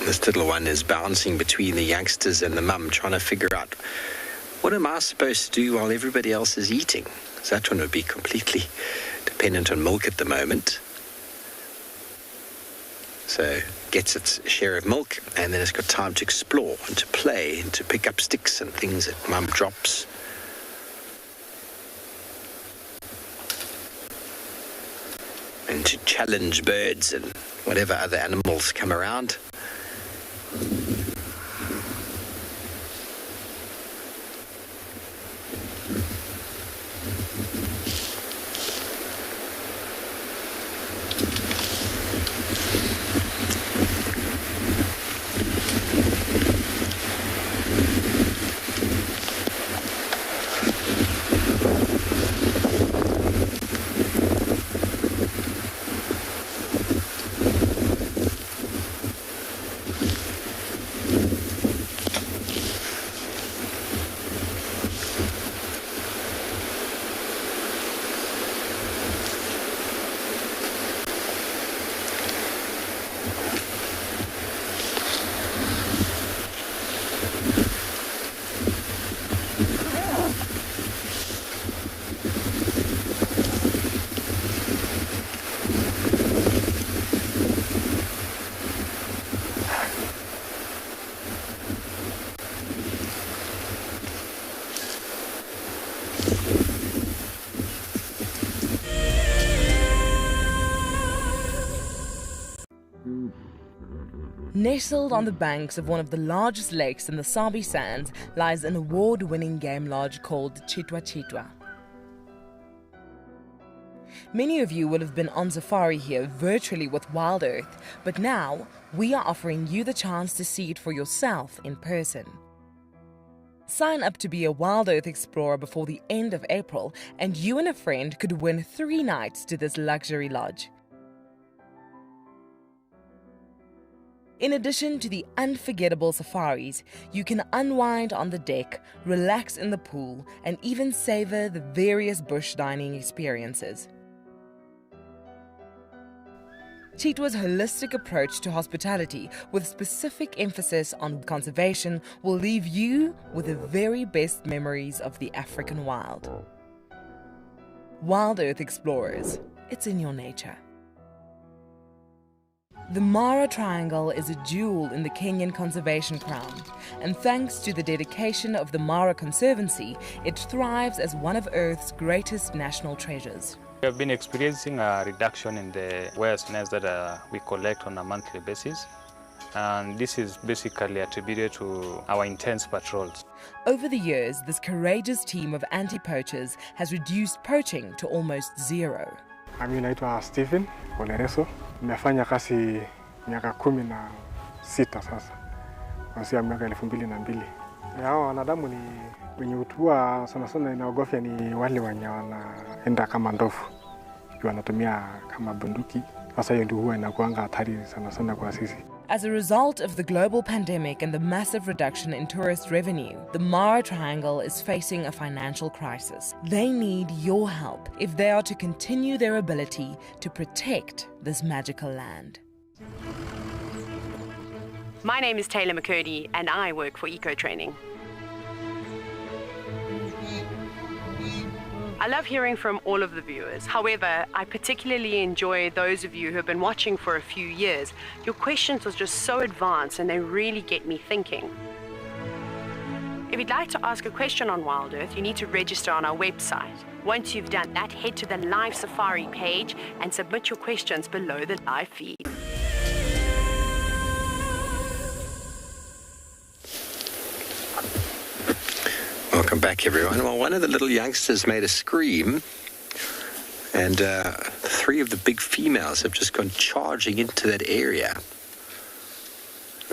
This little one is bouncing between the youngsters and the mum, trying to figure out, what am I supposed to do while everybody else is eating? Because that one would be completely dependent on milk at the moment. So gets its share of milk, and then it's got time to explore and to play and to pick up sticks and things that mum drops. And to challenge birds and whatever other animals come around. Nestled on the banks of one of the largest lakes in the Sabi Sands lies an award-winning game lodge called Chitwa Chitwa. Many of you will have been on safari here virtually with Wild Earth, but now we are offering you the chance to see it for yourself in person. Sign up to be a Wild Earth explorer before the end of April, and you and a friend could win 3 nights to this luxury lodge. In addition to the unforgettable safaris, you can unwind on the deck, relax in the pool, and even savor the various bush dining experiences. Chitwa's holistic approach to hospitality, with specific emphasis on conservation, will leave you with the very best memories of the African wild. Wild Earth Explorers, it's in your nature. The Mara Triangle is a jewel in the Kenyan conservation crown, and thanks to the dedication of the Mara Conservancy, it thrives as one of Earth's greatest national treasures. We have been experiencing a reduction in the whale snails that we collect on a monthly basis, and this is basically attributed to our intense patrols. Over the years, this courageous team of anti-poachers has reduced poaching to almost zero. Mimi naitwa Stephen Olereso. Nimefanya kazi miaka 16 sasa. Kuanzia miaka 2002. Hao wanadamu ni wenye utua sana sana inaogofya ni wale wenye wanaenda kama ndovu. Wanatumia kama bunduki. Sasa hiyo ndio huwa inakuanga hatari sana sana kwa sisi. As a result of the global pandemic and the massive reduction in tourist revenue, the Mara Triangle is facing a financial crisis. They need your help if they are to continue their ability to protect this magical land. My name is Taylor McCurdy and I work for Eco Training. I love hearing from all of the viewers. However, I particularly enjoy those of you who have been watching for a few years. Your questions are just so advanced and they really get me thinking. If you'd like to ask a question on Wild Earth, you need to register on our website. Once you've done that, head to the live safari page and submit your questions below the live feed. Welcome back, everyone. Well, one of the little youngsters made a scream, and 3 of the big females have just gone charging into that area.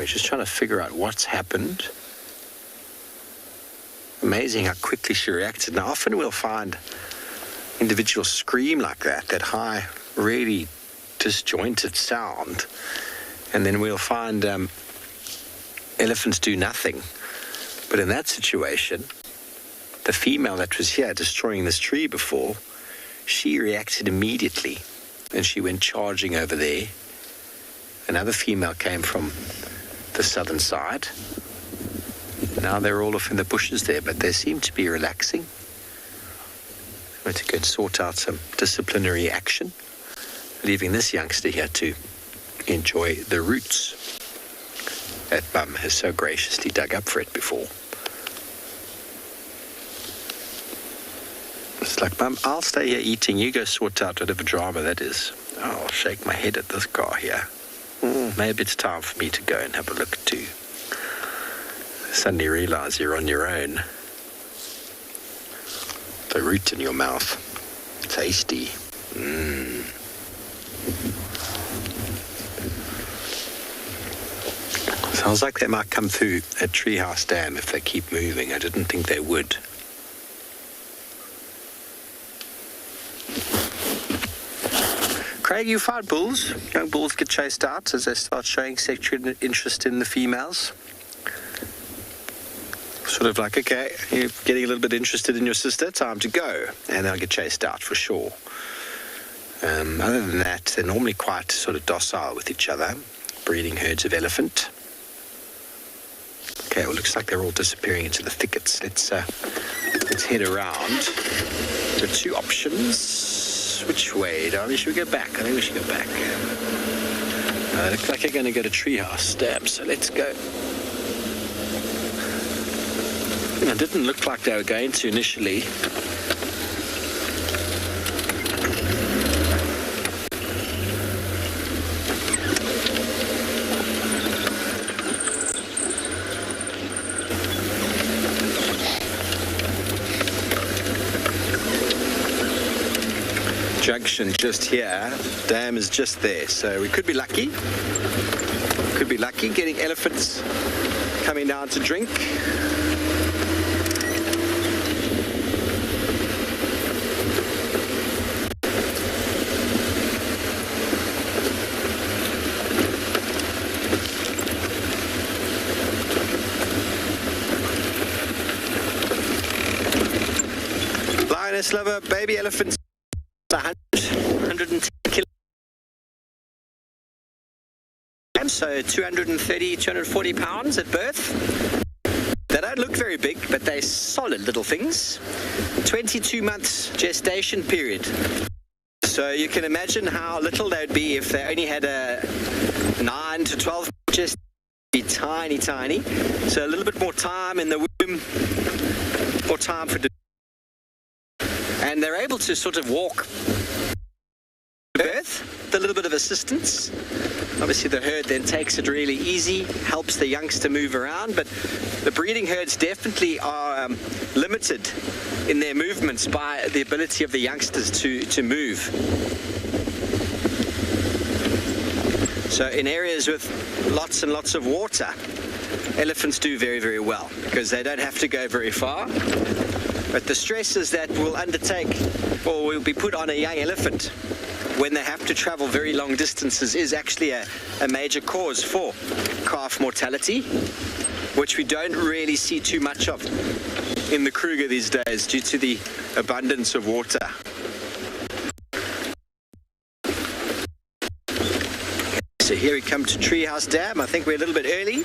we're just trying to figure out what's happened. Amazing how quickly she reacted. Now, often we'll find individuals scream like that high, really disjointed sound, and then we'll find elephants do nothing. But in that situation, the female that was here destroying this tree before, she reacted immediately, and she went charging over there. Another female came from the southern side. Now they're all off in the bushes there, but they seem to be relaxing. I'm going to go and sort out some disciplinary action, leaving this youngster here to enjoy the roots that Mum has so graciously dug up for it before. It's like, Mum, I'll stay here eating, you go sort out whatever drama that is. I'll shake my head at this guy here. Maybe it's time for me to go and have a look too. Suddenly realize you're on your own. The root in your mouth. Tasty. Sounds like they might come through a treehouse dam if they keep moving. I didn't think they would. Craig, you find bulls. Young bulls get chased out as they start showing sexual interest in the females. Sort of like, okay, you're getting a little bit interested in your sister, time to go. And they'll get chased out for sure. Other than that, they're normally quite sort of docile with each other. Breeding herds of elephant. Okay, well, looks like they're all disappearing into the thickets. Let's head around. We've got two options. Which way, darling? Should we go back? I think we should go back. Looks like you're going to go to Treehouse Dam, so let's go. It didn't look like they were going to initially. Junction just here, dam is just there, so we could be lucky. Could be lucky getting elephants coming down to drink. Lioness lover, baby elephants. 110 kilograms, so 230, 240 pounds at birth. They don't look very big, but they're solid little things. 22 months gestation period. So you can imagine how little they'd be if they only had a 9 to 12 gestation. Be tiny, tiny. So a little bit more time in the womb, more time for and they're able to sort of walk birth with a little bit of assistance. Obviously the herd then takes it really easy, helps the youngster move around, but the breeding herds definitely are limited in their movements by the ability of the youngsters to move. So in areas with lots and lots of water, elephants do very, very well because they don't have to go very far. But the stresses that will undertake or will be put on a young elephant when they have to travel very long distances is actually a major cause for calf mortality, which we don't really see too much of in the Kruger these days due to the abundance of water. So here we come to Treehouse Dam. I think we're a little bit early.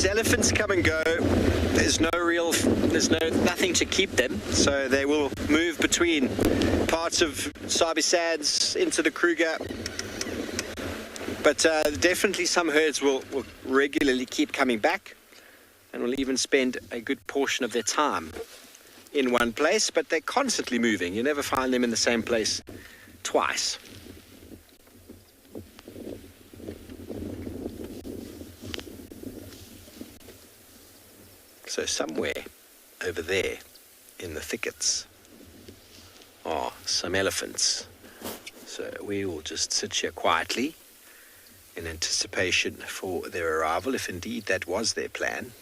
Elephants come and go. There's nothing to keep them, so they will move between parts of Sabi Sands into the Kruger. But definitely some herds will regularly keep coming back and will even spend a good portion of their time in one place, but they're constantly moving. You never find them in the same place twice. So somewhere over there in the thickets are some elephants. So we will just sit here quietly in anticipation for their arrival, if indeed that was their plan,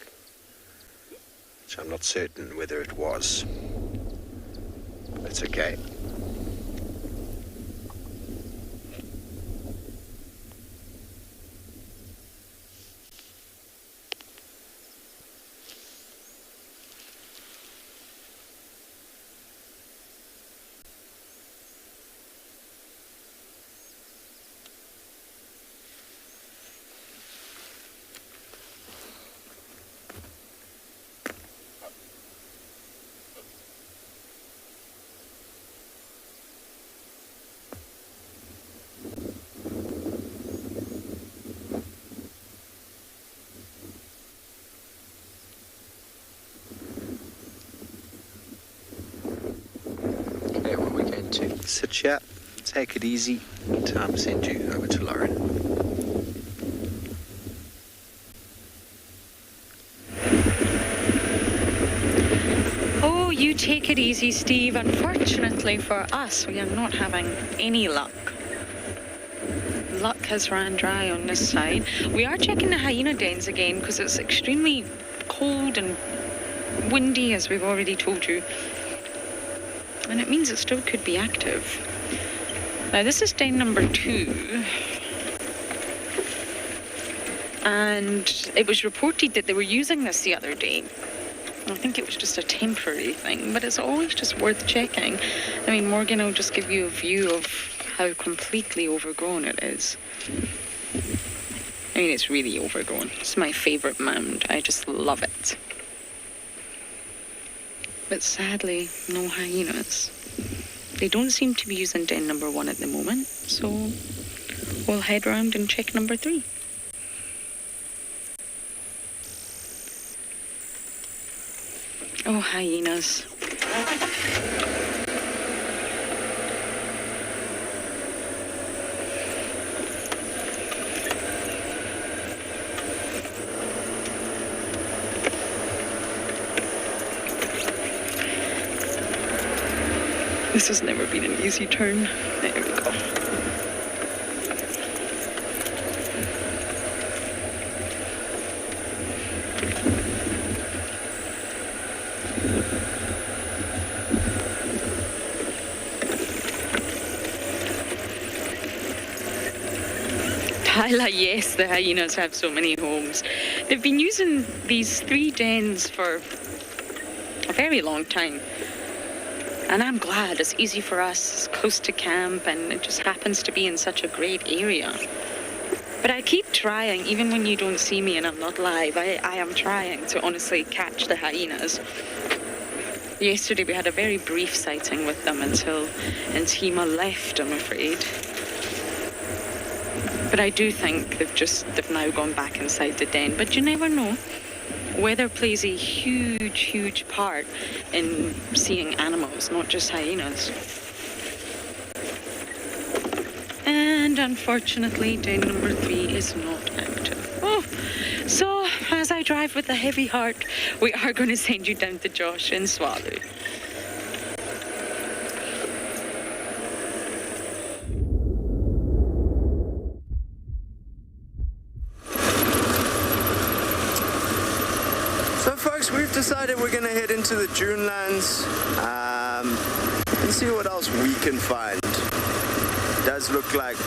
which I'm not certain whether it was. That's okay. Sit here, take it easy. Time to send you over to Lauren. Oh, you take it easy, Steve. Unfortunately for us, we are not having any luck. Luck has ran dry on this side. We are checking the hyena dens again because it's extremely cold and windy, as we've already told you. And it means it still could be active. Now this is den number 2. And it was reported that they were using this the other day. I think it was just a temporary thing, but it's always just worth checking. I mean, Morgan will just give you a view of how completely overgrown it is. I mean, it's really overgrown. It's my favourite mound. I just love it. But sadly, no hyenas. They don't seem to be using den number 1 at the moment, so we'll head round and check number 3. Oh, hyenas. This has never been an easy turn. There we go. Tyler, yes, the hyenas have so many homes. They've been using these 3 dens for a very long time. And I'm glad. It's easy for us, it's close to camp, and it just happens to be in such a great area. But I keep trying, even when you don't see me and I'm not live, I am trying to honestly catch the hyenas. Yesterday we had a very brief sighting with them until Ntima left, I'm afraid. But I do think they've now gone back inside the den. But you never know. Weather plays a huge, huge part in seeing animals, not just hyenas. And unfortunately, den number 3 is not active. Oh, so as I drive with a heavy heart, we are going to send you down to Josh in Swallow. We've decided we're going to head into the dune lands and see what else we can find. It does look like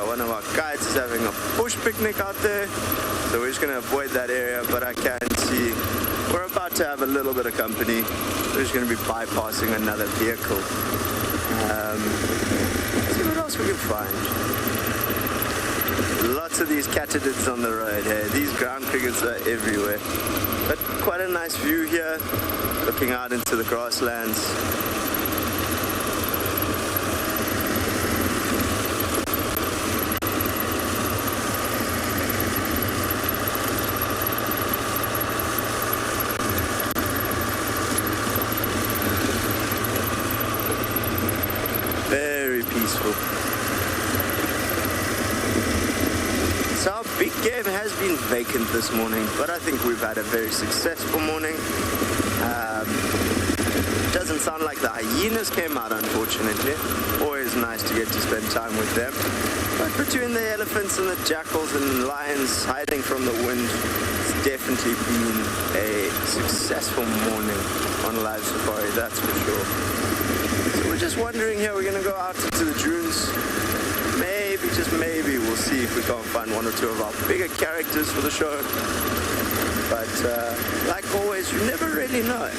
one of our guides is having a bush picnic out there, so we're just going to avoid that area, but I can see we're about to have a little bit of company. We're just going to be bypassing another vehicle. See what else we can find. Lots of these katydids on the road, hey? These ground crickets are everywhere. But quite a nice view here, looking out into the grasslands. Very peaceful. So our big game has been vacant this morning, but I think we've had a very successful morning. Doesn't sound like the hyenas came out, unfortunately. Always nice to get to spend time with them. But between the elephants and the jackals and lions hiding from the wind, it's definitely been a successful morning on live safari, that's for sure. So we're just wondering here, we're going to go out into the dunes. Maybe, just maybe, we'll see if we can't find one or two of our bigger characters for the show. But like always, you never really know.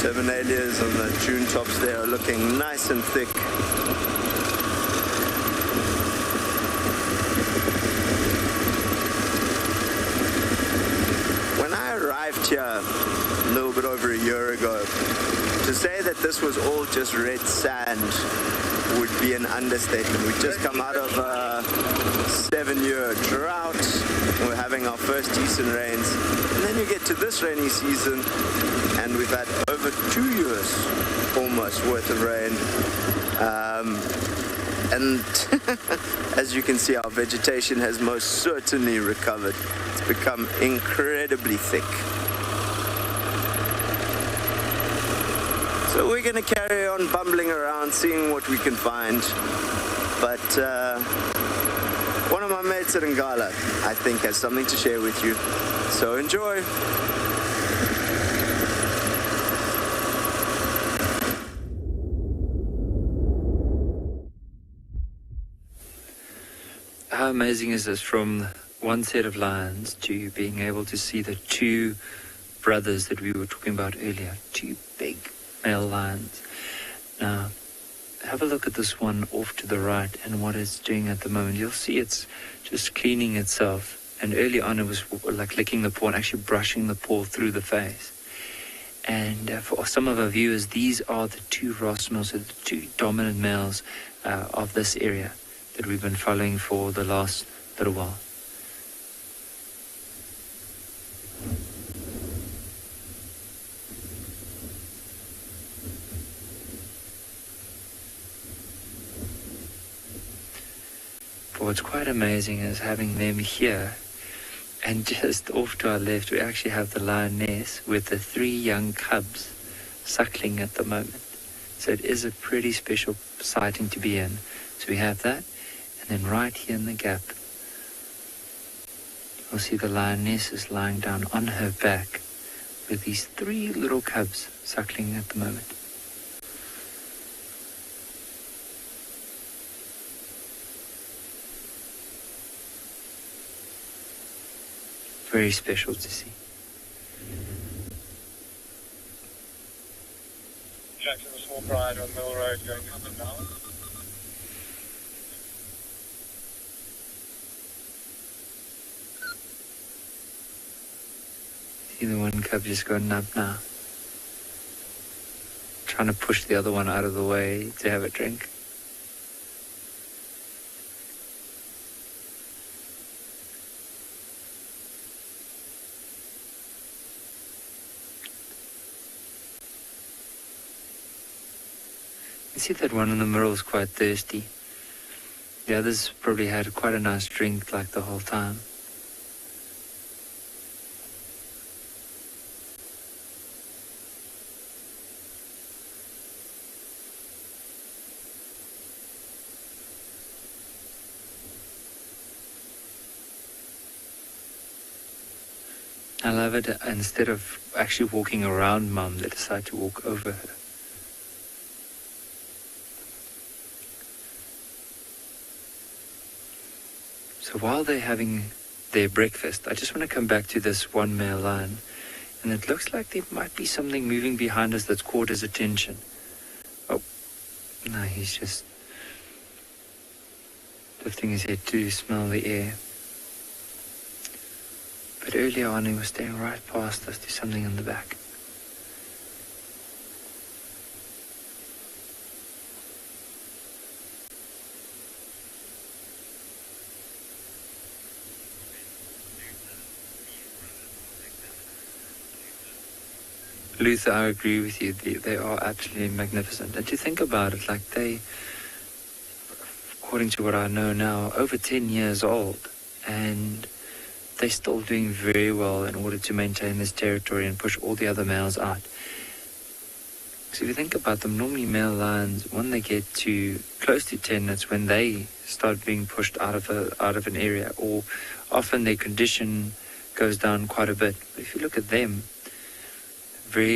Terminalias on the dune tops there are looking nice and thick. When I arrived here a little bit over a year ago, to say that this was all just red sand would be an understatement. We'd just come out of a 7-year drought. We're having our first decent rains. And then you get to this rainy season and we've had over 2 years almost worth of rain. And as you can see, our vegetation has most certainly recovered. It's become incredibly thick. So we're going to carry on bumbling around, seeing what we can find. But one of my mates at Ngala, I think, has something to share with you. So enjoy. How amazing is this, from one set of lions to being able to see the two brothers that we were talking about earlier, two big male lions. Now, have a look at this one off to the right and what it's doing at the moment. You'll see it's just cleaning itself. And early on it was like licking the paw and actually brushing the paw through the face. And for some of our viewers, these are the two Ross males, the two dominant males of this area that we've been following for the last little while. But what's quite amazing is having them here, and just off to our left we actually have the lioness with the 3 young cubs suckling at the moment. So it is a pretty special sighting to be in. So we have that, and then right here in the gap you'll see the lioness is lying down on her back with these 3 little cubs suckling at the moment. Very special to see. Jackson was small pride on Mill Road going up and down. See the one cub just going nub now. Trying to push the other one out of the way to have a drink. You see that one in the middle is quite thirsty. The others probably had quite a nice drink like the whole time. I love it. Instead of actually walking around Mum, they decide to walk over her. So while they're having their breakfast, I just want to come back to this one male lion. And it looks like there might be something moving behind us that's caught his attention. Oh, No, he's just lifting his head to smell the air. But earlier on, he was staring right past us to something in the back. Luther, I agree with you. They are absolutely magnificent. And to think about it, like they, according to what I know now, over 10 years old, and they're still doing very well in order to maintain this territory and push all the other males out. So if you think about them, normally male lions, when they get to close to 10, that's when they start being pushed out of an area, or often their condition goes down quite a bit. But if you look at them,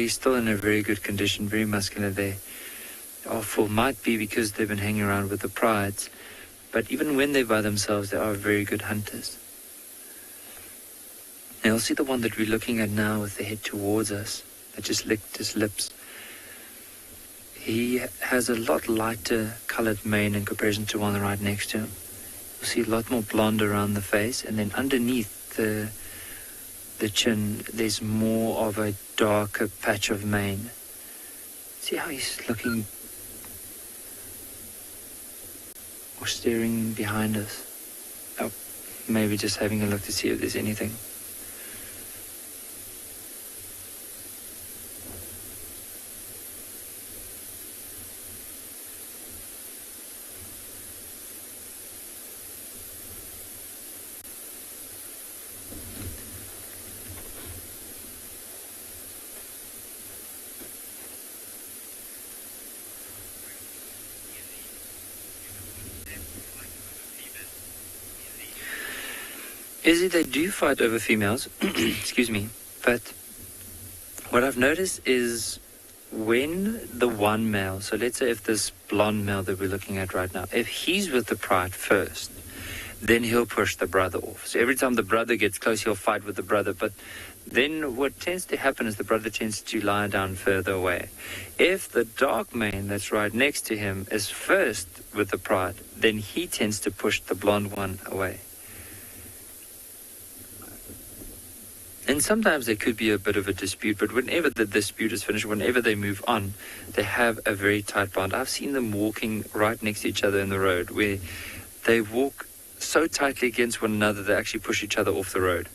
still in a very good condition, very muscular. They are full. Might be because they've been hanging around with the prides, but even when they're by themselves, they are very good hunters. Now you'll see the one that we're looking at now with the head towards us, that just licked his lips. He has a lot lighter colored mane in comparison to one right next to him. You'll see a lot more blonde around the face, and then underneath the chin, there's more of a darker patch of mane. See how he's looking or staring behind us? Oh, maybe just having a look to see if there's anything. Izzy, they do fight over females, excuse me, but what I've noticed is when the one male, so let's say if this blonde male that we're looking at right now, if he's with the pride first, then he'll push the brother off. So every time the brother gets close, he'll fight with the brother, but then what tends to happen is the brother tends to lie down further away. If the dark mane that's right next to him is first with the pride, then he tends to push the blonde one away. And sometimes there could be a bit of a dispute, but whenever the dispute is finished, whenever they move on, they have a very tight bond. I've seen them walking right next to each other in the road, where they walk so tightly against one another they actually push each other off the road.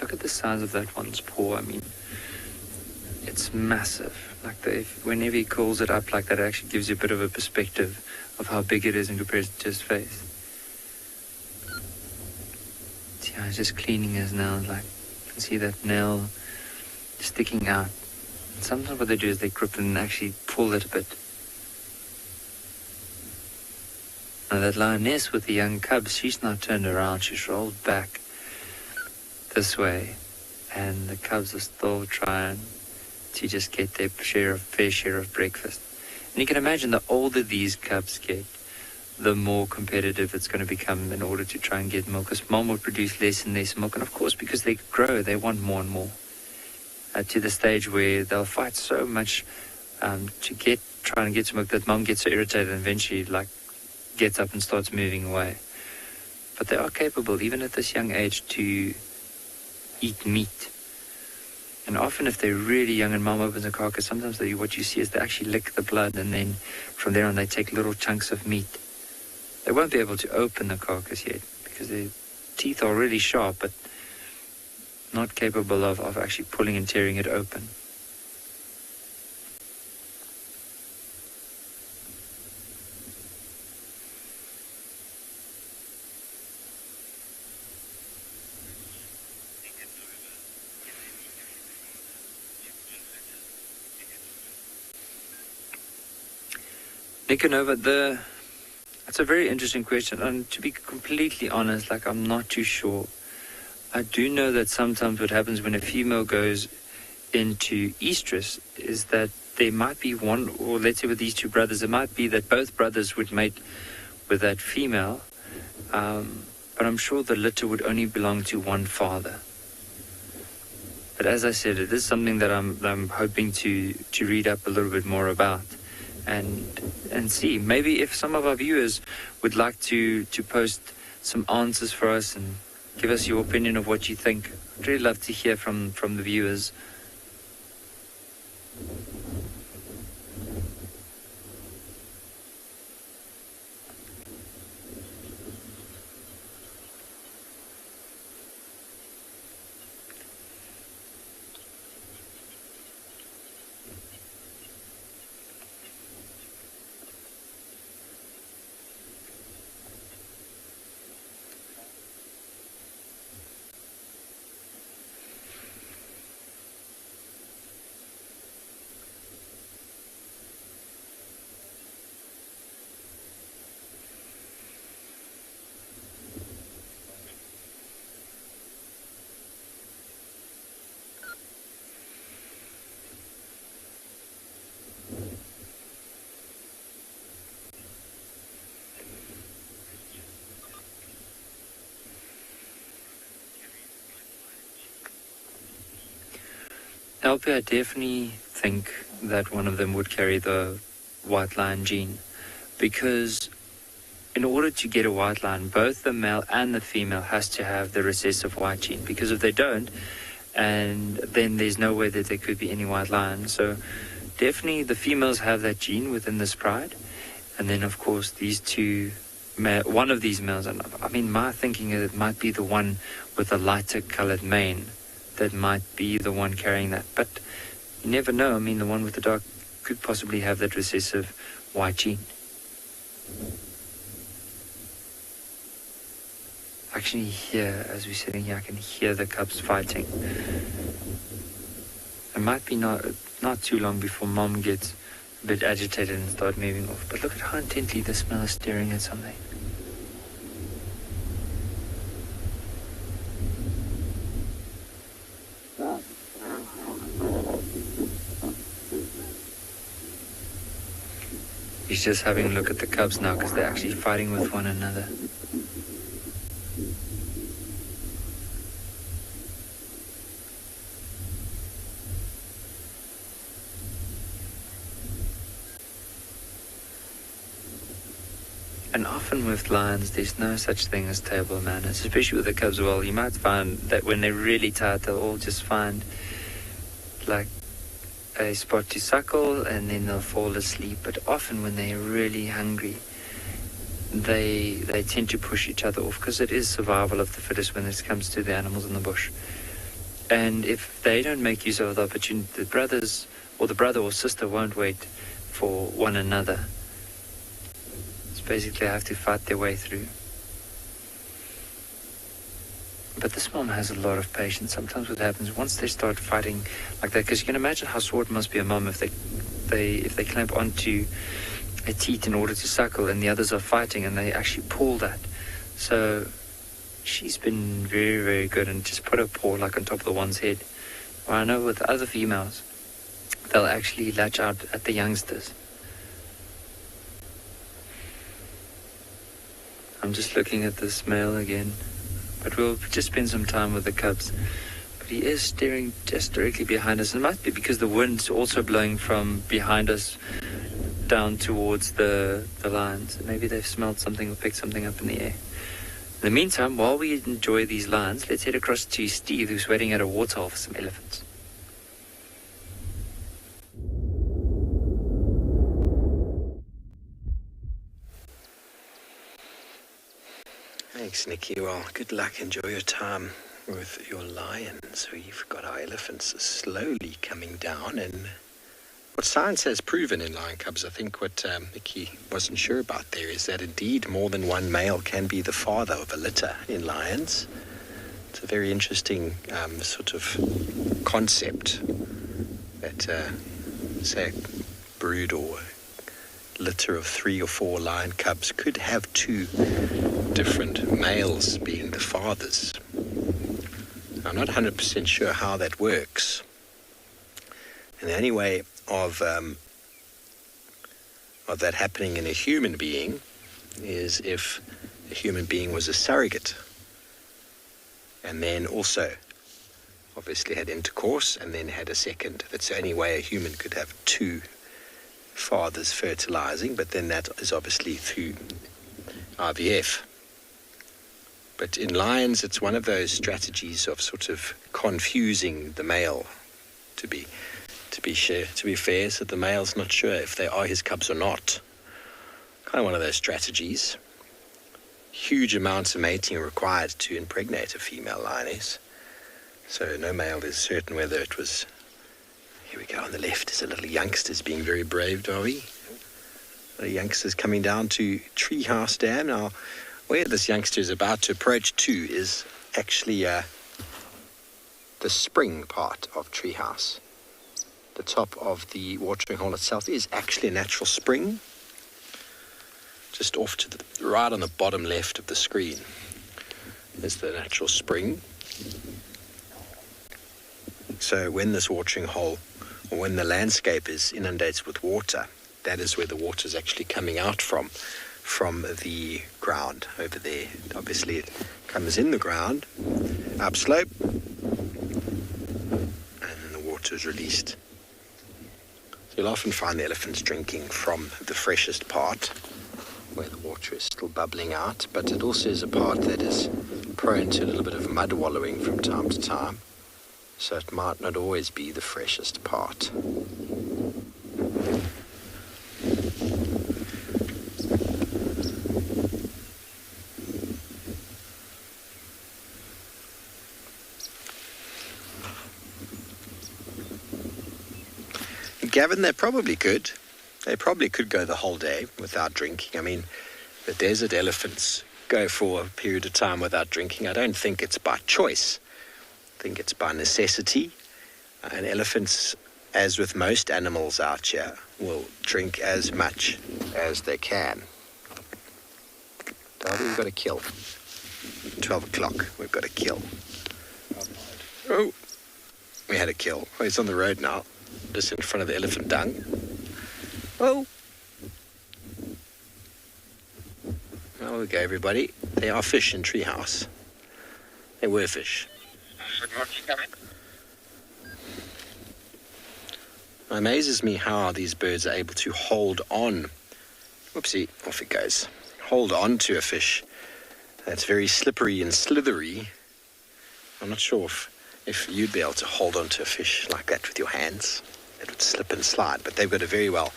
Look at the size of that one's paw. I mean, it's massive. Like whenever he calls it up like that, it actually gives you a bit of a perspective of how big it is in comparison to his face. See how he's just cleaning his nails, like you can see that nail sticking out. And sometimes what they do is they grip and actually pull it a bit. Now that lioness with the young cubs, she's not turned around, she's rolled back this way, and the cubs are still trying to just get their fair share of breakfast. And you can imagine the older these cubs get, the more competitive it's going to become in order to try and get milk, because mom will produce less and less milk, and of course because they grow, they want more and more, to the stage where they'll fight so much to try and get some milk that mom gets so irritated and eventually gets up and starts moving away. But they are capable, even at this young age, to eat meat. And often if they're really young and mom opens a carcass, sometimes what you see is they actually lick the blood, and then from there on they take little chunks of meat. They won't be able to open the carcass yet because their teeth are really sharp, but not capable of actually pulling and tearing it open. Nicanova, that's a very interesting question, and to be completely honest, I'm not too sure. I do know that sometimes what happens when a female goes into estrus is that there might be one, or let's say with these two brothers, it might be that both brothers would mate with that female, but I'm sure the litter would only belong to one father. But as I said, it is something that I'm hoping to read up a little bit more about and see. Maybe if some of our viewers would like to post some answers for us and give us your opinion of what you think. I'd really love to hear from the viewers. LP, I definitely think that one of them would carry the white lion gene, because in order to get a white lion, both the male and the female has to have the recessive white gene, because if they don't, and then there's no way that there could be any white lion. So definitely the females have that gene within this pride, and then of course these two, one of these males, and I mean my thinking is it might be the one with a lighter colored mane that might be the one carrying that, but you never know. I mean, the one with the dark could possibly have that recessive white gene. Actually, here, as we're sitting here, I can hear the cubs fighting. It might be not too long before Mom gets a bit agitated and start moving off. But look at how intently this male is staring at something. He's just having a look at the cubs now because they're actually fighting with one another. And often with lions, there's no such thing as table manners, especially with the cubs. Well, you might find that when they're really tired, they'll all just find like a spot to suckle and then they'll fall asleep. But often when they're really hungry, they tend to push each other off, because it is survival of the fittest when it comes to the animals in the bush. And if they don't make use of the opportunity, the brothers or the brother or sister won't wait for one another. It's basically have to fight their way through. But this mom has a lot of patience. Sometimes what happens once they start fighting like that, because you can imagine how sore it must be a mom if they clamp onto a teat in order to suckle and the others are fighting and they actually pull that. So she's been very, very good and just put her paw like on top of the one's head. Well, I know with other females, they'll actually latch out at the youngsters. I'm just looking at this male again. But we'll just spend some time with the cubs. But he is staring just directly behind us. It might be because the wind's also blowing from behind us down towards the lions. Maybe they've smelled something or picked something up in the air. In the meantime, while we enjoy these lions, let's head across to Steve, who's waiting at a waterhole for some elephants. Thanks, Nikki. Well, good luck. Enjoy your time with your lions. We've got our elephants slowly coming down, and what science has proven in lion cubs, I think what Nikki wasn't sure about there, is that indeed more than one male can be the father of a litter in lions. It's a very interesting sort of concept that, say, a brood or litter of 3 or 4 lion cubs could have 2 different males being the fathers. I'm not 100% sure how that works. And the only way of that happening in a human being is if a human being was a surrogate and then also obviously had intercourse and then had a second. That's the only way a human could have two fathers fertilizing, but then that is obviously through IVF. But in lions, it's one of those strategies of sort of confusing the male to be fair, so the male's not sure if they are his cubs or not. Kind of one of those strategies. Huge amounts of mating are required to impregnate a female lioness. So no male is certain whether it was... Here we go, on the left is a little youngsters being very brave, Darby. The youngsters coming down to Treehouse Dam. Now, where this youngster is about to approach to is actually the spring part of Treehouse. The top of the watering hole itself is actually a natural spring. Just off to the right on the bottom left of the screen is the natural spring. So when this watering hole, or when the landscape is inundated with water, that is where the water is actually coming out from the ground over there. Obviously it comes in the ground, upslope, and then the water is released. So you'll often find the elephants drinking from the freshest part, where the water is still bubbling out, but it also is a part that is prone to a little bit of mud wallowing from time to time, so it might not always be the freshest part. Gavin, they probably could. They probably could go the whole day without drinking. I mean, the desert elephants go for a period of time without drinking. I don't think it's by choice. I think it's by necessity. And elephants, as with most animals out here, will drink as much as they can. Darby, we've got to kill. 12 o'clock, we've got to kill. Oh, we had a kill. Oh, he's on the road now, just in front of the elephant dung. Oh. There we go, everybody. They are fish in Treehouse. They were fish. It amazes me how these birds are able to hold on. Whoopsie, off it goes. Hold on to a fish that's very slippery and slithery. I'm not sure if you'd be able to hold on to a fish like that with your hands. It would slip and slide, but they've got a very well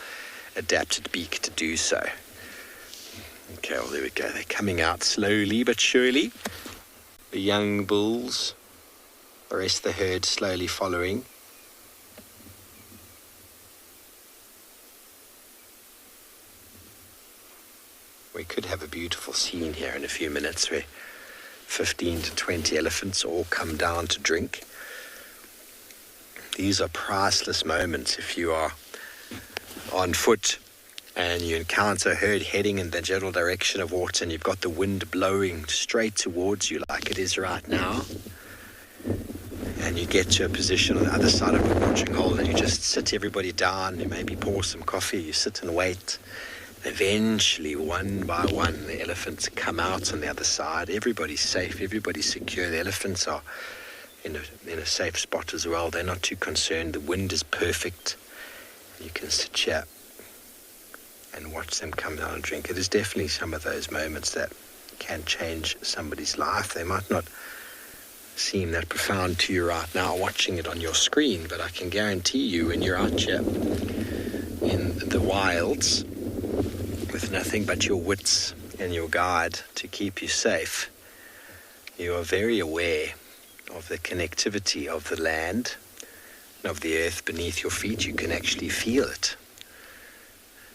adapted beak to do so. Okay, well, there we go. They're coming out slowly but surely. The young bulls, the rest of the herd slowly following. We could have a beautiful scene here in a few minutes where 15 to 20 elephants all come down to drink. These are priceless moments if you are on foot and you encounter a herd heading in the general direction of water and you've got the wind blowing straight towards you like it is right now, and you get to a position on the other side of the watering hole and you just sit everybody down, you maybe pour some coffee, you sit and wait. Eventually, one by one, the elephants come out on the other side. Everybody's safe, everybody's secure. The elephants are in a safe spot as well. They're not too concerned. The wind is perfect. You can sit here and watch them come down and drink. It is definitely some of those moments that can change somebody's life. They might not seem that profound to you right now watching it on your screen, but I can guarantee you when you're out here in the wilds with nothing but your wits and your guide to keep you safe, you are very aware of the connectivity of the land, of the earth beneath your feet. You can actually feel it,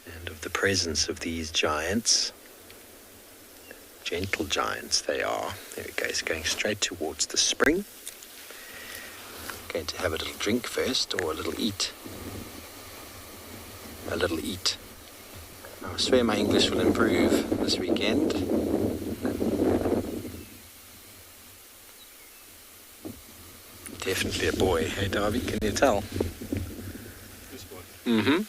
and of the presence of these giants, gentle giants they are. There it goes, going straight towards the spring. Going to have a little drink first, or a little eat. A little eat. I swear my English will improve this weekend. Definitely a boy, hey Darby, can you tell? This boy. Mm-hmm.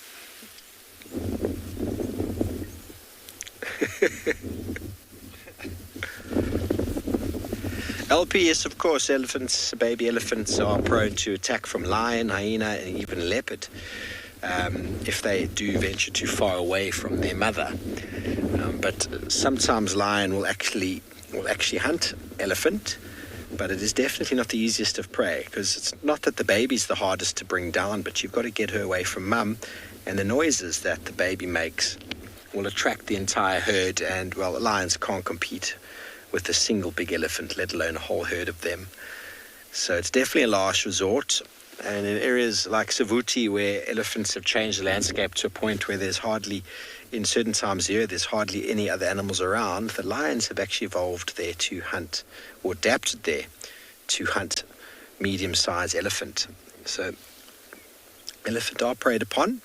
LP, yes, of course, elephants, baby elephants are prone to attack from lion, hyena, and even leopard if they do venture too far away from their mother. But sometimes lion will actually hunt elephant, but it is definitely not the easiest of prey, because it's not that the baby's the hardest to bring down, but you've got to get her away from mum, and the noises that the baby makes will attract the entire herd, and, well, lions can't compete with a single big elephant, let alone a whole herd of them. So it's definitely a last resort. And in areas like Savuti, where elephants have changed the landscape to a point where there's hardly, in certain times of year, there's hardly any other animals around, the lions have actually evolved there to hunt, or adapted there to hunt medium-sized elephant. So elephant are preyed upon,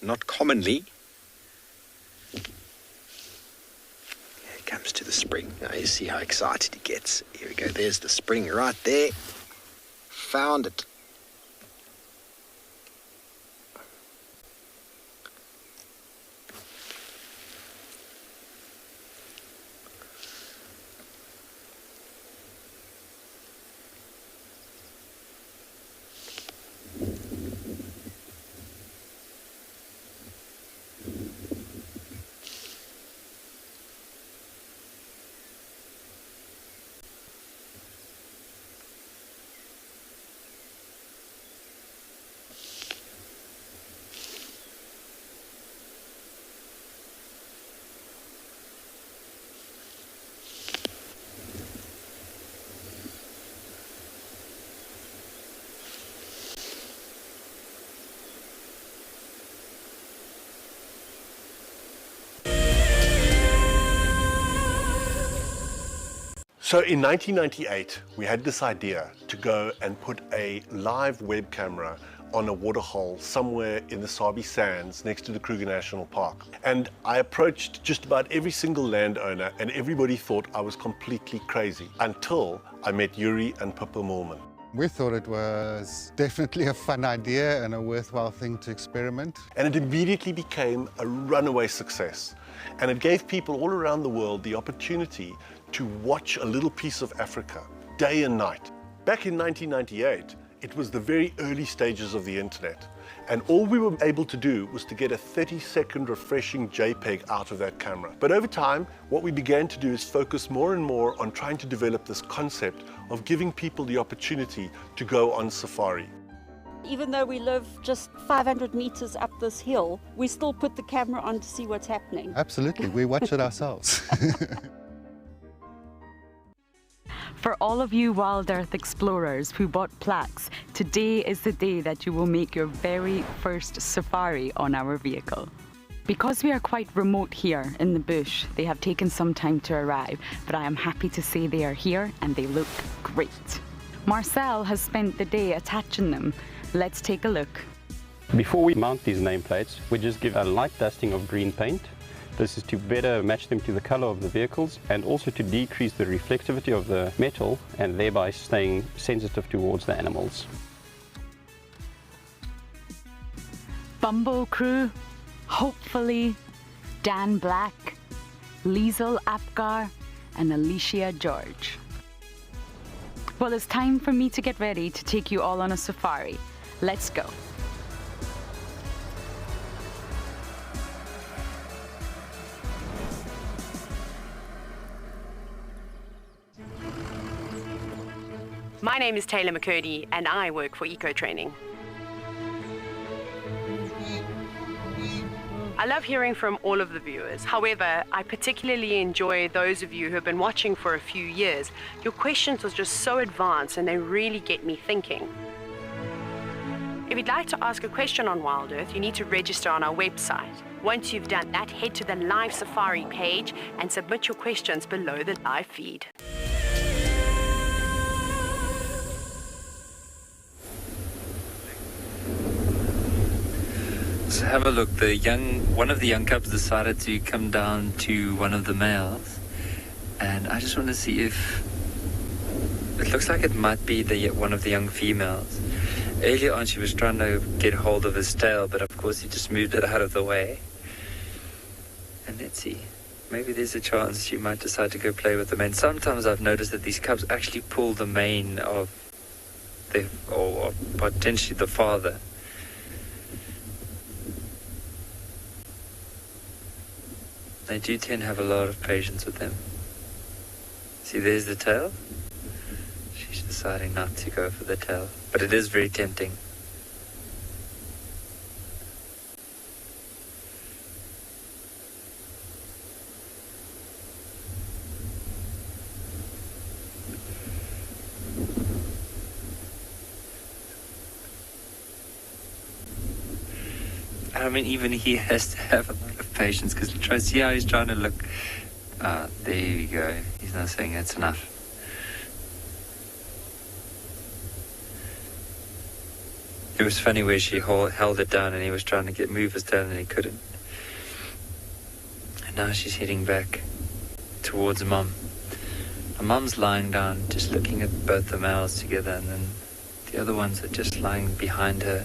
not commonly. Here he comes to the spring. Now you see how excited he gets. Here we go, there's the spring right there. Found it. So in 1998, we had this idea to go and put a live web camera on a waterhole somewhere in the Sabi Sands next to the Kruger National Park. And I approached just about every single landowner, and everybody thought I was completely crazy until I met Yuri and Pippa Moorman. We thought it was definitely a fun idea and a worthwhile thing to experiment. And it immediately became a runaway success. And it gave people all around the world the opportunity to watch a little piece of Africa day and night. Back in 1998, it was the very early stages of the internet. And all we were able to do was to get a 30-second refreshing JPEG out of that camera. But over time, what we began to do is focus more and more on trying to develop this concept of giving people the opportunity to go on safari. Even though we live just 500 meters up this hill, we still put the camera on to see what's happening. Absolutely, we watch it ourselves. For all of you Wild Earth explorers who bought plaques, today is the day that you will make your very first safari on our vehicle. Because we are quite remote here in the bush, they have taken some time to arrive, but I am happy to say they are here and they look great. Marcel has spent the day attaching them. Let's take a look. Before we mount these nameplates, we just give a light dusting of green paint. This is to better match them to the color of the vehicles and also to decrease the reflectivity of the metal and thereby staying sensitive towards the animals. Bumbo crew, hopefully Dan Black, Liesel Apgar and Alicia George. Well, it's time for me to get ready to take you all on a safari. Let's go. My name is Taylor McCurdy and I work for Eco Training. I love hearing from all of the viewers. However, I particularly enjoy those of you who have been watching for a few years. Your questions are just so advanced and they really get me thinking. If you'd like to ask a question on Wild Earth, you need to register on our website. Once you've done that, head to the live safari page and submit your questions below the live feed. So have a look. One of the young cubs decided to come down to one of the males, and I just want to see if it looks like it might be one of the young females. Earlier on, she was trying to get hold of his tail, but of course he just moved it out of the way. And let's see. maybe there's a chance you might decide to go play with them. And sometimes I've noticed that these cubs actually pull the mane of or potentially the father. They do tend to have a lot of patience with them. See, there's the tail. She's deciding not to go for the tail, but it is very tempting. I mean, even he has to have a lot of patience, because see how he's trying to look. There you go. He's not saying that's enough. It was funny where she held it down and he was trying to move his tail and he couldn't. And now she's heading back towards Mum. And Mum's lying down, just looking at both the males together, and then the other ones are just lying behind her.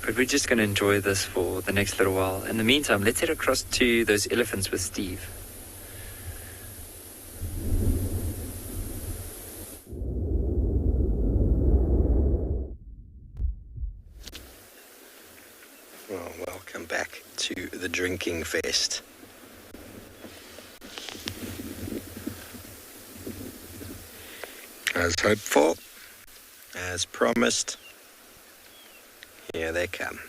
But we're just going to enjoy this for the next little while. In the meantime, let's head across to those elephants with Steve. Well, welcome back to the Drinking Fest. As hoped for, as promised, here they come.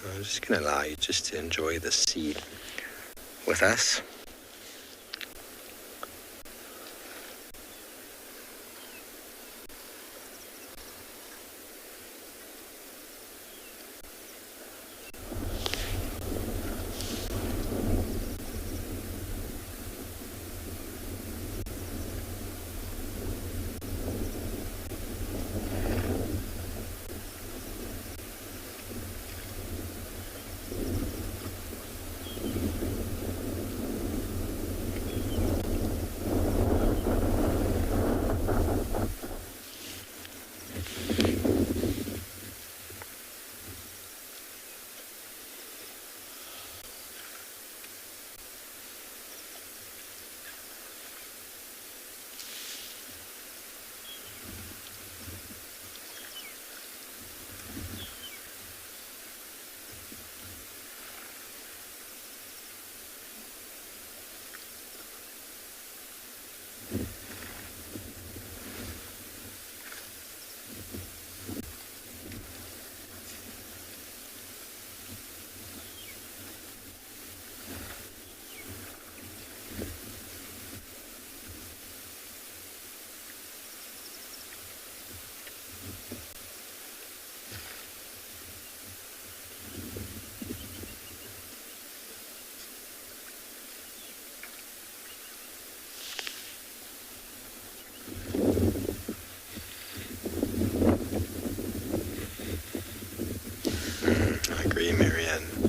I'm just going to allow you just to enjoy the sea with us.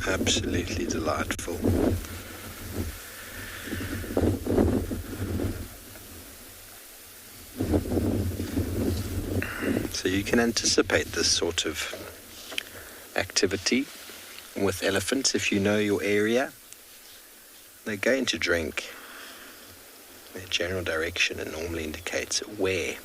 Absolutely delightful. So you can anticipate this sort of activity with elephants if you know your area. They're going to drink. Their general direction and normally indicates where.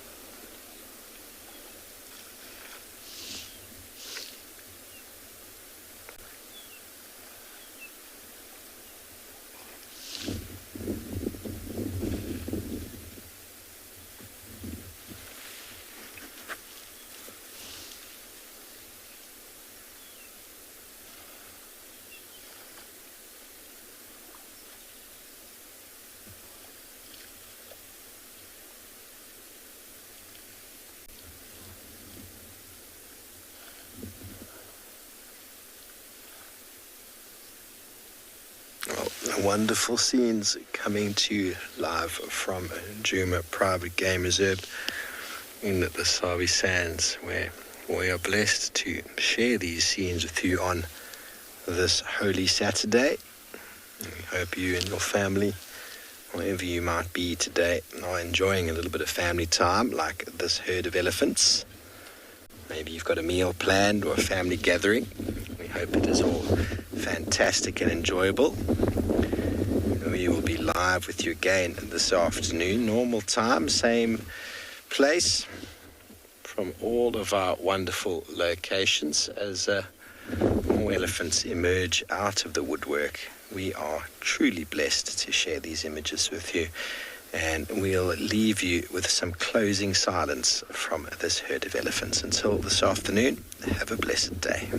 Wonderful scenes coming to you live from Djuma Private Game Reserve in the Sabi Sands, where we are blessed to share these scenes with you on this holy Saturday. We hope you and your family, wherever you might be today, are enjoying a little bit of family time like this herd of elephants. Maybe you've got a meal planned or a family gathering. We hope it is all fantastic and enjoyable. We will be live with you again this afternoon, normal time, same place, from all of our wonderful locations as more elephants emerge out of the woodwork. We are truly blessed to share these images with you, and we'll leave you with some closing silence from this herd of elephants. Until this afternoon, have a blessed day.